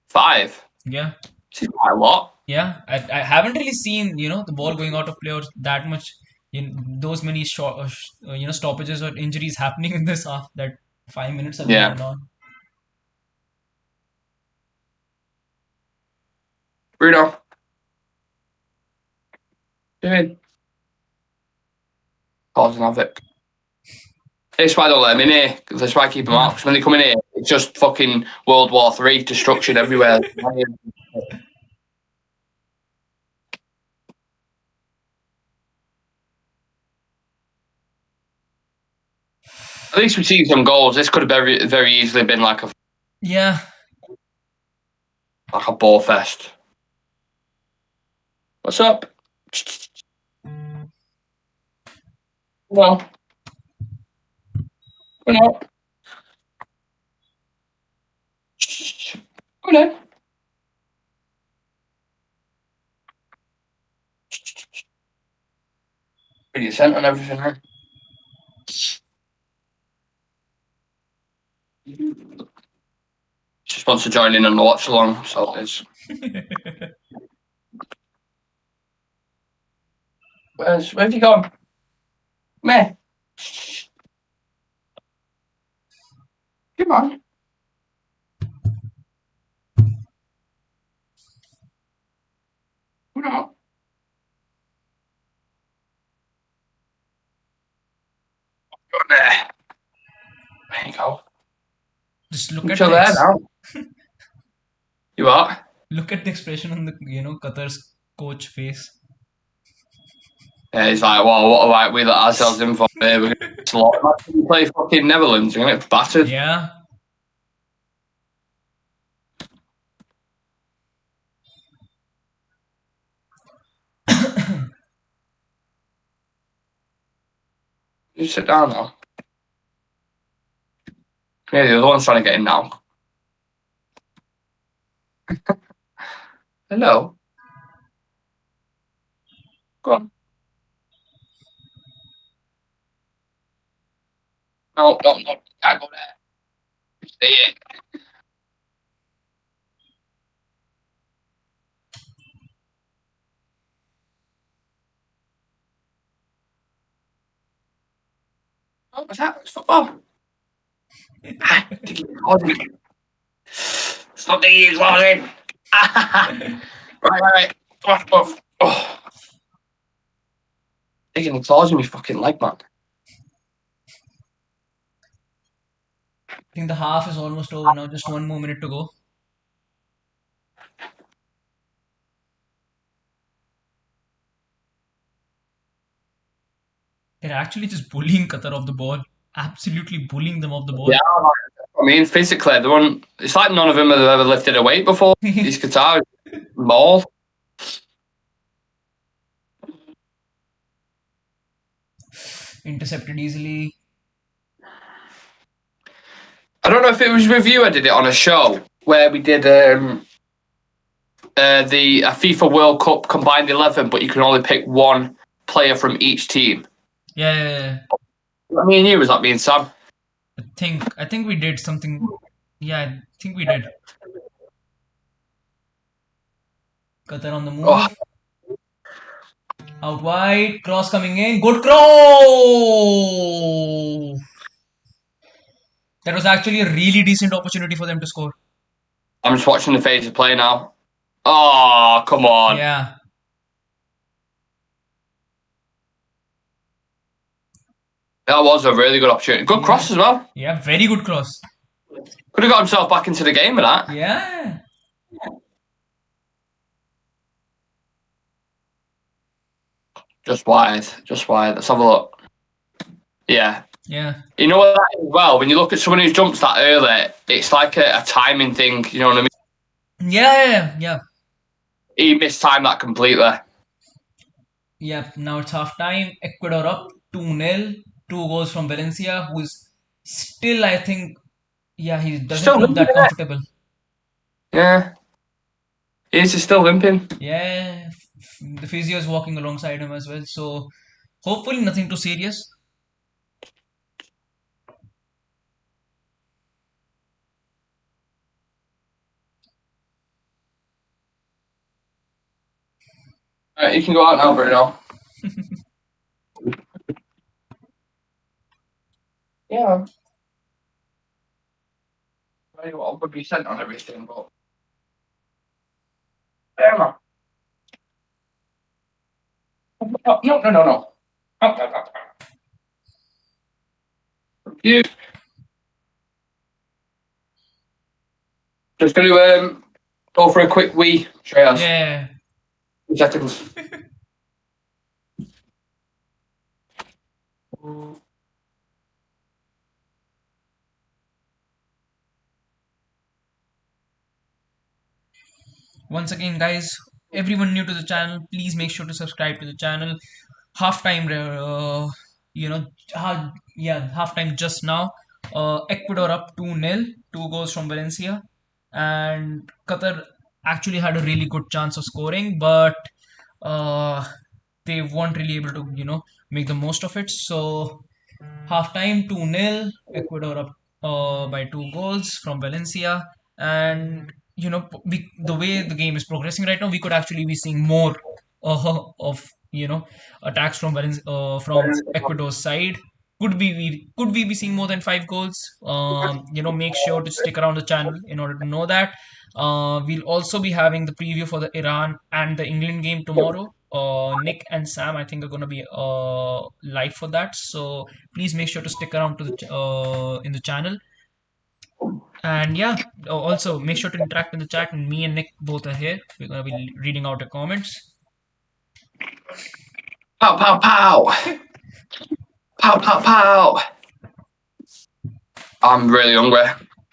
5? Yeah. This is quite a lot. Yeah, I haven't really seen, the ball going out of play or that much, those many stoppages or injuries happening in this half that 5 minutes have been Yeah. going on. Bruno. Doing. Causing havoc. That's why I don't let them in here. That's why I keep them out. Because when they come in here, it's just fucking World War III destruction everywhere. At least we've seen some goals. This could have very, very easily been like Yeah, a ball fest. What's up? No. No. Come on. Pretty scent and everything, right? Just wants to join in on the watch along, so it's. Where's he gone? Meh. Come on. Come on. Go on there. There you go. just look I'm at chill the there now. You what? look at the expression on the Qatar's coach face. Yeah, he's like, well, what about we let ourselves in for here? We're going to slaughter. Imagine we play fucking Netherlands. You're going to get battered. Yeah, You sit down now. Yeah, the other one's trying to get in now. Hello. Go on. No. Can't go there. Stay here. Oh, what's that? It's football. Stop thinking he's losing. Right. Off. Oh. Thinking he's losing me fucking leg, man. I think the half is almost over now. Just 1 more minute to go. They're actually just bullying Qatar off the ball. Absolutely bullying them off the ball. Yeah, I mean, physically, it's like none of them have ever lifted a weight before. These Qatar maul. Intercepted easily. I don't know if it was with you. I did it on a show where we did the FIFA World Cup combined 11, but you can only pick one player from each team. Yeah. I mean, you was that me and Sam. I think we did something. Yeah, I think we did. Qatar on the Oh, move. Out wide. Cross coming in. Good cross! That was actually a really decent opportunity for them to score. I'm just watching the phase of play now. Oh, come on. Yeah. That was a really good opportunity. Good cross as well. Yeah, very good cross. Could have got himself back into the game with that. Yeah. Just wide. Let's have a look. Yeah. Yeah. You know what that is as well? When you look at someone who jumps that early, it's like a timing thing. You know what I mean? Yeah. He mistimed that completely. Yeah, now it's half time. Ecuador up 2-0. 2 goals from Valencia, who's still, I think, yeah, he doesn't Still look limping, that comfortable. Yeah. He's still limping. Yeah, the physio is walking alongside him as well. So hopefully nothing too serious. Alright, you can go out now, Bruno. Yeah. I don't know what would be sent on everything, but. Emma. No. You. Just going to go for a quick wee, Shreyas. Yeah. 2 seconds. Once again, guys, everyone new to the channel, please make sure to subscribe to the channel. Halftime, halftime just now. Ecuador up 2-0, 2 goals from Valencia, and Qatar actually had a really good chance of scoring, but uh, they weren't really able to, make the most of it. So halftime 2-0, Ecuador up by 2 goals from Valencia, and the way the game is progressing right now, we could actually be seeing more of attacks from from Ecuador's side. Could we be seeing more than 5 goals? Make sure to stick around the channel in order to know that. We'll also be having the preview for the Iran and the England game tomorrow. Nick and Sam, I think, are going to be live for that. So please make sure to stick around to the in the channel. And yeah, also make sure to interact in the chat. And me and Nick both are here. We're going to be reading out the comments. Pow, pow, pow. Pow, pow, pow. I'm really hungry.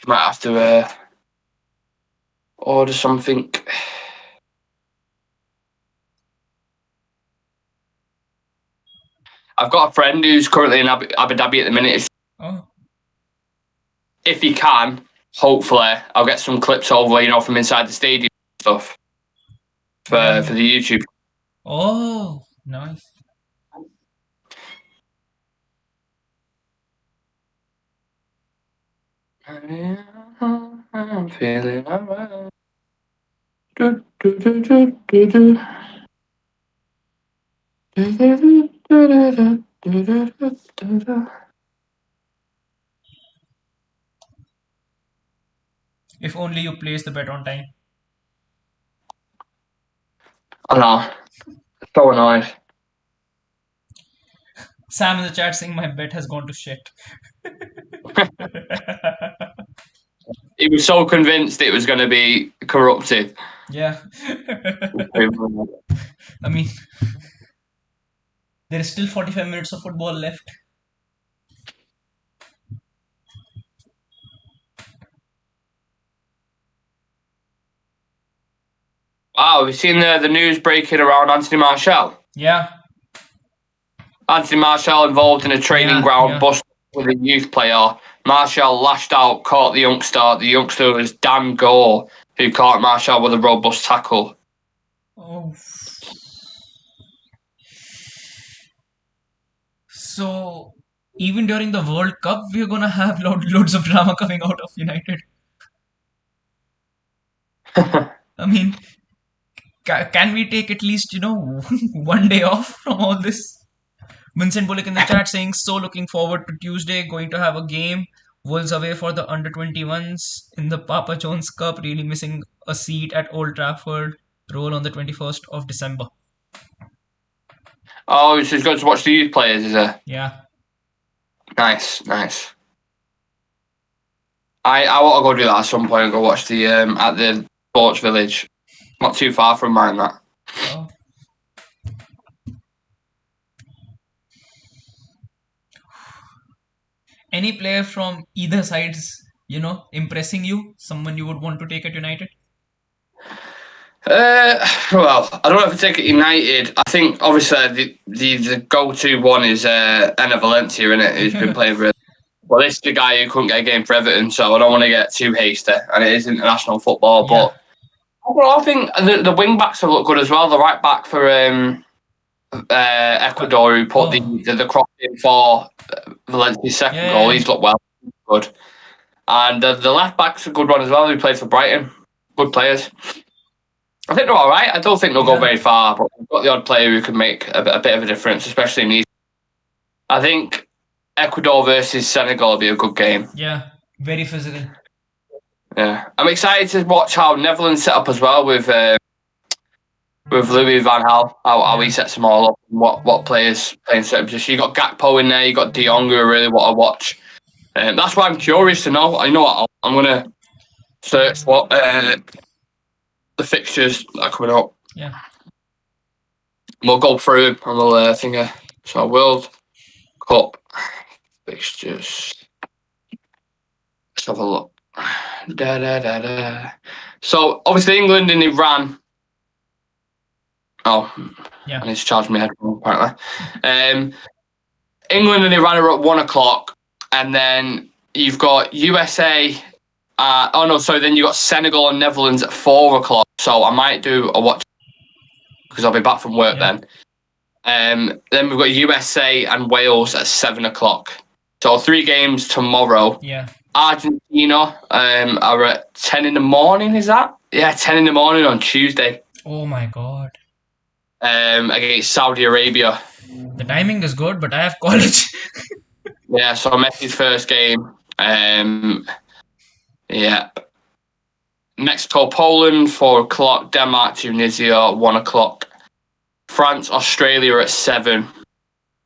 Might have to order something. I've got a friend who's currently in Abu Dhabi at the minute. Oh, If he can, hopefully, I'll get some clips over, from inside the stadium and stuff for the YouTube. oh, nice. I'm feeling alright. Do, do, do, do, do, do. Do, do, do, do, do, do, do, do, do, do. If only you place the bet on time. I know. So annoyed. Sam in the chat saying my bet has gone to shit. He was so convinced it was going to be corrupted. Yeah. I mean, there is still 45 minutes of football left. Wow, have you seen the news breaking around Anthony Martial? Yeah. Anthony Martial involved in a training ground bust with a youth player. Martial lashed out, caught the youngster. The youngster was Dan Gore, who caught Martial with a robust tackle. Oh. So, even during the World Cup, we're going to have loads of drama coming out of United. I mean, can we take at least, 1 day off from all this? Vincent Bullock in the chat saying, so looking forward to Tuesday, going to have a game. Wolves away for the under-21s in the Papa John's Cup, really missing a seat at Old Trafford. Roll on the 21st of December. Oh, so he's going to watch the youth players, is it? Yeah. Nice. I want to go do that at some point and go watch the at the Sports Village. Not too far from mine, that. Oh. Any player from either sides, impressing you? Someone you would want to take at United? Well, I don't know if I take it United. I think obviously the go-to one is Enna Valencia, isn't it? Who's been playing really well. This is the guy who couldn't get a game for Everton, so I don't want to get too hasty. And it is international football, but I think the wing backs have looked good as well. The right back for Ecuador, who put the cross in for Valencia's second goal, he's looked well, good. And the left back's a good one as well. Who played for Brighton, good players. I think they're all right. I don't think they'll go Yeah. very far, but we've got the odd player who can make a bit of a difference, especially in these. I think Ecuador versus Senegal will be a good game. Yeah, very physical. Yeah, I'm excited to watch how Netherlands set up as well with Louis van Gaal, how he sets them all up, and what players play in certain positions. You got Gakpo in there, you got De Jong, who I really want to watch. That's why I'm curious to know. I know what I'm gonna search what the fixtures that are coming up. Yeah. We'll go through them and we'll think. So World Cup fixtures. Let's have a look. So obviously England and Iran. Oh, Yeah. I need to charge my headphone apparently. England and Iran are at 1 o'clock, and then you've got USA. Then you got Senegal and Netherlands at 4 o'clock. So I might do a watch because I'll be back from work then. Then we've got USA and Wales at 7 o'clock. So 3 games tomorrow. Yeah. Argentina are at 10 in the morning, is that? Yeah, 10 in the morning on Tuesday. Oh my God. Against Saudi Arabia. The timing is good, but I have college. Yeah, so Messi's first game. Yeah. Mexico, Poland, 4 o'clock. Denmark, Tunisia, 1 o'clock. France, Australia at 7.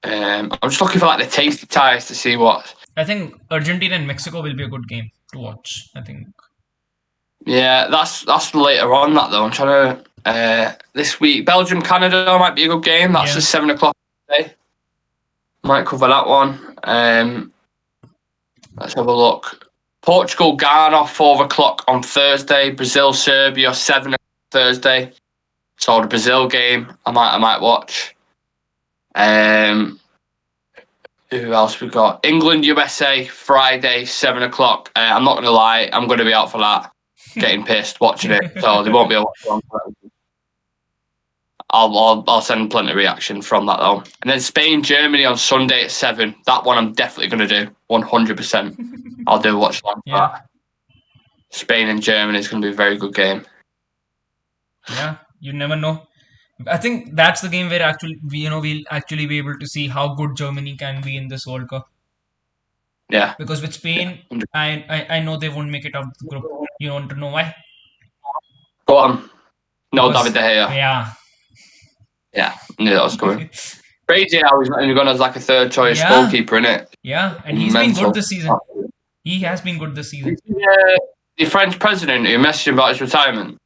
I'm just looking for the tasty ties to see what. I think Argentina and Mexico will be a good game to watch. I think. Yeah, that's later on that though. I'm trying to this week. Belgium, Canada might be a good game. That's at 7 o'clock today. Might cover that one. Let's have a look. Portugal, Ghana, 4 o'clock on Thursday. Brazil, Serbia, 7 o'clock Thursday. So the Brazil game, I might watch. Who else we got? England, USA, Friday, 7 o'clock. I'm not going to lie, I'm going to be out for that. Getting pissed watching it, so they won't be able to watch it. I'll send plenty of reaction from that though. And then Spain, Germany on Sunday at 7. That one I'm definitely going to do 100%. I'll do watch along for that. Spain and Germany is going to be a very good game. Yeah, you never know. I think that's the game where we'll actually be able to see how good Germany can be in this World Cup. Yeah. Because with Spain, I know they won't make it out of the group. You want to know why? Go on. No, Because, David De Gea. Yeah. Yeah, I knew that was coming. Crazy how he's not even gone as a third choice goalkeeper, innit? Yeah, and he's been good this season. He has been good this season. The French president who messaged him about his retirement.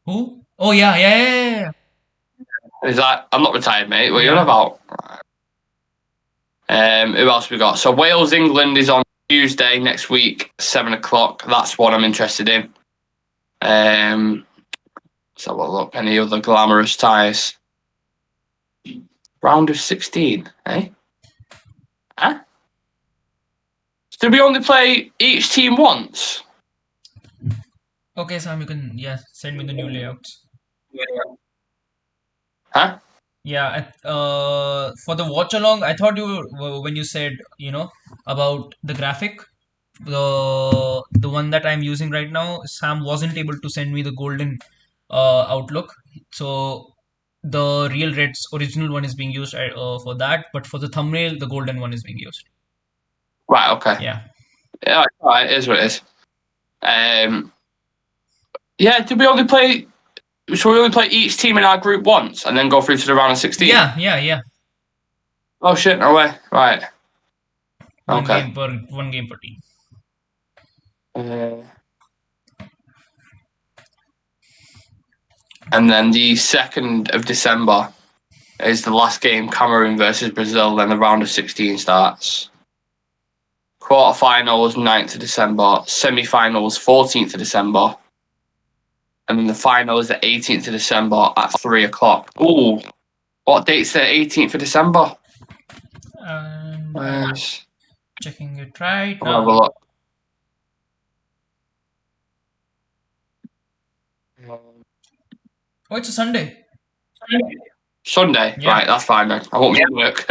Who? Oh, yeah. He's like, I'm not retired, mate. What are you on about? Who else we got? So Wales, England is on Tuesday next week, 7 o'clock. That's what I'm interested in. Let's have a look. Any other glamorous ties? Round of 16, eh? Huh? Do we only play each team once? Okay, Sam, you can send me the new layouts. Huh? Yeah, for the watch along, I thought when you said about the graphic, the one that I'm using right now, Sam wasn't able to send me the golden outlook, so the Real Red's original one is being used for that, but for the thumbnail, the golden one is being used. Right. Okay. Yeah. Yeah. All right. It is what it is. Yeah. Did we only play? Should we only play each team in our group once and then go through to the round of 16? Yeah. Oh shit! No way. Right. One game per team. And then the 2nd of December is the last game, Cameroon versus Brazil. Then the round of 16 starts. Quarterfinals 9th of December. Semi-finals 14th of December. And then the final is the 18th of December at 3 o'clock. Ooh. What date's the 18th of December? Checking it right now. Have a look. Oh, it's a Sunday. Sunday? Yeah. Right, that's fine then. I won't be at work.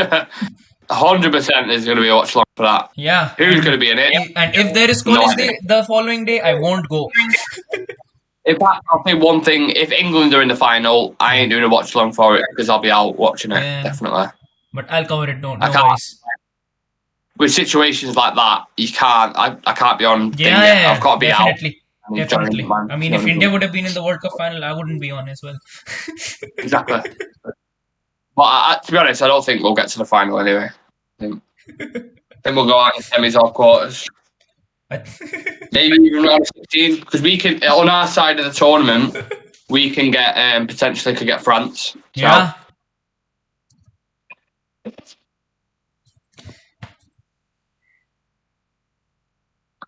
100% there's going to be a watch along for that. Yeah. Who's going to be in it? And if there is college day the following day, I won't go. I'll say one thing: if England are in the final, I ain't doing a watch along for it because I'll be out watching it definitely. But I'll cover it. No I can't. worries. With situations like that, you can't. I can't be on. Yeah, I've got to be definitely. out. Definitely. I mean, if India would have been in the World Cup final, I wouldn't be on as well. Exactly. But to be honest, I don't think we'll get to the final anyway. I think we'll go out in semis or quarters. Maybe even round of 16, because we can, on our side of the tournament, we can get potentially could get France. So Yeah.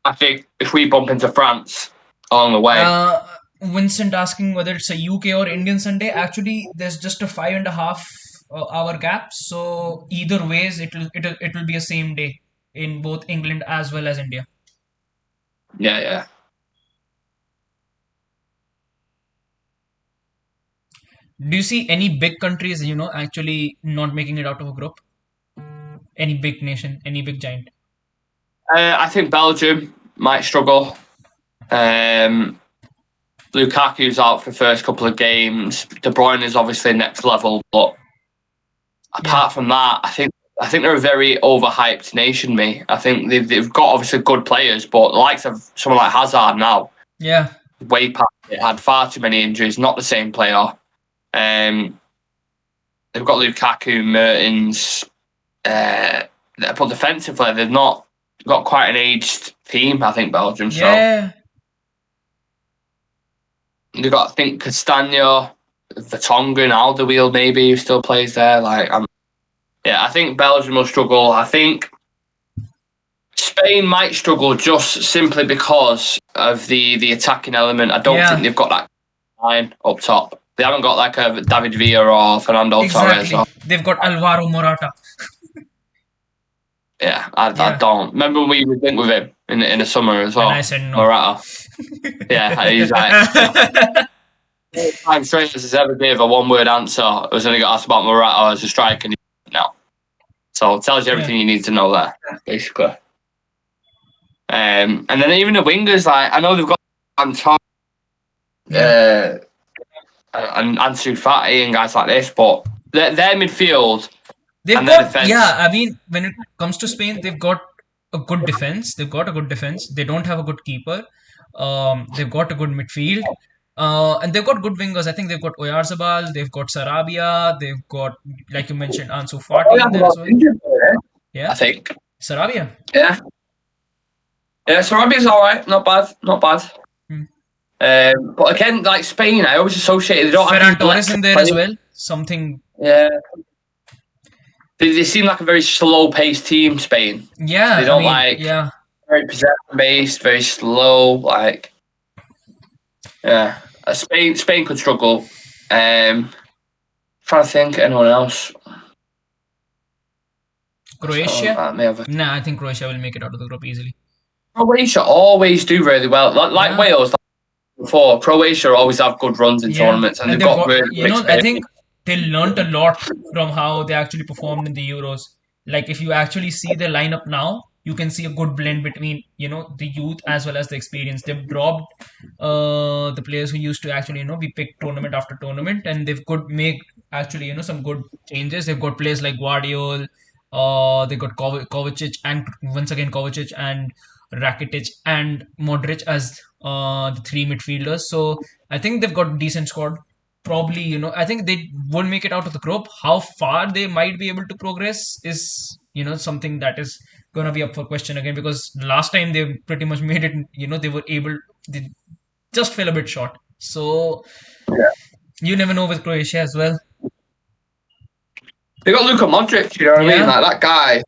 I think if we bump into France along the way, Vincent asking whether it's a UK or Indian Sunday. Actually, there's just a 5.5 hour gap, so either ways, it will be a same day in both England as well as India. yeah. Do you see any big countries, actually not making it out of a group? Any big nation, any big giant? I think Belgium might struggle. Lukaku's out for the first couple of games. De Bruyne is obviously next level, but apart from that, I think they're a very overhyped nation. I think they've got obviously good players, but the likes of someone like Hazard now, way past it, had far too many injuries. Not the same player. They've got Lukaku, Mertens, but defensively they've not got quite an aged team. I think Belgium. So you've got, I think, Castagno, Vertonghen, Alderweireld maybe, who still plays there. I think Belgium will struggle. I think Spain might struggle just simply because of the attacking element. I don't think they've got that line up top. They haven't got like a David Villa or Fernando Torres. They've got Alvaro Morata. I don't. Remember when we went with him in the summer as well? And I said no. Morata. He's like... time straight as ever gave a one-word answer. I was only got asked about Morata as a striker now. So it tells you everything you need to know there, basically. And then even the wingers, like, I know they've got Anton, and Ansu Fati and guys like this, but their midfield. They've got, I mean, when it comes to Spain, they've got a good defense. They don't have a good keeper. They've got a good midfield. And they've got good wingers. I think they've got Oyarzabal, they've got Sarabia, they've got, like you mentioned, Ansu Fati there as well. I think. Sarabia. Yeah, Sarabia's all right. Not bad. But again, like Spain, I always associate they don't have Torres in there as well. Something. Yeah. They seem like a very slow-paced team, Spain. Yeah. They don't very possession-based, very slow. Spain could struggle. Trying to think anyone else. Croatia? I think Croatia will make it out of the group easily. Croatia always do really well. Like Wales before, Croatia always have good runs in tournaments, and they've got really I think they learned a lot from how they actually performed in the Euros. Like, if you actually see their lineup now, you can see a good blend between, the youth as well as the experience. They've dropped the players who used to actually, be picked tournament after tournament, and they've could make actually, some good changes. They've got players like Guardiola, they got Kovacic, and once again Kovacic and Rakitic and Modric as the three midfielders. So I think they've got a decent squad. Probably, I think they won't make it out of the group. How far they might be able to progress is, something that is going to be up for question again, because last time they pretty much made it, they just fell a bit short. So you never know with Croatia as well. They got Luka Modric, you know what I mean? Like, that guy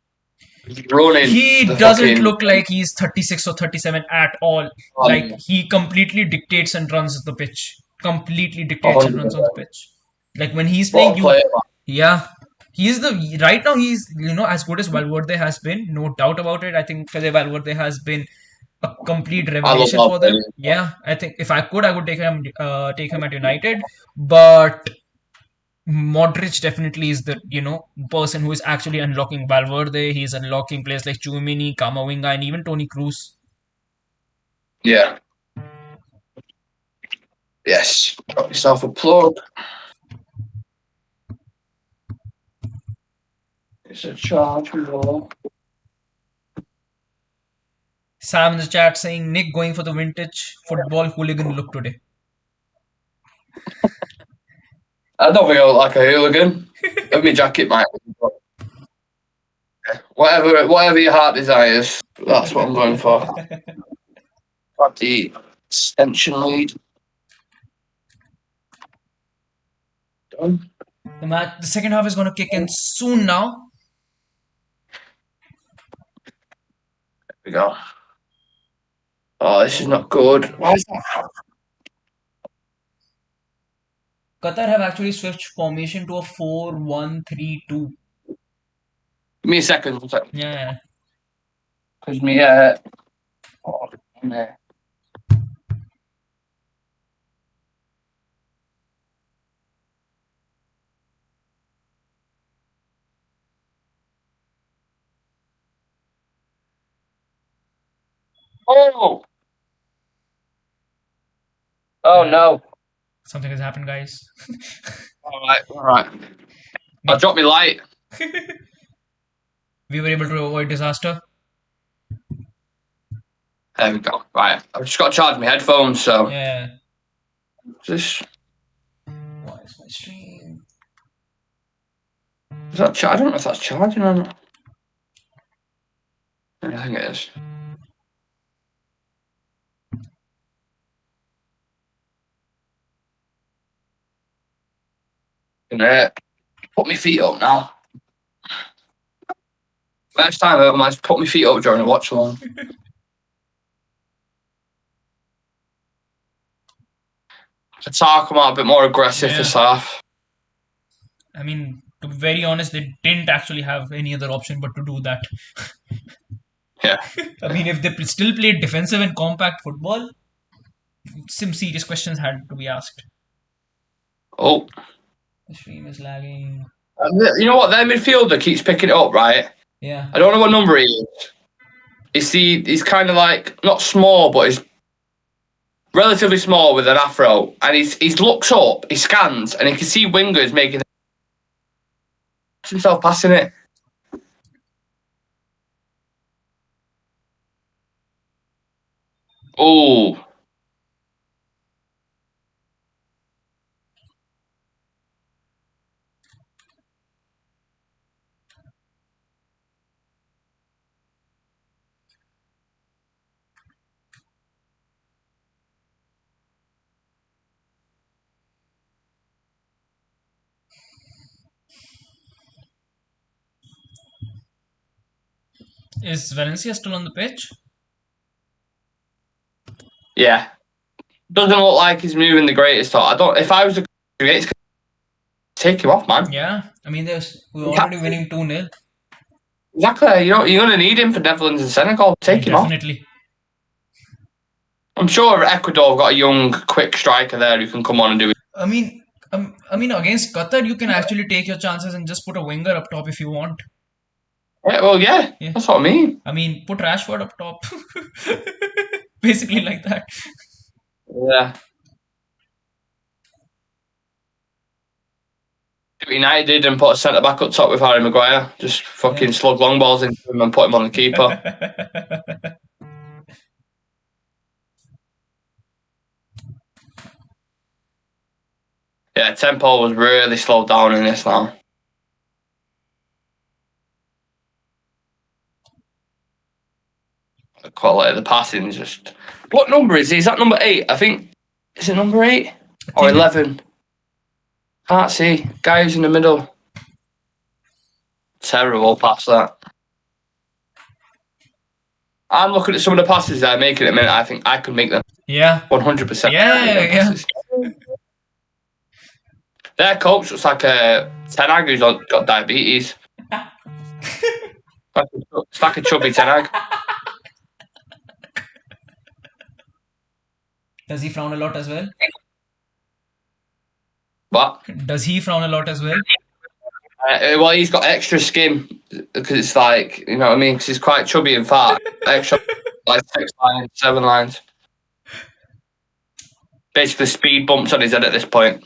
is running. He doesn't look like he's 36 or 37 at all. Like, he completely dictates and runs the pitch. Completely dictates and runs on the pitch. Like, when he's playing, right now he's as good as Valverde has been, no doubt about it. I think Fede Valverde has been a complete revelation for them. Yeah, I think if I could, I would take him at United, but Modric definitely is the person who is actually unlocking Valverde. He's unlocking players like Tchouaméni, Camavinga, and even Toni Kroos. Yeah. Yes. Got yourself a plug. It's a charge roll. Sam in the chat saying Nick going for the vintage football hooligan look today. I don't think I look like a hooligan. My jacket might. Whatever your heart desires, that's what I'm going for. Got the extension lead. Done. The second half is going to kick in soon now. There we go. Oh, this is not good. Why is that? Qatar have actually switched formation to a 4-1-3-2. Give me a second. Yeah. Because me, oh, there. Oh! Oh no. Something has happened, guys. Alright. I dropped my light. We were able to avoid disaster. There we go. Right. I've just got to charge my headphones, so. Yeah. This. Why is my stream? Is that I don't know if that's charging or not. I think it is. Gonna put my feet up now. Next time I might put my feet up during a watch along. Qatar come out a bit more aggressive this half. I mean, to be very honest, they didn't actually have any other option but to do that. Yeah. I mean, if they still played defensive and compact football, some serious questions had to be asked. Oh. The stream is lagging. You know what? Their midfielder keeps picking it up, right? Yeah. I don't know what number he is. He's kind of like, not small, but he's relatively small with an afro. And he looks up, he scans, and he can see wingers making himself passing it. Oh. Is Valencia still on the pitch? Yeah. Doesn't look like he's moving the greatest. If I was the greatest, take him off, man. Yeah. I mean, we're already winning 2-0. Exactly. You're going to need him for Netherlands and Senegal. Take him off. Definitely. I'm sure Ecuador have got a young, quick striker there who can come on and do it. I mean, against Qatar, you can actually take your chances and just put a winger up top if you want. Yeah, well, yeah. That's what I mean. I mean, put Rashford up top. Basically like that. Yeah. United did and put a centre back up top with Harry Maguire. Just fucking slug long balls into him and put him on the keeper. Yeah, tempo was really slowed down in this now. The quality of the passing is just. What number is he? Is that number 8? I think. Is it number 8 or 11? Can't see. Guy who's in the middle. Terrible pass that. I'm looking at some of the passes they're making at a minute. I think I could make them. Yeah. 100%. Yeah. Their coach looks like a Ten Hag who's got diabetes. It's like a chubby Ten Hag. Does he frown a lot as well? What? Does he frown a lot as well? Well, he's got extra skin because it's like, you know what I mean? Because he's quite chubby and fat. Extra, like 6 lines, 7 lines. basically speed bumps on his head at this point.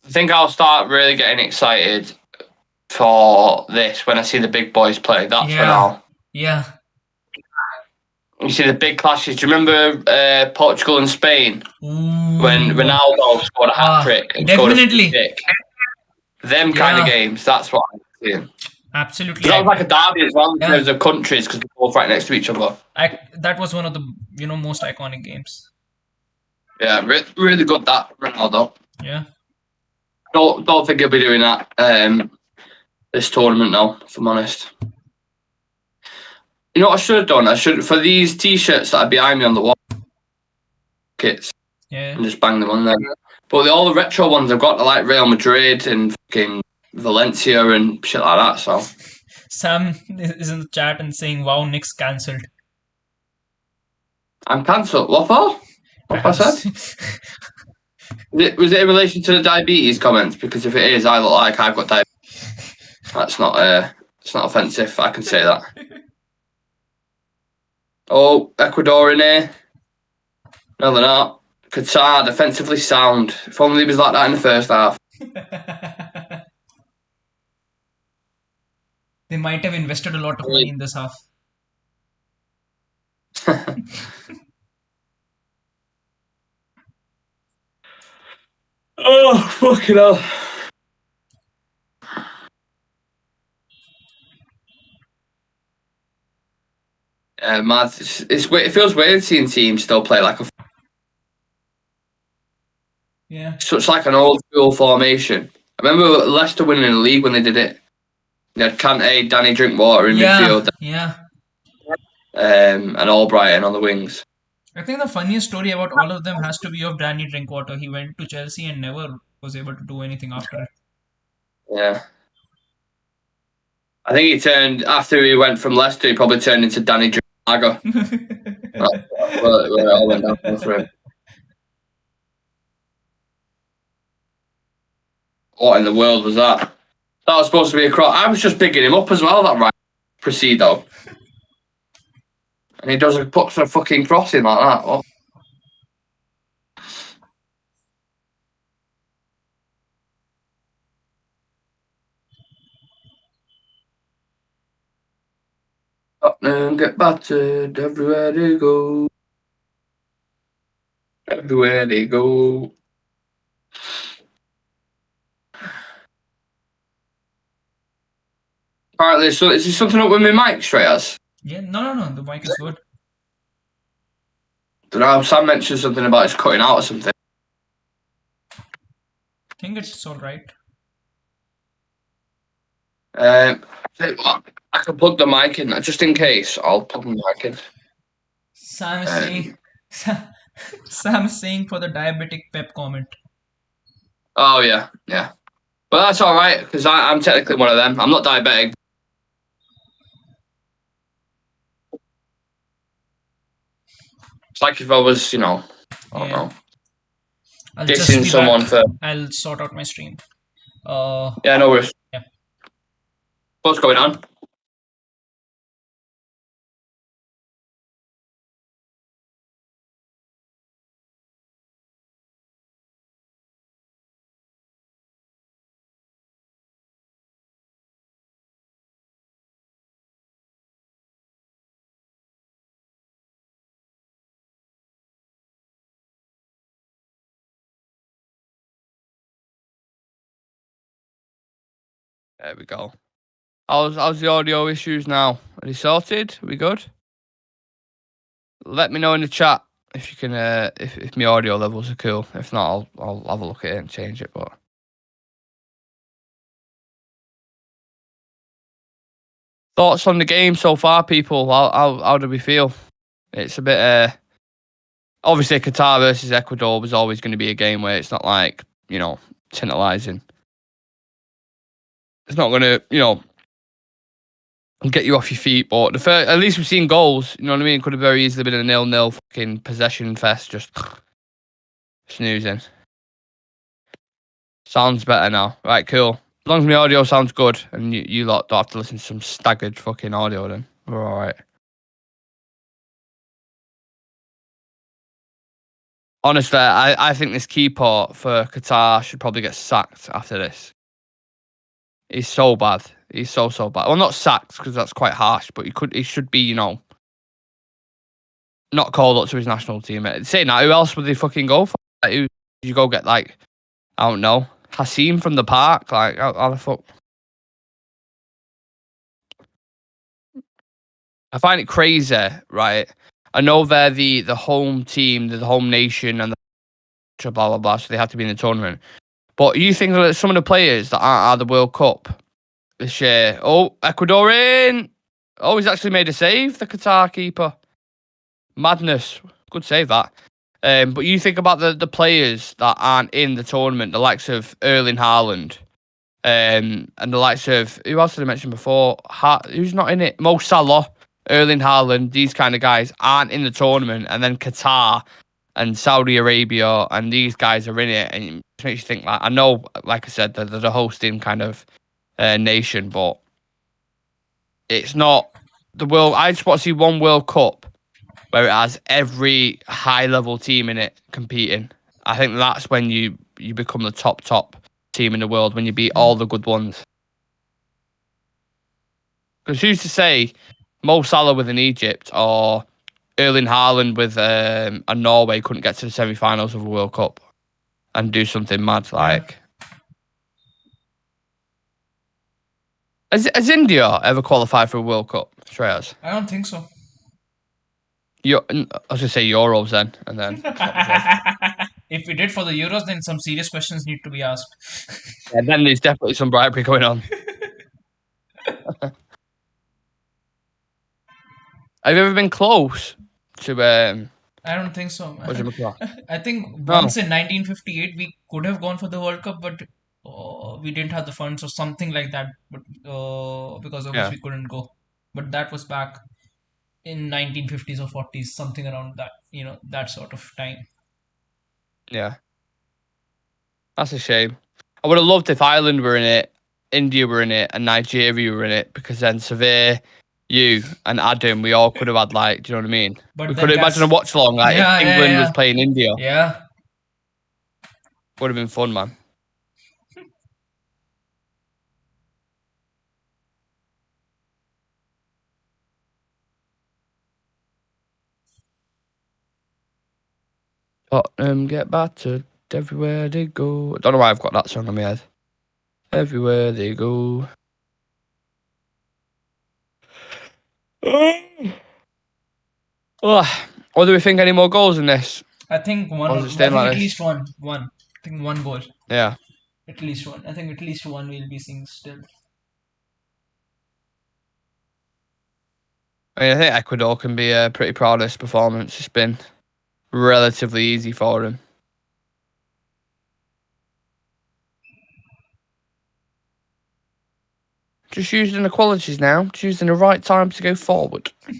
I think I'll start really getting excited for this when I see the big boys play. That's when I'll. Yeah. You see the big clashes. Do you remember Portugal and Spain when Ronaldo scored a hat trick? Definitely. Them kind of games. That's what I'm seeing. Absolutely. That was like a derby as well in terms of countries because they're both right next to each other. That was one of the most iconic games. Yeah, really good that Ronaldo. Yeah. Don't think he'll be doing that this tournament now, if I'm honest. You know what I should have done? I should, for these t-shirts that are behind me on the wall, kits, and just bang them on there. But all the retro ones I've got are like Real Madrid and fucking Valencia and shit like that. So Sam is in the chat and saying, "Wow, Nick's cancelled." I'm cancelled. What for? What I said? Was it in relation to the diabetes comments? Because if it is, I look like I've got diabetes. That's not. It's not offensive. I can say that. Oh, Ecuador in here. No, they're not. Qatar defensively sound. If only he was like that in the first half. They might have invested a lot of money in this half. Oh, fucking hell. Mad. It feels weird seeing teams still play like a. Yeah. Such like an old school formation. I remember Leicester winning the league when they did it. They had Kante, Danny Drinkwater in midfield. Yeah. And Albrighton on the wings. I think the funniest story about all of them has to be of Danny Drinkwater. He went to Chelsea and never was able to do anything after it. Yeah. I think he turned, after he went from Leicester, he probably turned into Danny Drinkwater. Where it all went down for him. What in the world was that? That was supposed to be a cross. I was just bigging him up as well, that right Presido. And he puts a fucking cross in like that. Oh. Tottenham get battered everywhere they go. Everywhere they go. Apparently, so is there something up with my mic, Shreyas? Yeah, no. The mic is good. Don't know. Sam mentioned something about it's cutting out or something. I think it's all right. I can plug the mic in just in case. I'll plug the mic in. Sam is saying for the diabetic Pep comment. Oh yeah. But that's all right because I'm technically one of them. I'm not diabetic. It's like if I was, I don't know, dissing someone for. I'll sort out my stream. Yeah, no worries. Yeah. What's going on? There we go. How's the audio issues now? Are they sorted? Are we good? Let me know in the chat if you can. If my audio levels are cool. If not, I'll have a look at it and change it. But thoughts on the game so far, people? How do we feel? It's a bit. Obviously, Qatar versus Ecuador was always going to be a game where it's not like tantalising. It's not going to get you off your feet. But at least we've seen goals. You know what I mean? Could have very easily been a 0-0 fucking possession fest, just snoozing. Sounds better now. Right, cool. As long as my audio sounds good and you lot don't have to listen to some staggered fucking audio, then we're all right. Honestly, I think this keeper for Qatar should probably get sacked after this. He's so bad. He's so bad. Well, not sacked because that's quite harsh, but he should be, not called up to his national team. Saying that, who else would they fucking go for? Like, who you go get? Like, I don't know, Hassim from the park. Like, how the fuck? I find it crazy, right? I know they're the home team, they're the home nation, and the blah blah blah, so they have to be in the tournament. But you think that some of the players that aren't at the World Cup this year? Oh, Ecuador in! Oh, he's actually made a save, the Qatar keeper. Madness. Good save that. But you think about the players that aren't in the tournament, the likes of Erling Haaland, and the likes of, who else did I mention before? Who's not in it? Mo Salah, Erling Haaland, these kind of guys aren't in the tournament, and then Qatar and Saudi Arabia and these guys are in it, and it makes you think, like, I know, like I said, they're the hosting kind of nation, but it's not the world. I just want to see one World Cup where it has every high level team in it competing. I think that's when you become the top team in the world, when you beat all the good ones. Because who's to say Mo Salah with an Egypt or Erling Haaland with a Norway couldn't get to the semi-finals of a World Cup and do something mad like? Has India ever qualified for a World Cup, Shreyas? I don't think so. I was going to say Euros then, and then... If we did for the Euros, then some serious questions need to be asked. And then there's definitely some bribery going on. Have you ever been close to... I don't think so. whatchamacallit? I think once in 1958 we could have gone for the World Cup, but we didn't have the funds or something like that. But because of which we couldn't go. But that was back in 1950s or 40s, something around that, that sort of time. Yeah. That's a shame. I would have loved if Ireland were in it, India were in it, and Nigeria were in it, because then Severe, you, and Adam, we all could have had, like, do you know what I mean? But we could have imagined a watch along, like, if England was playing India. Yeah. Would have been fun, man. Tottenham get battered everywhere they go. I don't know why I've got that song in my head. Everywhere they go. Oh, what do we think? Any more goals in this? I think one. I think at least one. I think one goal. Yeah. At least one. I think at least one we'll be seeing still. I mean, I think Ecuador can be pretty proud of this performance. It's been relatively easy for them. Just using the qualities now. Just using the right time to go forward. Going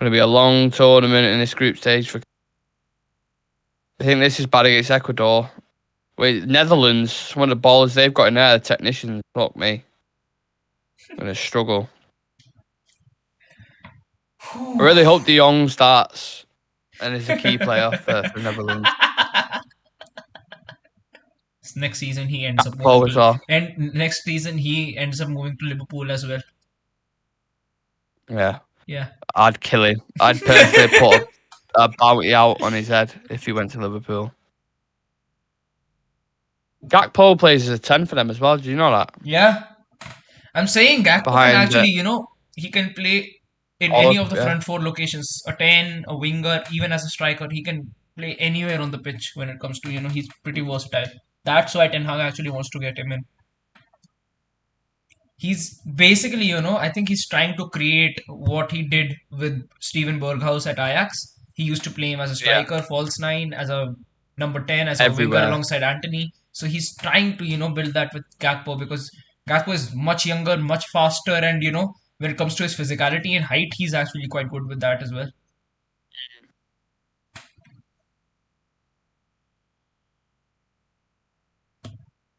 to be a long tournament in this group stage for. I think this is bad against Ecuador. Wait, Netherlands, one of the ballers they've got in there, the technicians, fuck me. Going to struggle. I really hope De Jong starts and is a key player for Netherlands. Next season he ends up moving to, and next season he ends up moving to Liverpool as well. Yeah. Yeah. I'd kill him. I'd personally put a bounty out on his head if he went to Liverpool. Gakpo plays as a 10 for them as well. Do you know that? Yeah. I'm saying Gakpo can actually, he can play in any of the front four locations. A 10, a winger, even as a striker. He can play anywhere on the pitch when it comes to, he's pretty versatile. That's why Ten Hag actually wants to get him in. He's basically, I think he's trying to create what he did with Steven Berghuis at Ajax. He used to play him as a striker, false 9, as a number 10, as a winger alongside Antony. So he's trying to, build that with Gakpo, because Gakpo is much younger, much faster, and, when it comes to his physicality and height, he's actually quite good with that as well.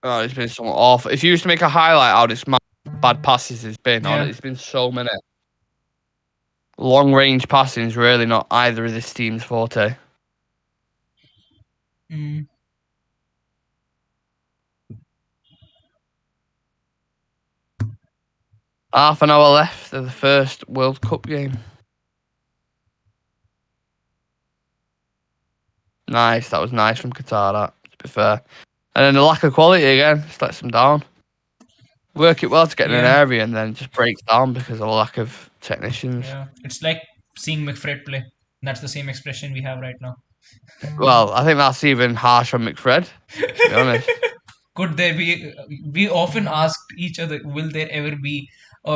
Oh, it's been so awful. If you used to make a highlight out of this bad passes it's been on Yeah. it, it's been so many. Long range passing is really not either of this team's forte. Mm. Half an hour left of the first World Cup game. Nice, that was nice from Qatar, that, to be fair. And then the lack of quality again, just lets them down. Work it well to get in an Yeah. area and then it just breaks down because of a lack of technicians. Yeah. It's like seeing McFred play. That's the same expression we have right now. Well, I think that's even harsh on McFred, to be honest. Could there be? We often ask each other, will there ever be, a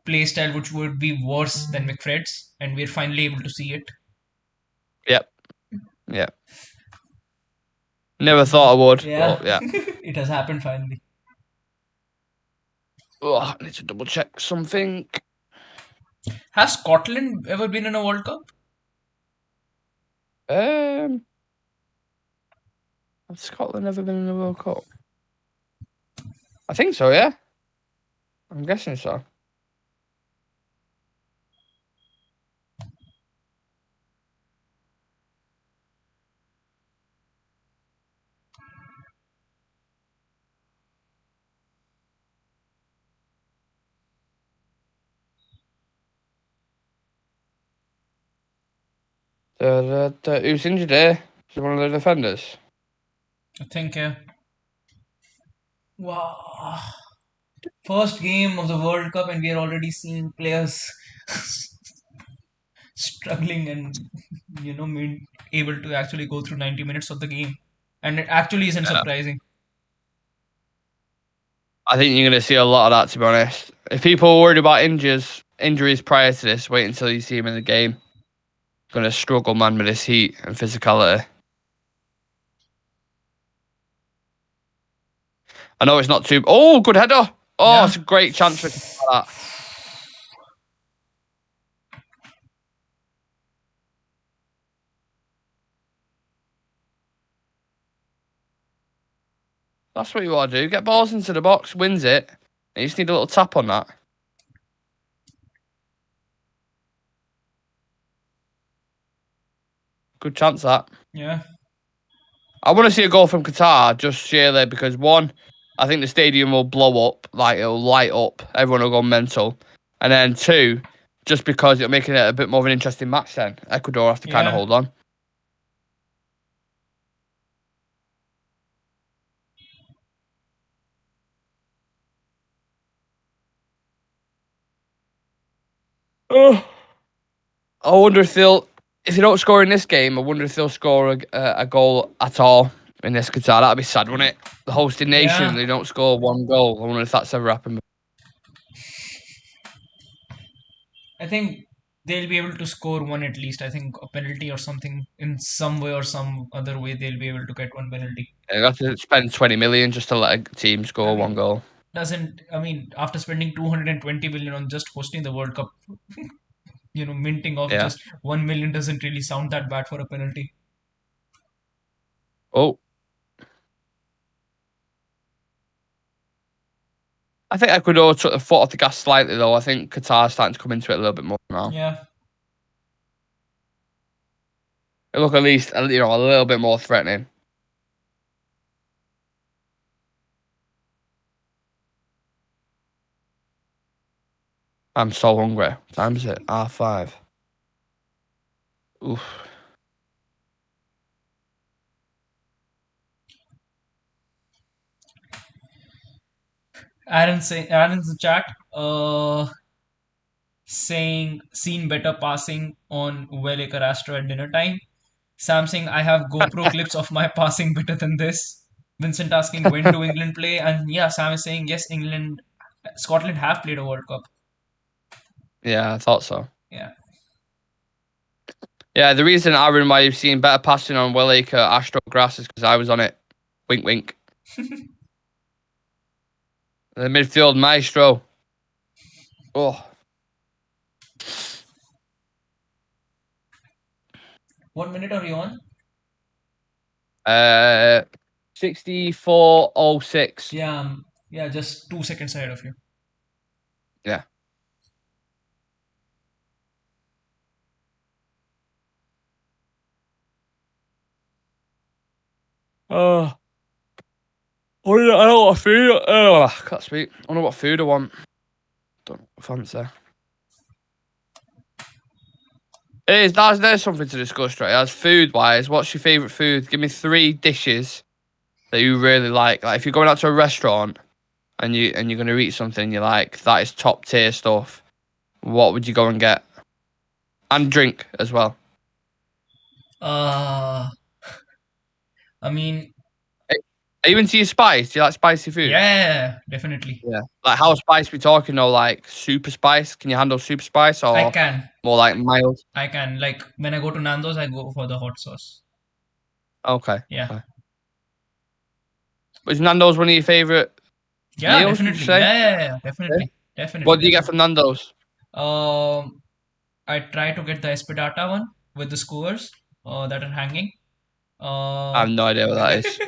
play style which would be worse than McFred's, and we're finally able to see it. Yep. Yep. Never thought I would, Yeah, but yeah. it has happened finally. Oh, I need to double check something. Has Scotland ever been in a World Cup? Has Scotland ever been in the World Cup? I think so, yeah. I'm guessing so. Who's injured there? Is it one of the defenders? I think, yeah. Wow. First game of the World Cup, and we are already seeing players struggling and, able to actually go through 90 minutes of the game. And it actually isn't Yeah. surprising. I think you're going to see a lot of that, to be honest. If people are worried about injuries prior to this, wait until you see him in the game. Going to struggle, man, with this heat and physicality. I know it's not too... Oh, good header. Oh, Yeah. it's a great chance for that. That's what you want to do. Get balls into the box, wins it. And you just need a little tap on that. Good chance, that. Yeah. I want to see a goal from Qatar, just sheerly because, one, I think the stadium will blow up. Like, it'll light up. Everyone will go mental. And then, two, just because it'll make it a bit more of an interesting match then. Ecuador have to kind of Yeah. hold on. Oh. I wonder if they don't score in this game, I wonder if they'll score a goal at all in this Qatar. That'd be sad, wouldn't it? The hosting nation, Yeah. they don't score one goal. I wonder if that's ever happened. I think they'll be able to score one at least. I think a penalty or something in some way or some other way they'll be able to get one penalty. They have to spend 20 million just to let a team I score one mean, goal. after spending 220 billion on just hosting the World Cup, minting off Yeah. just 1 million doesn't really sound that bad for a penalty. Oh. I think Ecuador took the foot off the gas slightly, though. I think Qatar's starting to come into it a little bit more now. Yeah. They look at least, a little bit more threatening. I'm so hungry. What time is it? 5:30. Oof. Aaron's in the chat, saying seen better passing on Uele Carrastro at dinner time. Sam saying I have GoPro clips of my passing better than this. Vincent asking when do England play, and yeah, Sam is saying yes, Scotland have played a World Cup. Yeah, I thought so. Yeah. Yeah, the reason, Aaron, why you've seen better passing on Welacre Astro Grass is because I was on it. Wink, wink. The midfield maestro. Oh. What minute are you on? 64:06. Yeah, just 2 seconds ahead of you. Yeah. Oh. I don't know what food. Oh, I can't speak. I don't know what food I want. Don't fancy. There's something to discuss, right? As food wise, what's your favourite food? Give me 3 dishes that you really like. Like if you're going out to a restaurant and you're gonna eat something you like, that is top tier stuff. What would you go and get? And drink as well. I mean, Even to your spice, do you like spicy food? yeah, definitely. Yeah. Like how spice we talking? Though, like super spice? Can you handle super spice I or can. more like mild? I can. Like when I go to Nando's, I go for the hot sauce. Okay. Yeah. Okay. Is Nando's one of your favourite Yeah, meals? Would you definitely. say? Yeah, definitely. Definitely. What do you get from Nando's? I try to get the espedata one with the skewers that are hanging. I have no idea what that is.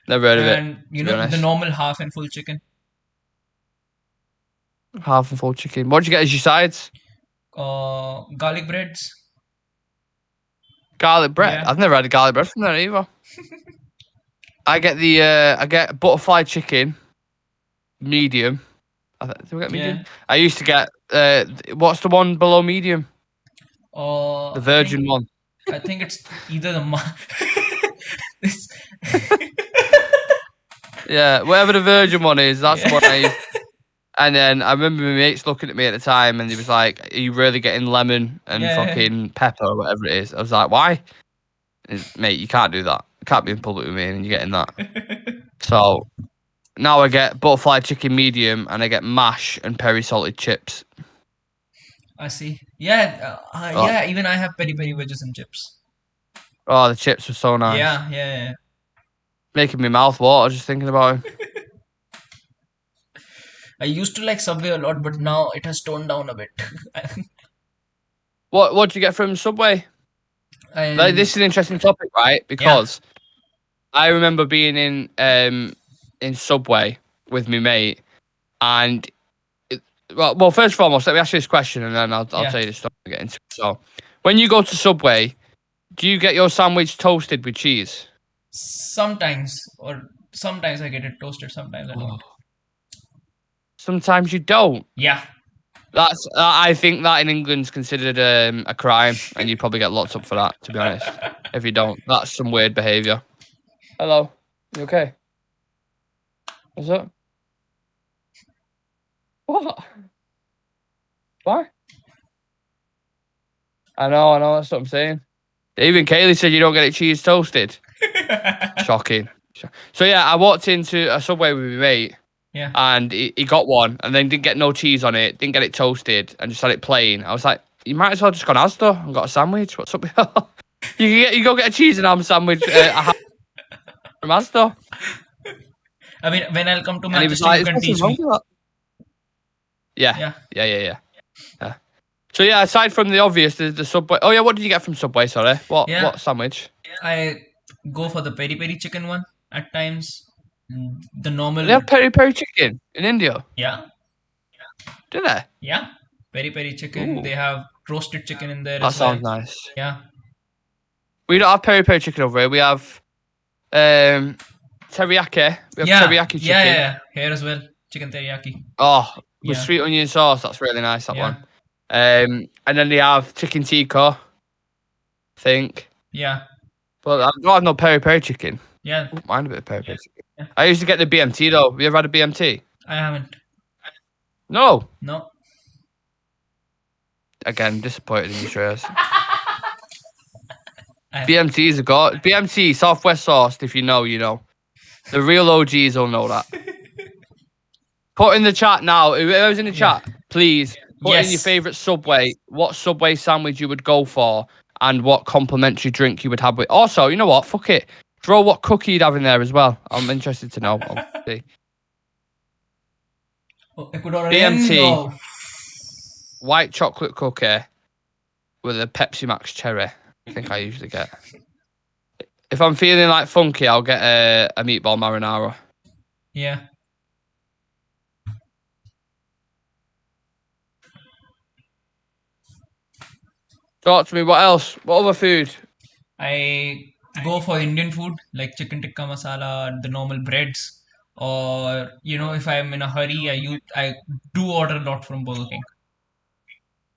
Never heard of it. And To be the honest, normal half and full chicken. half and full chicken. What do you get as your sides? Garlic breads. Garlic bread. Yeah. I've never had a garlic bread from there either. I get butterfly chicken, medium. Do I get medium? Yeah. I used to get what's the one below medium? The virgin one. I think it's either the It's- Yeah, whatever the virgin one is, that's the Yeah. one I used. And then I remember my mates looking at me at the time, and he was like, "Are you really getting lemon and Yeah. fucking pepper or whatever it is?" I was like, "Why?" Mate, you can't do that. You can't be in public with me and you're getting that. So now I get butterfly chicken medium, and I get mash and peri salted chips. I see. Yeah, Oh. yeah. Even I have peri peri wedges and chips. Oh, the chips were so nice. Yeah. Making my mouth water just thinking about him. I used to like Subway a lot, but now it has toned down a bit. What do you get from Subway? Like, this is an interesting topic, right? Because I remember being in Subway with my mate, and well, first and foremost, let me ask you this question, and then I'll tell you the story I get into. So, when you go to Subway, do you get your sandwich toasted with cheese? Sometimes I get it toasted, sometimes I don't. Sometimes you don't. Yeah. That's I think that in England's considered a crime, and you probably get locked up for that. To be honest, if you don't, that's some weird behaviour. Hello, you okay? What's up? What? Why? I know. That's what I'm saying. Even Kaylee said you don't get it cheese toasted. Shocking. So yeah, I walked into a Subway with my mate. Yeah. And he got one, and then didn't get no cheese on it, didn't get it toasted, and just had it plain. I was like, you might as well just gone Asda and got a sandwich. What's up? you go get a cheese and ham sandwich from Asda. I mean, when I'll come to And he was Manchester, like, you can "There's teach nothing me. wrong with that." Yeah. So yeah, aside from the obvious, the Subway. Oh yeah, what did you get from Subway? Sorry, what sandwich? I go for the peri peri chicken one at times. The normal. They have peri peri chicken in India. Yeah. Do they? Yeah. Peri peri chicken. Ooh. They have roasted chicken in there That as well. sounds nice. Yeah. We don't have peri peri chicken over here. We have teriyaki. We have teriyaki chicken. Yeah. Here as well. Chicken teriyaki. Oh, with sweet onion sauce. That's really nice, that one. And then they have chicken tikka, I think. Yeah. But I don't have no peri peri chicken. Yeah. I don't mind a bit of peri peri chicken. Yeah. I used to get the BMT though. Have you ever had a BMT? I haven't. No. No. Again, disappointed in you, Shreyas. BMT is a god. BMT, Southwest sauce, if you know, you know. The real OGs will know that. Put in the chat now. Whoever's in the chat, please put in your favourite Subway. What Subway sandwich you would go for, and what complimentary drink you would have with. Also, you know what? Fuck it. Throw what cookie you'd have in there as well. I'm interested to know. I'll see. Oh, Ecuadorian. BMT. White chocolate cookie with a Pepsi Max cherry. I think I usually get. If I'm feeling like funky, I'll get a meatball marinara. Yeah. Talk to me. What else? What other food? I go for Indian food like chicken tikka masala, the normal breads, or if I'm in a hurry, I do order a lot from Burger King.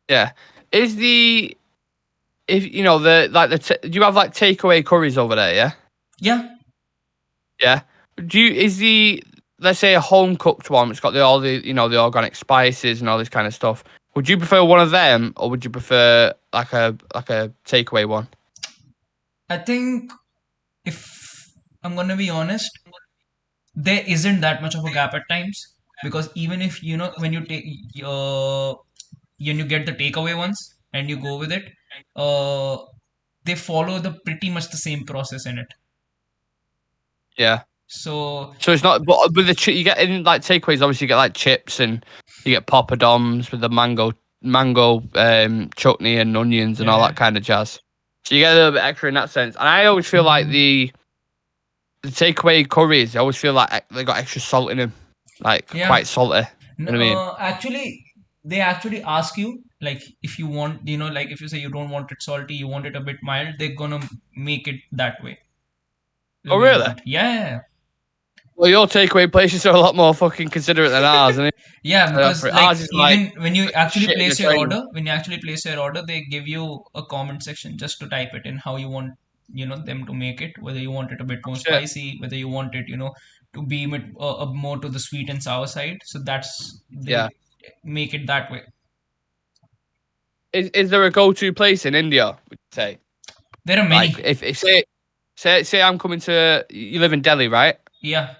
Yeah. Is the if you know the like the do you have like takeaway curries over there? Yeah. Yeah. Yeah. Is the let's say a home cooked one? It's got all the the organic spices and all this kind of stuff. Would you prefer one of them, or would you prefer like a takeaway one? I think if I'm gonna be honest, there isn't that much of a gap at times because even if when you take when you get the takeaway ones and you go with it, uh, they follow the pretty much the same process in it. Yeah. So So it's not, but with the you get in like takeaways. Obviously, you get like chips and you get poppadoms with the mango chutney and onions and all yeah, that kind of jazz. So you get a little bit extra in that sense. And I always feel like the takeaway curries, I always feel like they got extra salt in them, like yeah. quite salty. You know what I mean? Actually, they actually ask you like if you want, like if you say you don't want it salty, you want it a bit mild, they're gonna make it that way. The Oh way you really? want. Yeah. Well, your takeaway places are a lot more fucking considerate than ours, isn't it? Yeah, because like Ours is like even when you actually shit in the place your train. order, they give you a comment section just to type it in how you want, them to make it, whether you want it a bit more Shit. spicy, whether you want it, to be more to the sweet and sour side. So Yeah. they make it that way. Is there a go-to place in India? Would you say? There are Like many. if say I'm coming to you live in Delhi, right? Yeah,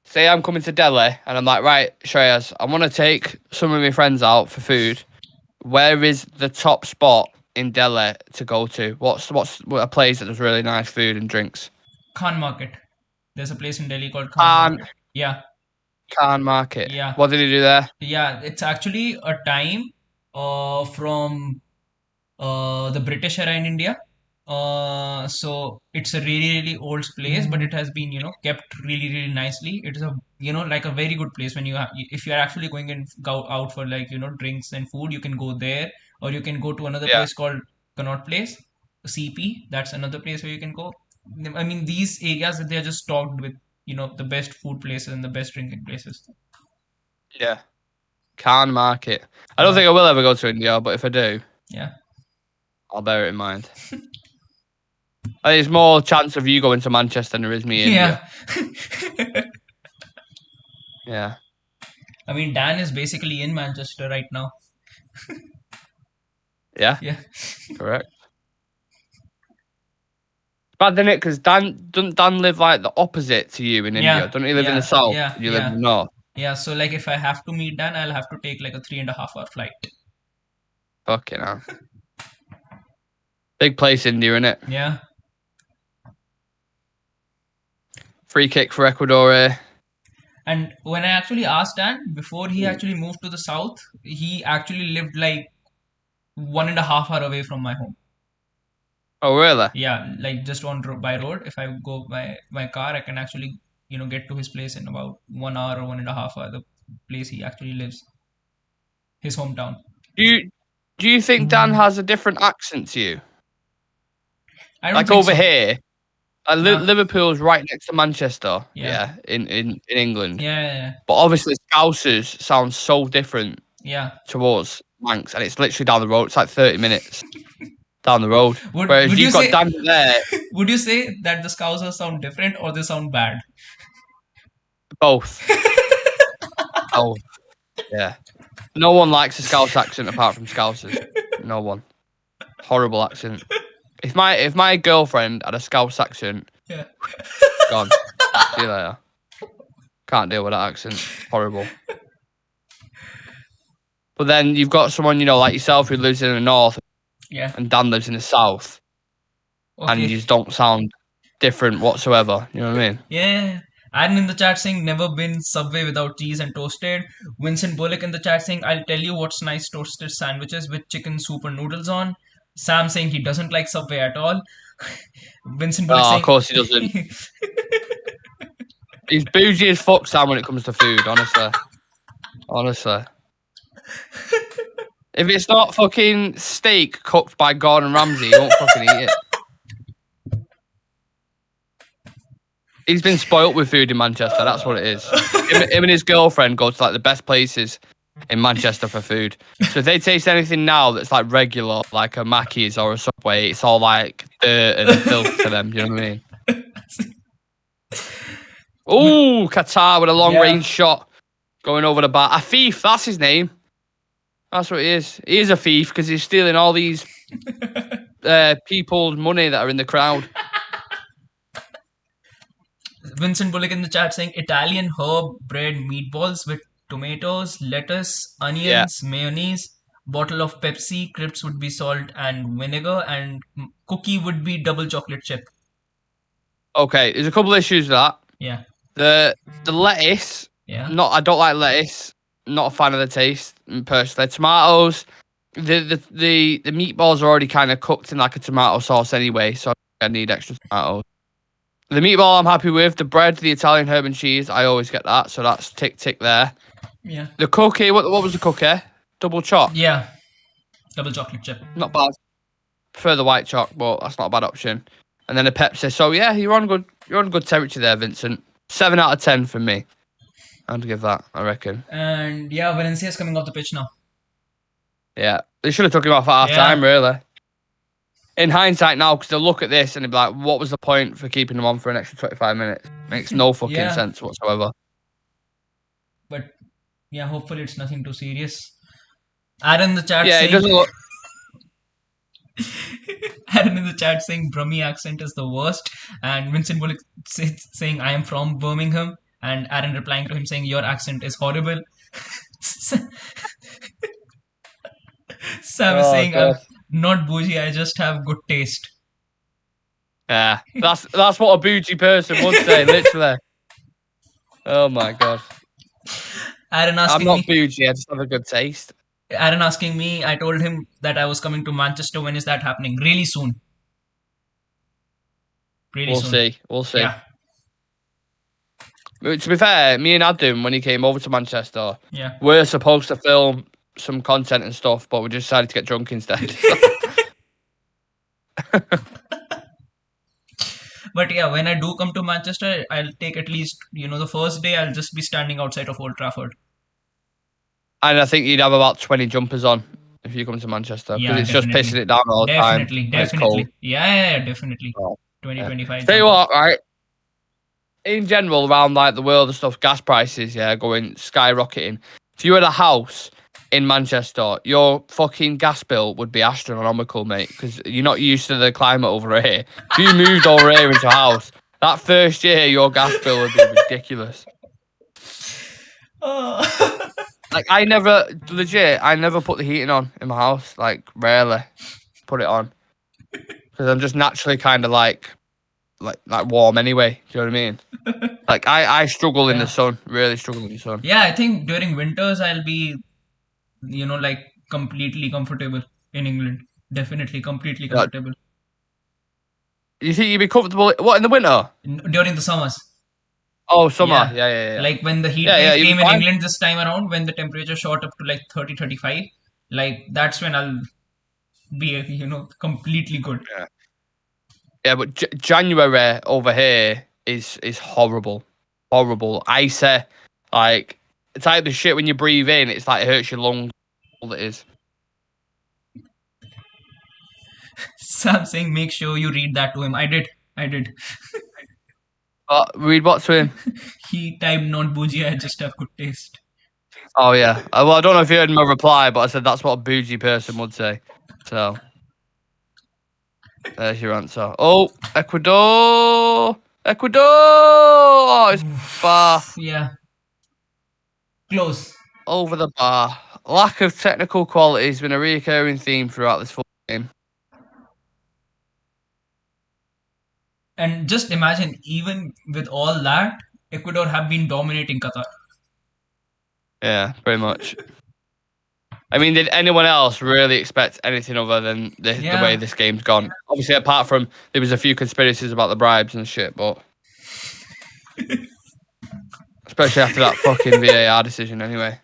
Say I'm coming to Delhi and I'm like, right, Shreyas, I want to take some of my friends out for food. Where is the top spot in Delhi to go to? What's a place that does really nice food and drinks? Khan Market. There's a place in Delhi called Khan Khan Market. Yeah, Khan Market. yeah, What did he do there? yeah. It's actually a time from the British era in India. So it's a really, really old place, but it has been, kept really, really nicely. It is a, like a very good place when if you are actually going and go out for like, drinks and food, you can go there, or you can go to another Yeah, place called Connaught Place, CP. That's another place where you can go. I mean, these areas they are just stocked with, the best food places and the best drinking places. yeah. Khan Market. I don't Yeah, think I will ever go to India, but if I do, yeah, I'll bear it in mind. I think there's more chance of you going to Manchester than there is me yeah. India. Yeah. I mean, Dan is basically in Manchester right now. Yeah. Yeah. Correct. Bad, isn't it? Because doesn't Dan live like the opposite to you in India? Yeah, Don't he live in the yeah, south yeah, and you live in yeah, the north? yeah. So like if I have to meet Dan, I'll have to take like a 3.5 hour flight. Fucking hell. Big place, India, innit? Yeah. Free kick for Ecuador. And when I actually asked Dan before he Hmm. actually moved to the south, he actually lived like 1.5 hour away from my home. Oh, really? Yeah, like just by road. If I go by my car, I can actually get to his place in about 1 hour or 1.5 hour. The place he actually lives, his hometown. Do you think Dan has a different accent to you? I don't Like think over so. here, Liverpool's right next to Manchester. Yeah. Yeah, in England. Yeah. But obviously, Scousers sound so different Yeah. to us, Manx, and it's literally down the road. It's like 30 minutes down the road. Whereas Would you you've got say Dan there, would you say that the Scousers sound different or they sound bad? both. Oh, yeah. No one likes a Scouse accent apart from Scousers. No one. Horrible accent. If my girlfriend had a Scouse accent, Yeah. gone. See you later. Can't deal with that accent. It's horrible. But then you've got someone, like yourself who lives in the north Yeah. and Dan lives in the south. And Okay. you just don't sound different whatsoever. You know what I mean? Yeah. Aaron in the chat saying never been Subway without cheese and toasted. Vincent Bullock in the chat saying I'll tell you what's nice toasted sandwiches with chicken soup or noodles on. Sam saying he doesn't like Subway at all. Vincent Bullock Oh, of saying course he doesn't. He's bougie as fuck, Sam, when it comes to food, honestly. Honestly. If it's not fucking steak cooked by Gordon Ramsay, he won't fucking eat it. He's been spoilt with food in Manchester, that's what it is. Him and his girlfriend go to like the best places in Manchester for food. So if they taste anything now that's like regular, like a Mackey's or a Subway, it's all like dirt and filth to them, you know what I mean? Ooh, Qatar with a long range shot going over the bar. A thief, that's his name. That's what he is. He is a thief because he's stealing all these people's money that are in the crowd. Vincent Bullock in the chat saying Italian herb bread meatballs with tomatoes, lettuce, onions, mayonnaise, bottle of Pepsi, crisps would be salt and vinegar, and cookie would be double chocolate chip. Okay, there's a couple issues with that. Yeah. The lettuce. Yeah. I don't like lettuce. Not a fan of the taste personally. Tomatoes. The meatballs are already kind of cooked in like a tomato sauce anyway, so I need extra tomatoes. The meatball I'm happy with. The bread, the Italian herb and cheese, I always get that, so that's tick there. Yeah. The cookie, what was the cookie? Double choc. Yeah. Double chocolate chip. Not bad. Prefer the white choc, but that's not a bad option. And then a Pepsi. So yeah, you're on good territory there, Vincent. 7 out of 10 from me. I'd give that, I reckon. And yeah, Valencia's coming off the pitch now. Yeah, they should have took him off at half time, really. In hindsight now, because they'll look at this and they'll be like, what was the point for keeping him on for an extra 25 minutes? Makes no fucking sense whatsoever. But yeah, hopefully it's nothing too serious. Aaron in the chat saying... it doesn't look... Aaron in the chat saying Brummie accent is the worst. And Vincent Bullock saying I am from Birmingham. And Aaron replying to him saying your accent is horrible. Sam is saying I'm not bougie, I just have good taste. Yeah, that's what a bougie person would say, literally. Oh my god. Aaron asking I'm not bougie, I just have a good taste. Aaron asking me, I told him that I was coming to Manchester. When is that happening? Really soon. We'll see. We'll see. Yeah. To be fair, me and Adam, when he came over to Manchester, yeah, we're supposed to film some content and stuff, but we just decided to get drunk instead. But yeah, when I do come to Manchester, I'll take at least, the first day I'll just be standing outside of Old Trafford. And I think you'd have about 20 jumpers on if you come to Manchester, because it's just pissing it down all the time. Definitely. Yeah, definitely. 25. Tell you what, right? In general, around like the world and stuff, gas prices, going skyrocketing. If you had a house in Manchester, your fucking gas bill would be astronomical, mate, because you're not used to the climate over here. If you moved over here into a house, that first year, your gas bill would be ridiculous. Like, I never put the heating on in my house. Like, rarely put it on. Because I'm just naturally kind of like warm anyway. Do you know what I mean? Like, I struggle in the sun. Really struggle in the sun. Yeah, I think during winters I'll be, like completely comfortable in England. Definitely completely comfortable. You think you'd be comfortable? What, in the winter? During the summers. Oh, summer. Yeah. Like when the heat wave came in England this time around, when the temperature shot up to like 30, 35, like that's when I'll be, completely good. Yeah, but January over here is horrible. Horrible. Icy. Like, it's like the shit when you breathe in, it's like it hurts your lungs. All it is. Sam saying, make sure you read that to him. I did. Read what to him? He typed not bougie, I just have good taste. Oh, yeah. Well, I don't know if you heard my reply, but I said that's what a bougie person would say. So, there's your answer. Oh, Ecuador! Oh, it's bar. Yeah. Close. Over the bar. Lack of technical quality has been a recurring theme throughout this full game. And just imagine, even with all that, Ecuador have been dominating Qatar. Yeah, pretty much. I mean, did anyone else really expect anything other than the way this game's gone? Obviously, apart from there was a few conspiracies about the bribes and shit, but especially after that fucking VAR decision, anyway.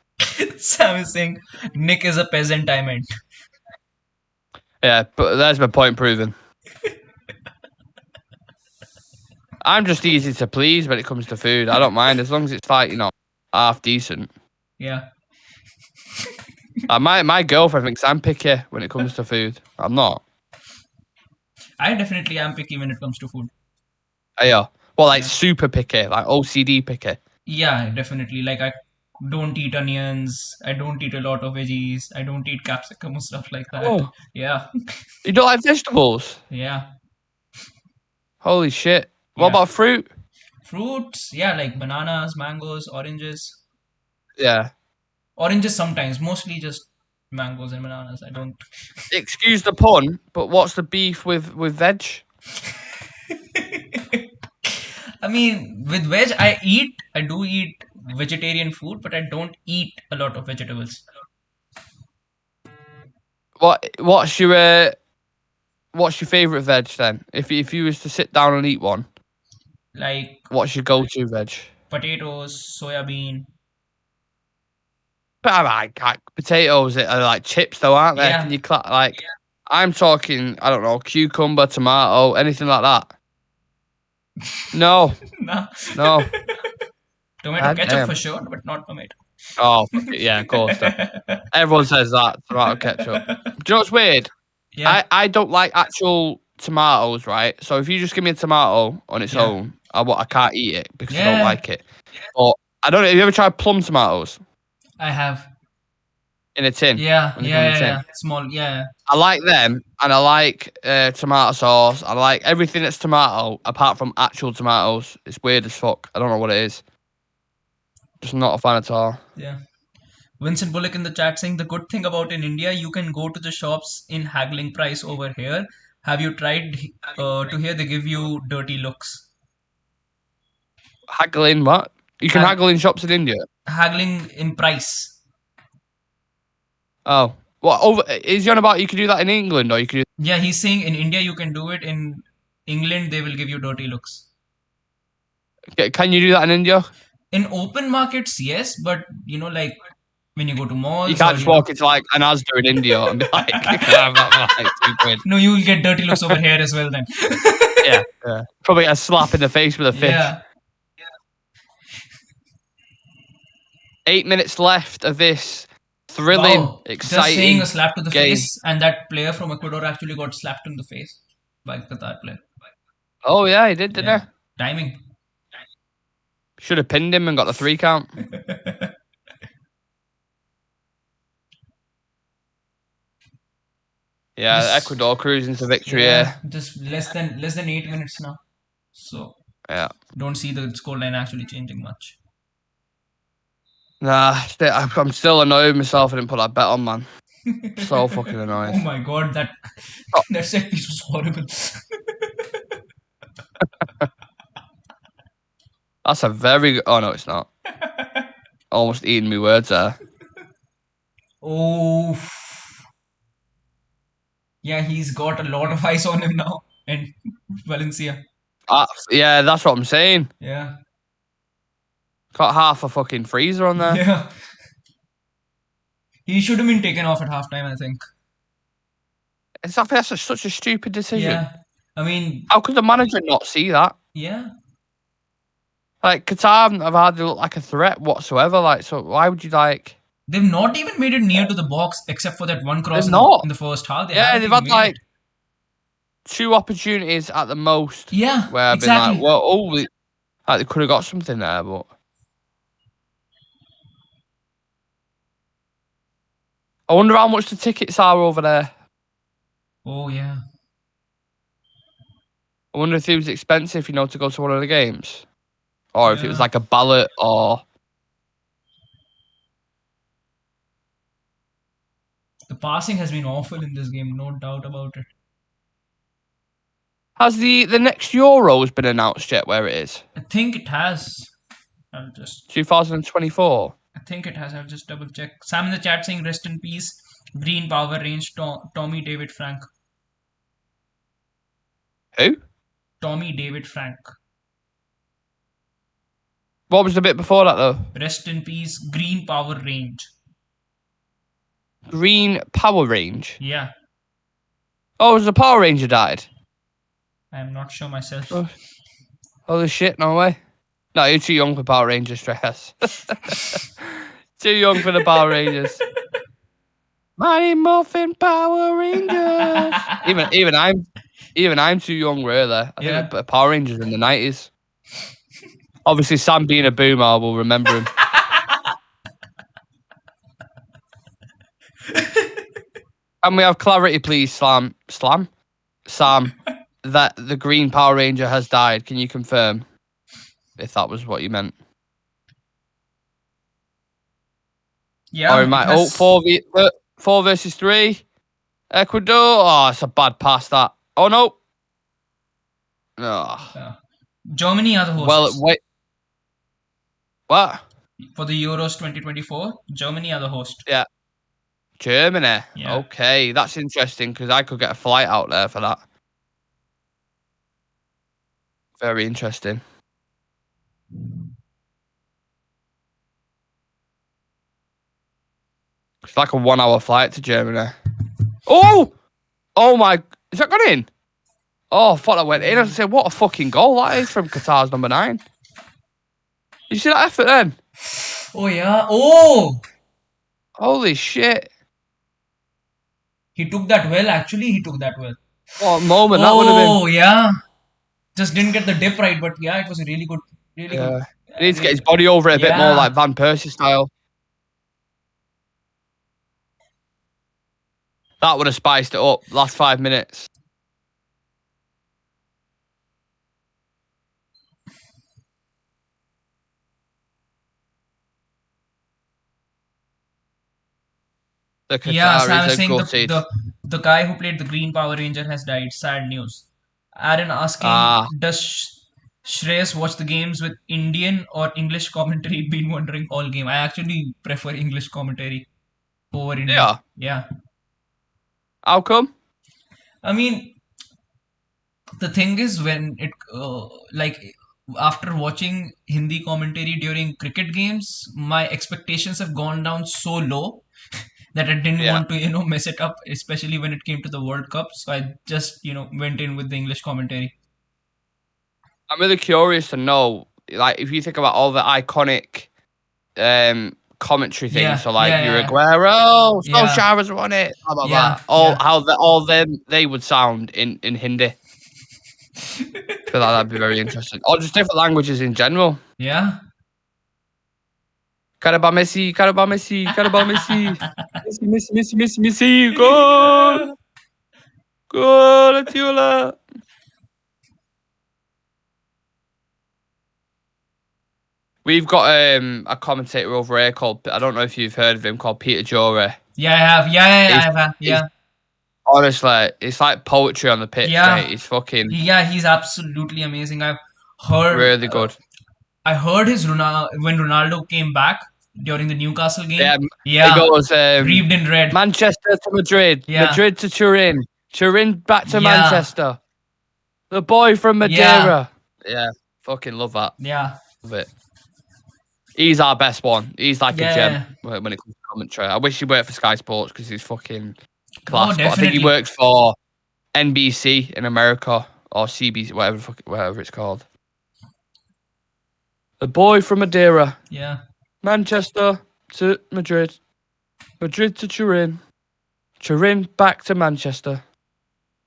Sam is saying Nick is a peasant. I meant. Yeah, but there's my point proven. I'm just easy to please when it comes to food. I don't mind as long as it's like, you know, half decent. Yeah. My girlfriend thinks I'm picky when it comes to food. I'm not. I definitely am picky when it comes to food. Yeah. Well, like super picky, like OCD picky. Yeah, definitely. Like I don't eat onions. I don't eat a lot of veggies. I don't eat capsicum or stuff like that. Oh, Yeah. you don't like vegetables? Yeah. Holy shit. What Yeah. about fruit? Fruits, yeah, like bananas, mangoes, oranges. Yeah. Oranges sometimes, mostly just mangoes and bananas. I don't. Excuse the pun, but what's the beef with veg? I mean, with veg, I do eat vegetarian food, but I don't eat a lot of vegetables. What's your favorite veg then? If you was to sit down and eat one, Like what's your go-to veg? potatoes, soya bean. But I like potatoes are like chips though, aren't they? Yeah. Can you I'm talking, I don't know, cucumber, tomato, anything like that. No, Nah. no. Tomato God ketchup damn. for sure, but not tomato. Oh, fuck it, yeah, of course. Everyone says that, tomato ketchup. Do you know what's weird? Yeah. I don't like actual tomatoes, right? So if you just give me a tomato on its own, I can't eat it because I don't like it. But I don't know, have you ever tried plum tomatoes I have. in a tin? Yeah. Small, yeah. I like them, and I like tomato sauce. I like everything that's tomato, apart from actual tomatoes. It's weird as fuck. I don't know what it is. Just not a fan at all. Yeah. Vincent Bullock in the chat saying the good thing about in India, you can go to the shops in haggling price over here. Have you tried to here they give you dirty looks? Haggling what? You can haggle in shops in India? Haggling in price. Oh. What, is he on about you can do that in England, or you can do... Yeah, he's saying in India you can do it. In England they will give you dirty looks. Can you do that in India? In open markets, yes, but you know, like when you go to malls, You can't just walk into like an Asda in India and be like, can I have that for like £2? No, you will get dirty looks over here as well then. Yeah. Probably a slap in the face with a fish. Yeah. 8 minutes left of this thrilling, exciting just saying a slap to the game. face, and that player from Ecuador actually got slapped in the face by the Qatar player. Oh yeah, he did, didn't he? Timing. Should have pinned him and got the 3 count. Yeah, Ecuador cruising to victory. Just less than 8 minutes now, so don't see the scoreline actually changing much. Nah, I'm still annoyed with myself. I didn't put that bet on, man. So fucking annoyed. Oh my god, that set piece was horrible. That's a very good... Oh no, it's not. Almost eating me words there. Oh. Yeah, he's got a lot of ice on him now. And Valencia. Yeah, that's what I'm saying. Yeah. Got half a fucking freezer on there. Yeah. He should have been taken off at halftime, I think. Exactly, that's such a stupid decision. Yeah. I mean... How could the manager not see that? Yeah. Like, Qatar have hardly looked like a threat whatsoever. Like, so why would you like... They've not even made it near to the box except for that one cross in the first half. They've had like 2 opportunities at the most. Yeah, where I've been like, well, like they could have got something there, but I wonder how much the tickets are over there. Oh yeah. I wonder if it was expensive, to go to one of the games, or if it was like a ballot or. The passing has been awful in this game, no doubt about it. Has the next Euros been announced yet, where it is? I think it has. I'll just. 2024. I think it has. I'll just double check. Sam in the chat saying rest in peace. Green Power Range. Tommy David Frank. Who? Tommy David Frank. What was the bit before that though? Rest in peace. Green Power Range. Green Power Range. Yeah. Oh, was the Power Ranger died? I'm not sure myself. Oh, holy shit! No way. No, you're too young for Power Rangers, Stress. Too young for the Power Rangers. Mighty Morphin Power Rangers. even I'm too young, really. I think the Power Rangers in the 90s. Obviously, Sam being a boomer, I will remember him. Can we have clarity, please, Sam, that the Green Power Ranger has died? Can you confirm if that was what you meant? Yeah. Or has... 4 versus 3. Ecuador. Oh, it's a bad pass, that. Oh, no. Oh. Germany are the hosts. Well, wait. What? For the Euros 2024, Germany are the host. Yeah. Germany. Yeah. Okay, that's interesting because I could get a flight out there for that. Very interesting. It's like a 1-hour flight to Germany. Oh! Oh my... Is that gone in? Oh, I thought that went in. I said, what a fucking goal that is from Qatar's number 9. You see that effort then? Oh, yeah. Oh! Holy shit. He took that well, actually. He took that well. What a moment that would have been. Oh, yeah. Just didn't get the dip right, but yeah, it was a really good. Really good. He needs to get his body over it a bit more, like Van Persie style. That would have spiced it up. Last 5 minutes. The Qatar is a gutted. The guy who played the Green Power Ranger has died. Sad news. Aaron asking, does Shreyas watch the games with Indian or English commentary? Been wondering all game. I actually prefer English commentary over Indian. Yeah. How come? I mean, the thing is, when it after watching Hindi commentary during cricket games, my expectations have gone down so low that I didn't want to, mess it up, especially when it came to the World Cup. So I just, went in with the English commentary. I'm really curious to know, like, if you think about all the iconic commentary things, so like Aguero, Solskjaer has won it, blah blah blah. How they would sound in Hindi. I feel like that'd be very interesting. Or just different languages in general. Yeah. Caraba Messi, Caraba Messi, Caraba Messi, Messi, goal, Atiola. We've got a commentator over here called, I don't know if you've heard of him, called Peter Jory. Yeah, I have. I have. Honestly, it's like poetry on the pitch. Yeah, he's fucking. Yeah, he's absolutely amazing. I've heard. Really good. I heard his when Ronaldo came back during the Newcastle game. Yeah. He goes reeved in red. Manchester to Madrid, Madrid to Turin, Turin back to Manchester. The boy from Madeira. Yeah, fucking love that. Yeah, love it. He's our best one. He's like a gem when it comes to commentary. I wish he worked for Sky Sports because he's fucking class. But I think he works for NBC in America or CBC, whatever it's called. The boy from Madeira. Yeah. Manchester to Madrid. Madrid to Turin. Turin back to Manchester.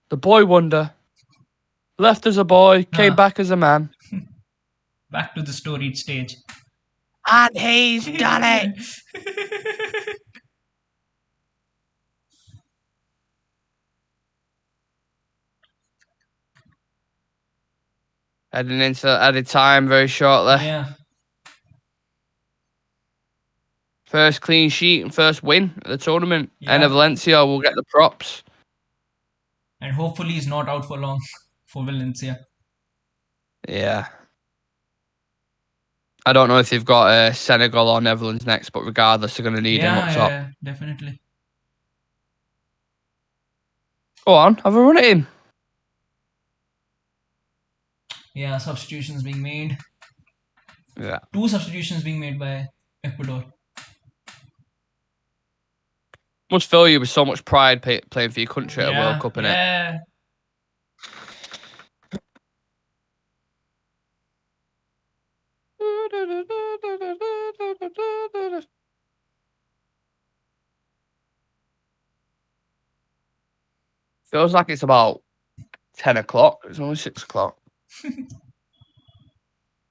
The boy wonder. Left as a boy, came back as a man. Back to the storied stage. And he's done it. Heading into added time very shortly. Yeah. First clean sheet and first win at the tournament. And Valencia will get the props. And hopefully he's not out for long for Valencia. Yeah. I don't know if they've got Senegal or Netherlands next, but regardless, they're going to need him up top. Yeah, definitely. Go on, have a run at him. Yeah, substitutions being made. Yeah. 2 substitutions being made by Ecuador. Must fill you with so much pride playing for your country at a World Cup, innit? Yeah. Feels like it's about 10 o'clock. It's only 6 o'clock.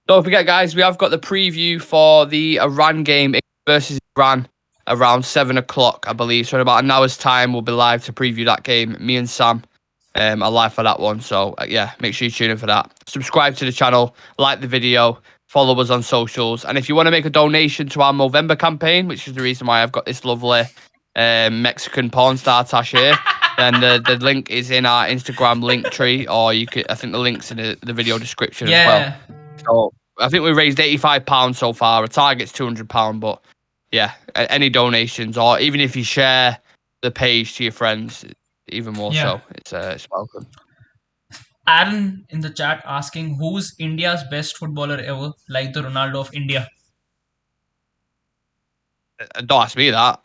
Don't forget, guys, we have got the preview for the Iran game versus Iran around 7 o'clock, I believe. So in about an hour's time, we'll be live to preview that game. Me and Sam are live for that one. So, yeah, make sure you tune in for that. Subscribe to the channel, like the video, follow us on socials. And if you want to make a donation to our Movember campaign, which is the reason why I've got this lovely Mexican porn star tash here, then the link is in our Instagram link tree, or I think the link's in the video description as well. So I think we raised £85 so far. Our target's £200, but yeah, any donations, or even if you share the page to your friends, even more so, it's welcome. Aaron in the chat asking who's India's best footballer ever, like the Ronaldo of India. Don't ask me that.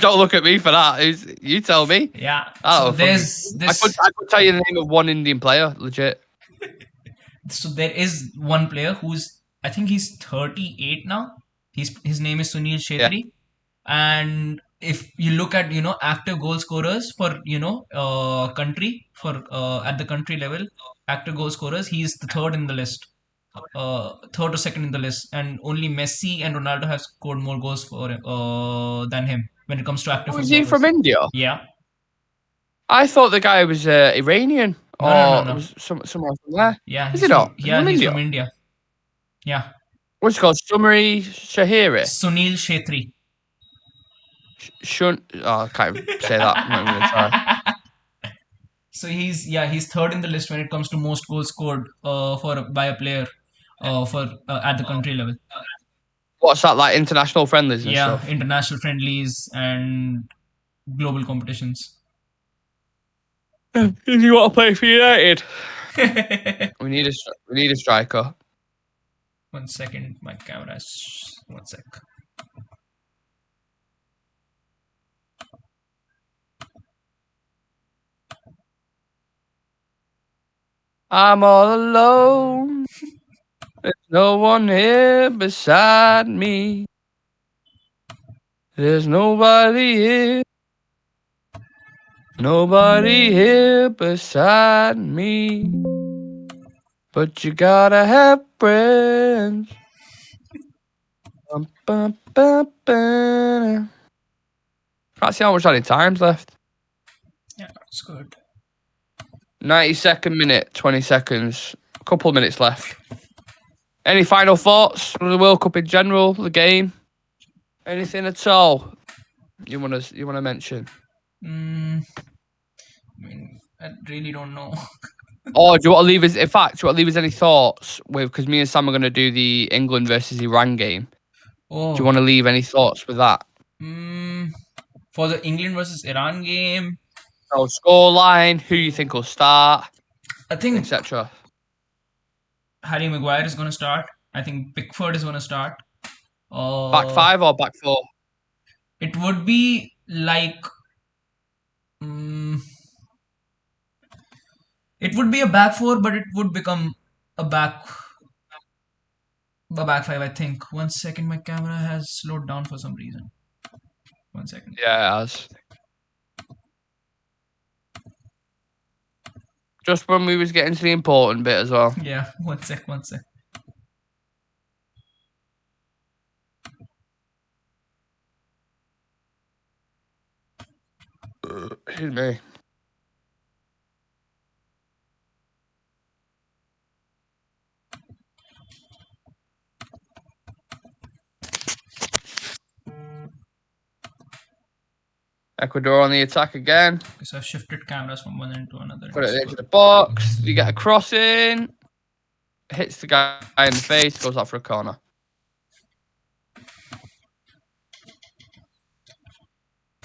Don't look at me for that. You tell me. Yeah. Oh, so there's this. I could tell you the name of one Indian player, legit. So there is one player who's, I think he's 38 now. His name is Sunil Shetty, and if you look at active goal scorers for country for at the country level, active goal scorers, he's the third in the list. Third or second in the list, and only Messi and Ronaldo have scored more goals for than him when it comes to active Was footballers. he from India? Yeah. I thought the guy was Iranian No. was somewhere from there. Yeah. Is he not? Yeah, he's from India. Yeah. What's it called? Sumari Shahiri? Sunil Shetty. I can't even say that. I'm not even gonna try. So he's third in the list when it comes to most goals scored by a player for at the country level. What's that, like international friendlies and stuff? Yeah, international friendlies and global competitions. If you want to play for United, we need a striker. 1 second, my camera's 1 sec. I'm all alone. There's no one here beside me. There's nobody here. Nobody here beside me. But you gotta have friends. Can't see how much any time's left. Yeah, that's good. 92nd minute, 20 seconds. A couple of minutes left. Any final thoughts on the World Cup in general, the game? Anything at all you wanna mention? I mean, I really don't know. Or do you want to leave us? In fact, do you want to leave us any thoughts with? Because me and Sam are going to do the England versus Iran game. Oh. Do you want to leave any thoughts with that? For the England versus Iran game. So scoreline, who you think will start? I think etc. Harry Maguire is going to start. I think Pickford is going to start. Back 5 or back 4? It would be like. It would be a back 4, but it would become a back 5, I think. 1 second, my camera has slowed down for some reason. 1 second. Yeah, it has. Just when we was getting to the important bit as well. Yeah, 1 sec. Excuse me. Ecuador on the attack again. So I've shifted cameras from one end to another. Put it into the box. You get a crossing. hits the guy in the face, goes out for a corner.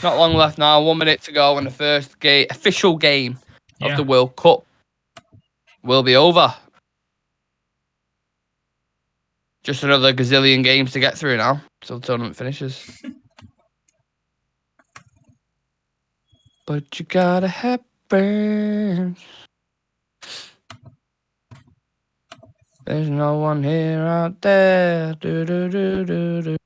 Not long left now. 1 minute to go, and the first official game of the World Cup will be over. Just another gazillion games to get through now, till the tournament finishes. But you gotta have friends. There's no one here out there. Do, do, do, do, do.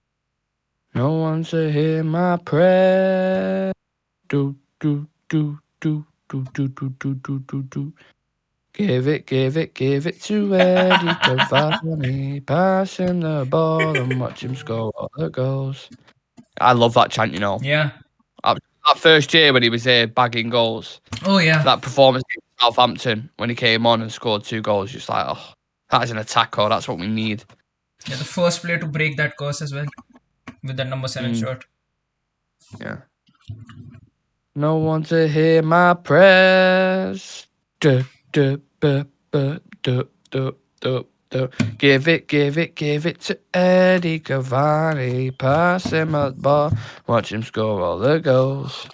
No one to hear my prayer. Do, do, do, do, do, do, do, do, do, do, do. Give it to Eddie Cavani. Passing the ball and watch him score all the goals. I love that chant, you know. Yeah. That first year when he was here bagging goals. Oh, yeah. That performance in Southampton when he came on and scored 2 goals, just like, oh, that is an attacker. That's what we need. Yeah, the first player to break that curse as well with that number 7 shirt. Yeah. No one to hear my prayers. Duh, duh, buh, buh, duh, duh, duh, duh. Give it to Eddie Cavani. Pass him a ball. Watch him score all the goals.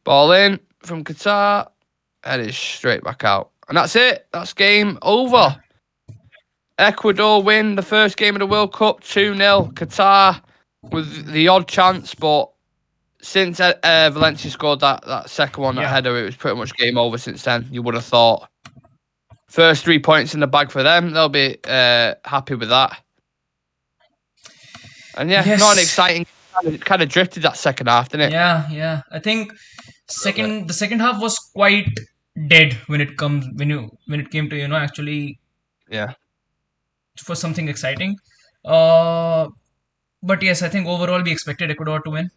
Ball in from Qatar. That is straight back out. And that's it. That's game over. Ecuador win the first game of the World Cup 2-0. Qatar with the odd chance, but since Valencia scored that second one, that header, it was pretty much game over since then. You would have thought. First 3 points in the bag for them. They'll be happy with that. And not an exciting. It kind of drifted that second half, didn't it? Yeah. I think the second half was quite dead when it came to actually for something exciting. But yes, I think overall we expected Ecuador to win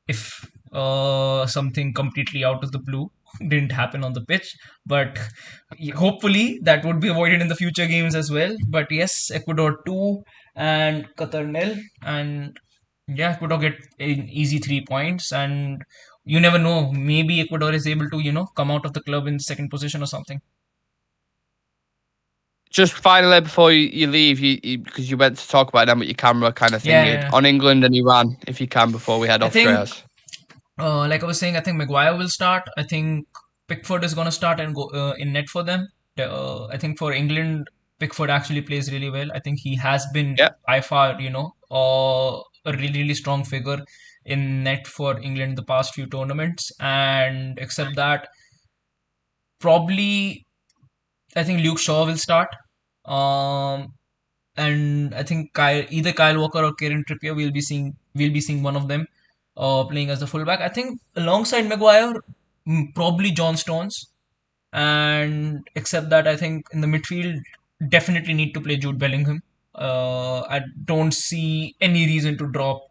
if something completely out of the blue didn't happen on the pitch. But hopefully that would be avoided in the future games as well. But yes, Ecuador 2 and Qatar 0. And Ecuador get an easy 3 points. And you never know, maybe Ecuador is able to, come out of the club in second position or something. Just finally, before you leave, because you went to talk about them with your camera kind of thing, on England and Iran, if you can, before we head off Shreyas. Like I was saying, I think Maguire will start. I think Pickford is going to start and go in net for them. I think for England, Pickford actually plays really well. I think he has been by far, a really, really strong figure in net for England the past few tournaments. And except that, probably, I think Luke Shaw will start. And I think either Kyle Walker or Kieran Trippier we'll be seeing one of them playing as a fullback. I think alongside Maguire, probably John Stones. And except that, I think in the midfield, definitely need to play Jude Bellingham. I don't see any reason to drop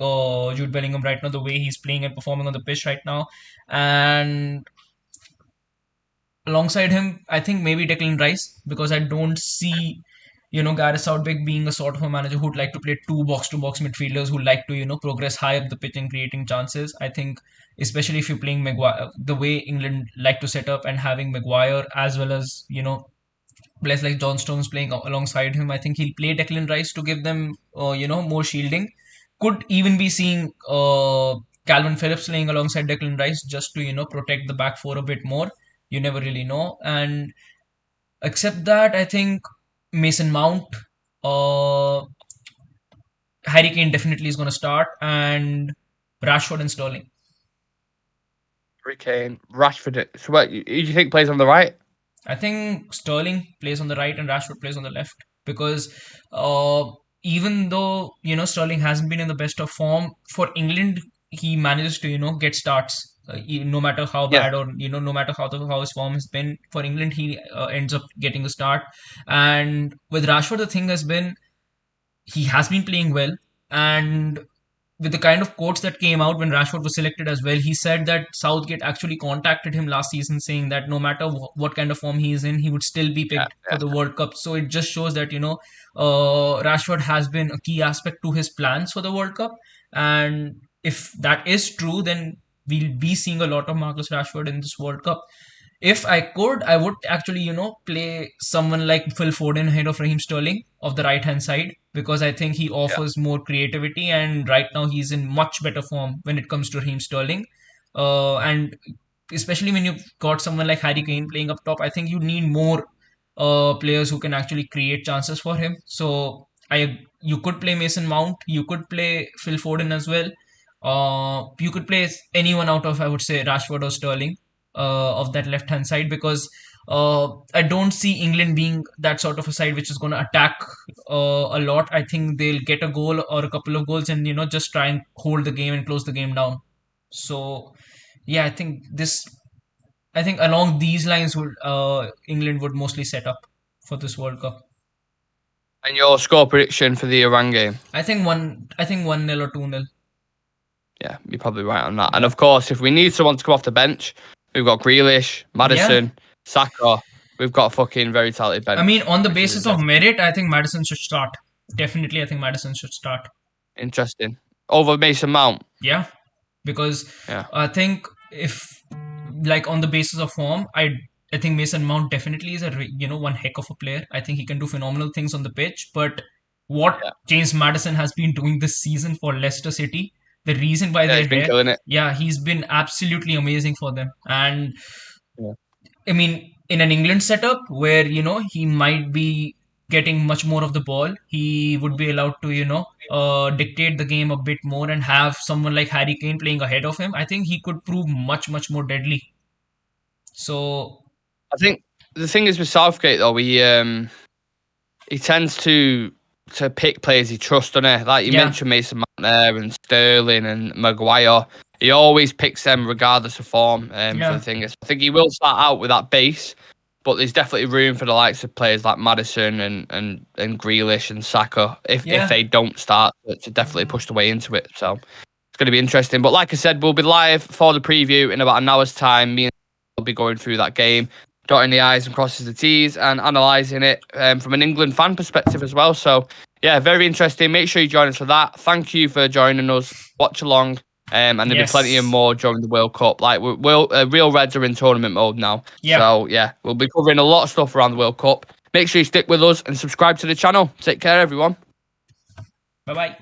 Jude Bellingham right now, the way he's playing and performing on the pitch right now. And alongside him, I think maybe Declan Rice, because I don't see, Gareth Southgate being a sort of a manager who'd like to play 2 box-to-box midfielders who like to, progress high up the pitch and creating chances. I think, especially if you're playing Maguire, the way England like to set up and having Maguire as well as, players like John Stones playing alongside him, I think he'll play Declan Rice to give them, more shielding. Could even be seeing Calvin Phillips playing alongside Declan Rice just to, protect the back four a bit more. You never really know. And except that, I think Mason Mount, Harry Kane definitely is going to start, and Rashford and Sterling. Harry Kane, Rashford. So what, who do you think plays on the right? I think Sterling plays on the right and Rashford plays on the left, because even though, Sterling hasn't been in the best of form, for England, he manages to, get starts. No matter how bad or no matter how his form has been, for England he ends up getting a start. And with Rashford, the thing has been he has been playing well, and with the kind of quotes that came out when Rashford was selected as well, he said that Southgate actually contacted him last season saying that no matter what kind of form he is in, he would still be picked for the World Cup. So it just shows that Rashford has been a key aspect to his plans for the World Cup. And if that is true, then we'll be seeing a lot of Marcus Rashford in this World Cup. If I could, I would actually, play someone like Phil Foden ahead of Raheem Sterling of the right hand side, because I think he Yeah. offers more creativity, and right now he's in much better form when it comes to Raheem Sterling. And especially when you've got someone like Harry Kane playing up top, I think you need more players who can actually create chances for him. So you could play Mason Mount, you could play Phil Foden as well. You could play anyone out of, I would say, Rashford or Sterling of that left hand side, because I don't see England being that sort of a side which is going to attack a lot. I think they'll get a goal or a couple of goals and just try and hold the game and close the game down. So yeah, I think along these lines would England would mostly set up for this World Cup. And your score prediction for the Iran game? I think 1-0 or 2-0. Yeah, you're probably right on that. And of course, if we need someone to come off the bench, we've got Grealish, Maddison, Saka. We've got a fucking very talented bench. I mean, on the basis of merit, I think Maddison should start. Definitely, I think Maddison should start. Interesting. Over Mason Mount. Yeah, because I think if, like, on the basis of form, I think Mason Mount definitely is one heck of a player. I think he can do phenomenal things on the pitch. But what James Maddison has been doing this season for Leicester City, the reason why they're been killing it. Yeah, he's been absolutely amazing for them. And I mean, in an England setup where he might be getting much more of the ball, he would be allowed to dictate the game a bit more and have someone like Harry Kane playing ahead of him. I think he could prove much more deadly. So I think the thing is with Southgate though, he tends to pick players he trusts, doesn't he? Like you mentioned Mason Mount there and Sterling and Maguire. He always picks them regardless of form. For the thing is, I think he will start out with that base, but there's definitely room for the likes of players like Maddison and Grealish and Saka if they don't start to definitely push the way into it. So it's going to be interesting. But like I said, we'll be live for the preview in about an hour's time. Me and will be going through that game, dotting the I's and crossing the T's, and analysing it from an England fan perspective as well. So yeah, very interesting. Make sure you join us for that. Thank you for joining us. Watch along. And there'll be plenty of more during the World Cup. Like Real Reds are in tournament mode now. So yeah, we'll be covering a lot of stuff around the World Cup. Make sure you stick with us and subscribe to the channel. Take care, everyone. Bye-bye.